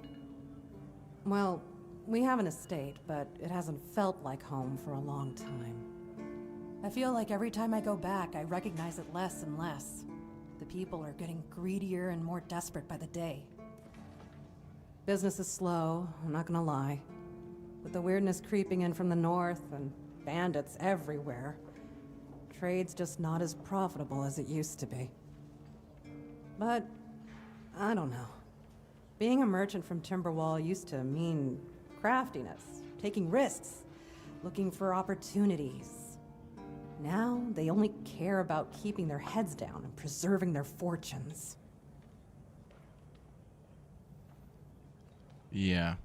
Well, we have an estate, but it hasn't felt like home for a long time. I feel like every time I go back, I recognize it less and less. The people are getting greedier and more desperate by the day. Business is slow, I'm not gonna lie. With the weirdness creeping in from the north and bandits everywhere, trade's just not as profitable as it used to be. But, I don't know. Being a merchant from Timberwall used to mean craftiness, taking risks, looking for opportunities. Now, they only care about keeping their heads down and preserving their fortunes. Yeah.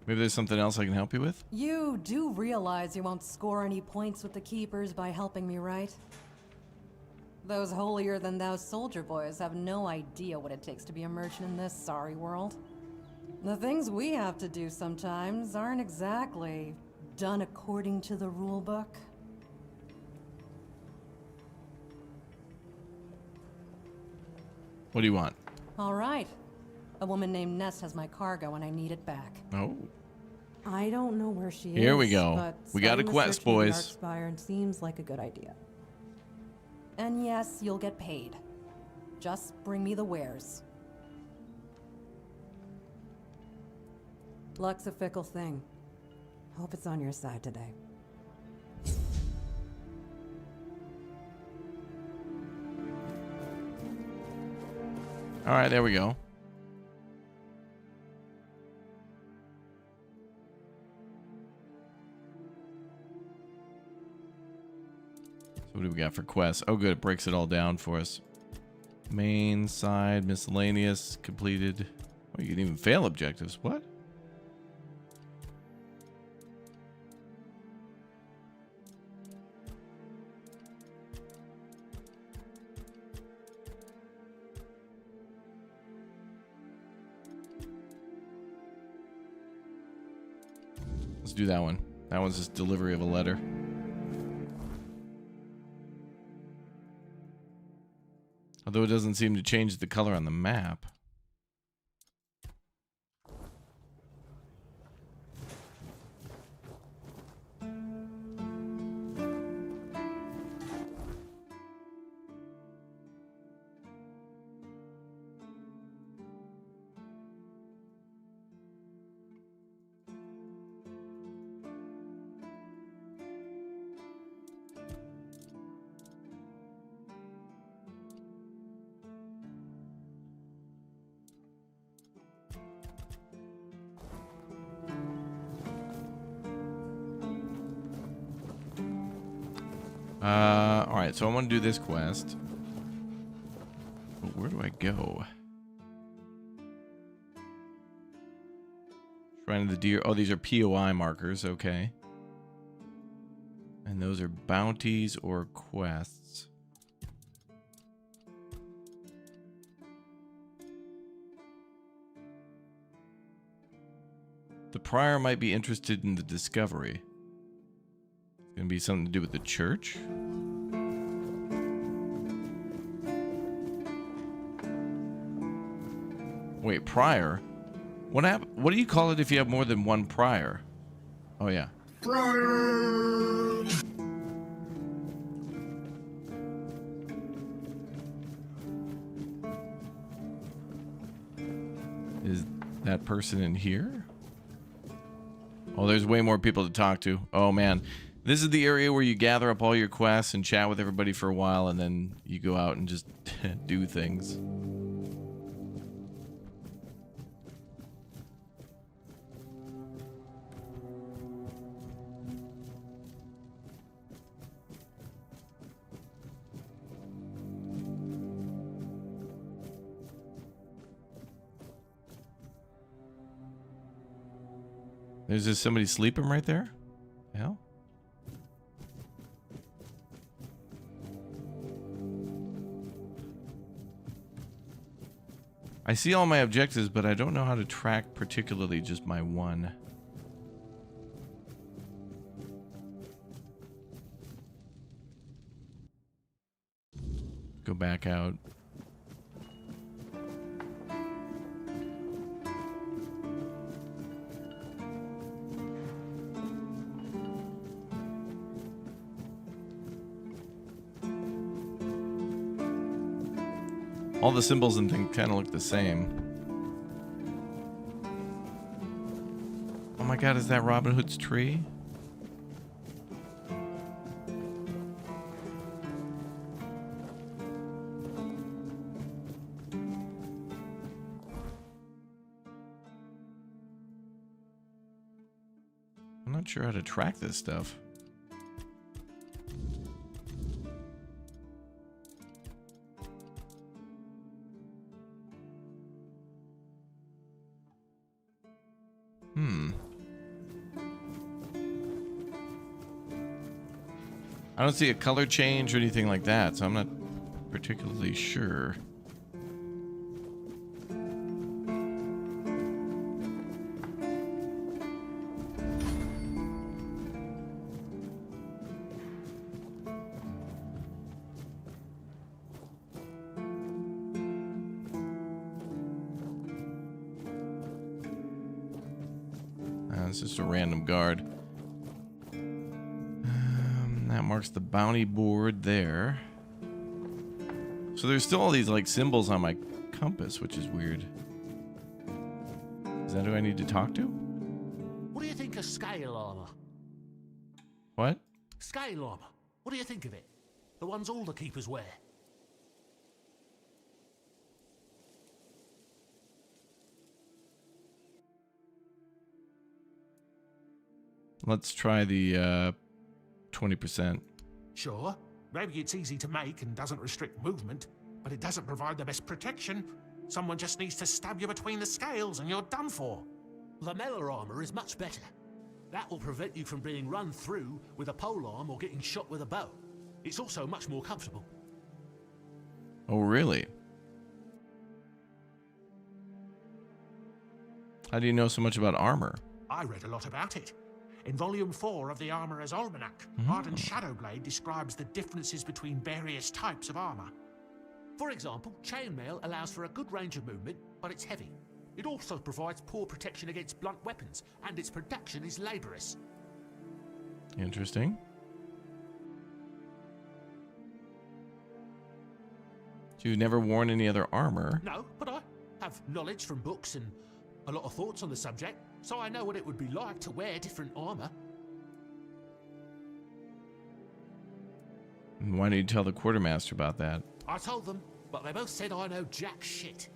Maybe there's something else I can help you with? You do realize you won't score any points with the Keepers by helping me, right? Those holier-than-thou soldier boys have no idea what it takes to be a merchant in this sorry world. The things we have to do sometimes aren't exactly done according to the rule book. What do you want? All right. A woman named Ness has my cargo and I need it back. Oh. I don't know where she is. Here we go. But We got a starting the quest, search in the boys. Darkspire seems like a good idea. And yes, you'll get paid. Just bring me the wares. Luck's a fickle thing. Hope it's on your side today. All right, there we go. So what do we got for quests? Oh, good. It breaks it all down for us. Main, side, miscellaneous, completed. Oh, you can even fail objectives. What? Let's do that one. That one's just delivery of a letter. Although it doesn't seem to change the color on the map. All right, so I want to do this quest. But where do I go? Shrine of the Deer. Oh, these are POI markers. Okay. And those are bounties or quests. The prior might be interested in the discovery. It's going to be something to do with the church. Wait, prior? What do you call it if you have more than one prior? Oh yeah. Is that person in here? Oh, there's way more people to talk to. Oh man. This is the area where you gather up all your quests and chat with everybody for a while, and then you go out and just do things. There's just somebody sleeping right there? The hell? I see all my objectives, but I don't know how to track particularly just my one. Go back out. All the symbols and things kind of look the same. Oh my god, is that Robin Hood's tree? I'm not sure how to track this stuff. I don't see a color change or anything like that, so I'm not particularly sure. It's just a random guard. That marks the bounty board there. So there's still all these like symbols on my compass, which is weird. Is that who I need to talk to? What do you think of scale armor? What? Scale armor. What do you think of it? The ones all the keepers wear. Let's try the 20%. Sure, maybe it's easy to make and doesn't restrict movement, but it doesn't provide the best protection. Someone just needs to stab you between the scales and you're done for. Lamella armor is much better. That will prevent you from being run through with a polearm or getting shot with a bow. It's also much more comfortable. Oh, really? How do you know so much about armor? I read a lot about it. In Volume 4 of the Armorer's Almanac, Ardent Shadowblade describes the differences between various types of armor. For example, chainmail allows for a good range of movement, but it's heavy. It also provides poor protection against blunt weapons, and its production is laborious. Interesting. So you've never worn any other armor? No, but I have knowledge from books and a lot of thoughts on the subject, so I know what it would be like to wear different armor. Why did you tell the quartermaster about that? I told them, but they both said I know jack shit.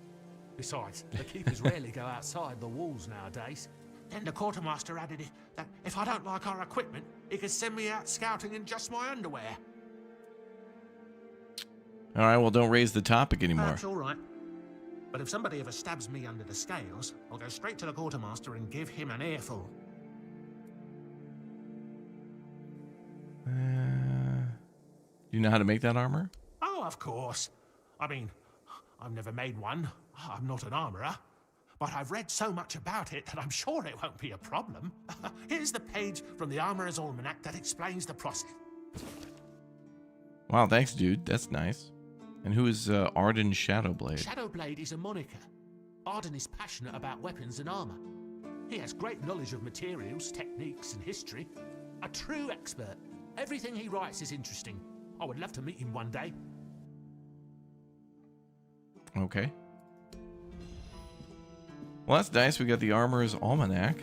Besides, the keepers rarely go outside the walls nowadays. Then the quartermaster added that if I don't like our equipment, he could send me out scouting in just my underwear. All right, well, don't raise the topic anymore. That's all right. But if somebody ever stabs me under the scales, I'll go straight to the quartermaster and give him an earful. You know how to make that armor? Oh, of course. I mean, I've never made one. I'm not an armorer. But I've read so much about it that I'm sure it won't be a problem. Here's the page from the Armorer's Almanac that explains the process. Wow, thanks, dude. That's nice. And who is Arden Shadowblade? Shadowblade is a moniker. Arden is passionate about weapons and armor. He has great knowledge of materials, techniques, and history. A true expert. Everything he writes is interesting. I would love to meet him one day. Okay. Well, that's nice. We got the Armorer's Almanac.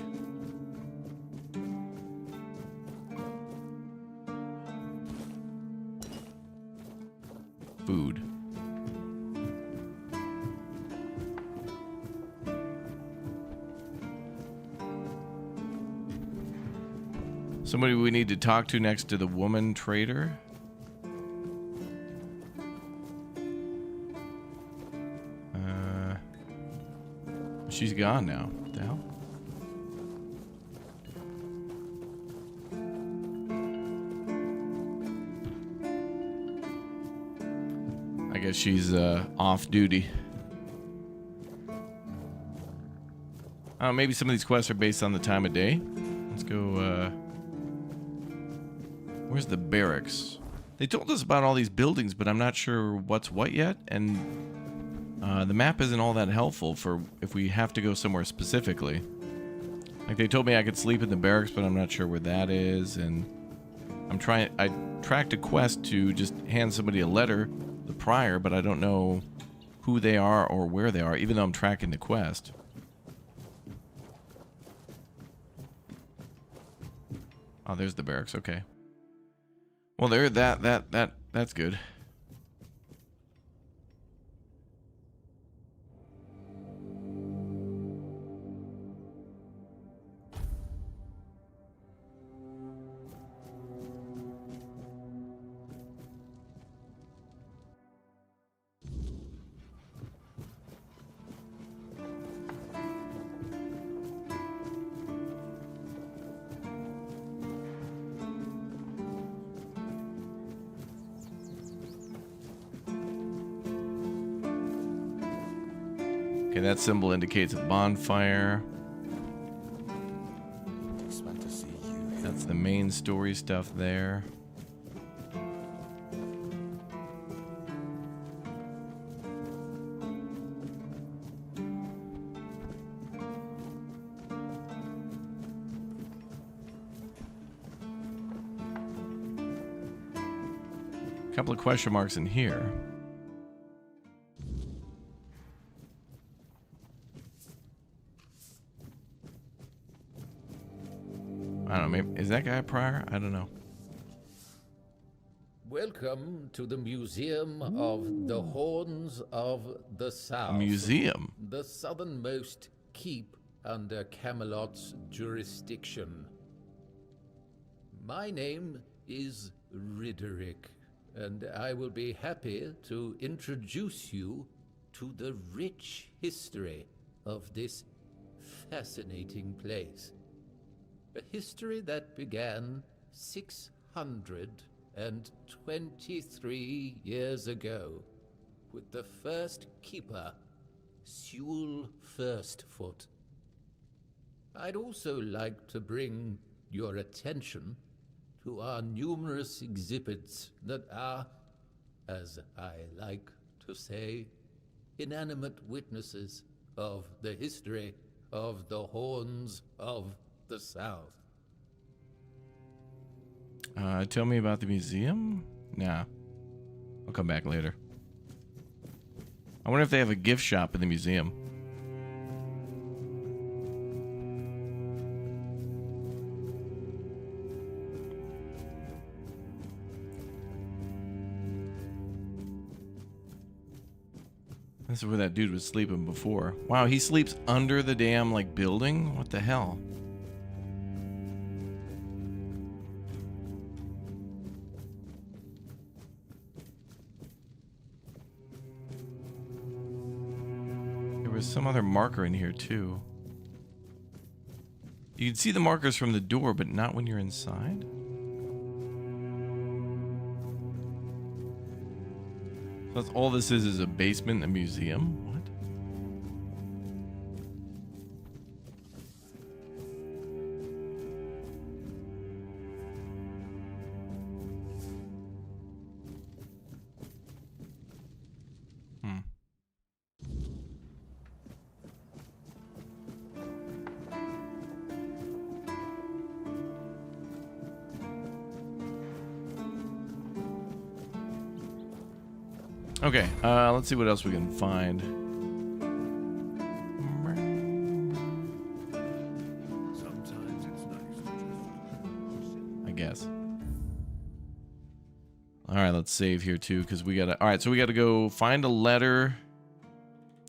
Food. Somebody we need to talk to next to the woman trader. She's gone now. What the hell? I guess she's off duty. Maybe some of these quests are based on the time of day. Let's go. Where's the barracks? They told us about all these buildings, but I'm not sure what's what yet. And the map isn't all that helpful for if we have to go somewhere specifically. Like they told me I could sleep in the barracks, but I'm not sure where that is. And I tracked a quest to just hand somebody a letter, the prior, but I don't know who they are or where they are, even though I'm tracking the quest. Oh, there's the barracks. Okay. Well, there. That's good. Okay, that symbol indicates a bonfire. That's the main story stuff there. A couple of question marks in here. I don't know, maybe, is that guy a prior? I don't know. Welcome to the Museum of the Horns of the South. A museum? The southernmost keep under Camelot's jurisdiction. My name is Ridderick, and I will be happy to introduce you to the rich history of this fascinating place. A history that began 623 years ago with the first keeper, Sewell Firstfoot. I'd also like to bring your attention to our numerous exhibits that are, as I like to say, inanimate witnesses of the history of the Horns of the South. Tell me about the museum? Nah. I'll come back later. I wonder if they have a gift shop in the museum. This is where that dude was sleeping before. Wow, he sleeps under the damn, like, building? What the hell? There was some other marker in here, too. You can see the markers from the door, but not when you're inside? That's all this is a basement, a museum? What? Okay, let's see what else we can find. Sometimes it's nice to just... I guess. All right, let's save here too, because we gotta. All right, so we gotta go find a letter.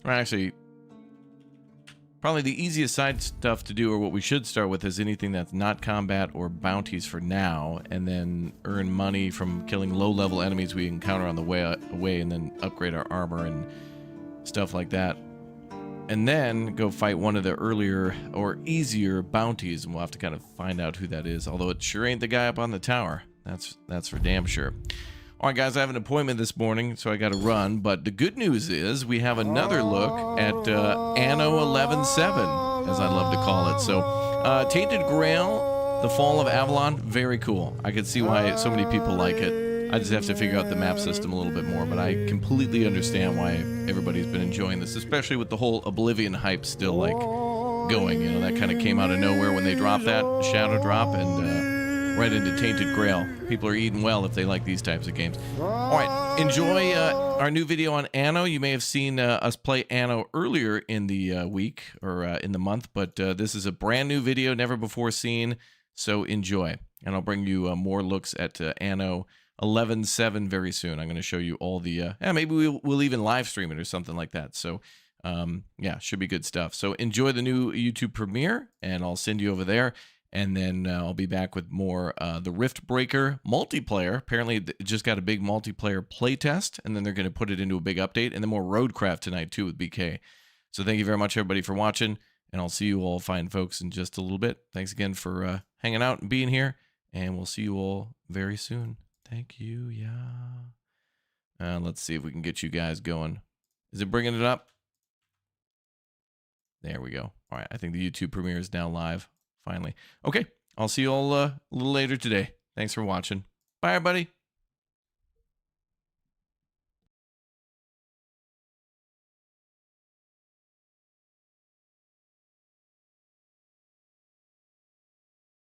Or actually, probably the easiest side stuff to do, or what we should start with, is anything that's not combat or bounties for now, and then earn money from killing low-level enemies we encounter on the way, and then upgrade our armor and stuff like that. And then go fight one of the earlier or easier bounties, and we'll have to kind of find out who that is. Although it sure ain't the guy up on the tower. That's for damn sure. All right, guys, I have an appointment this morning, so I got to run. But the good news is we have another look at Anno 11-7, as I love to call it. So, Tainted Grail, the Fall of Avalon, very cool. I can see why so many people like it. I just have to figure out the map system a little bit more, but I completely understand why everybody's been enjoying this, especially with the whole Oblivion hype still, like, going. You know, that kind of came out of nowhere when they dropped that Shadow Drop, and right into Tainted Grail. People are eating well if they like these types of games. All right, enjoy our new video on Anno. You may have seen us play Anno earlier in the week, or in the month, but this is a brand new video, never before seen, so enjoy. And I'll bring you more looks at Anno 11-7 very soon. I'm going to show you all the... maybe we'll even live stream it or something like that. So, yeah, should be good stuff. So enjoy the new YouTube premiere, and I'll send you over there. And then I'll be back with more the Rift Breaker multiplayer. Apparently, it just got a big multiplayer playtest, and then they're going to put it into a big update, and then more Roadcraft tonight, too, with BK. So thank you very much, everybody, for watching, and I'll see you all fine folks in just a little bit. Thanks again for hanging out and being here, and we'll see you all very soon. Thank you, yeah. Let's see if we can get you guys going. Is it bringing it up? There we go. All right, I think the YouTube premiere is now live. Finally. Okay, I'll see you all a little later today. Thanks for watching. Bye, everybody.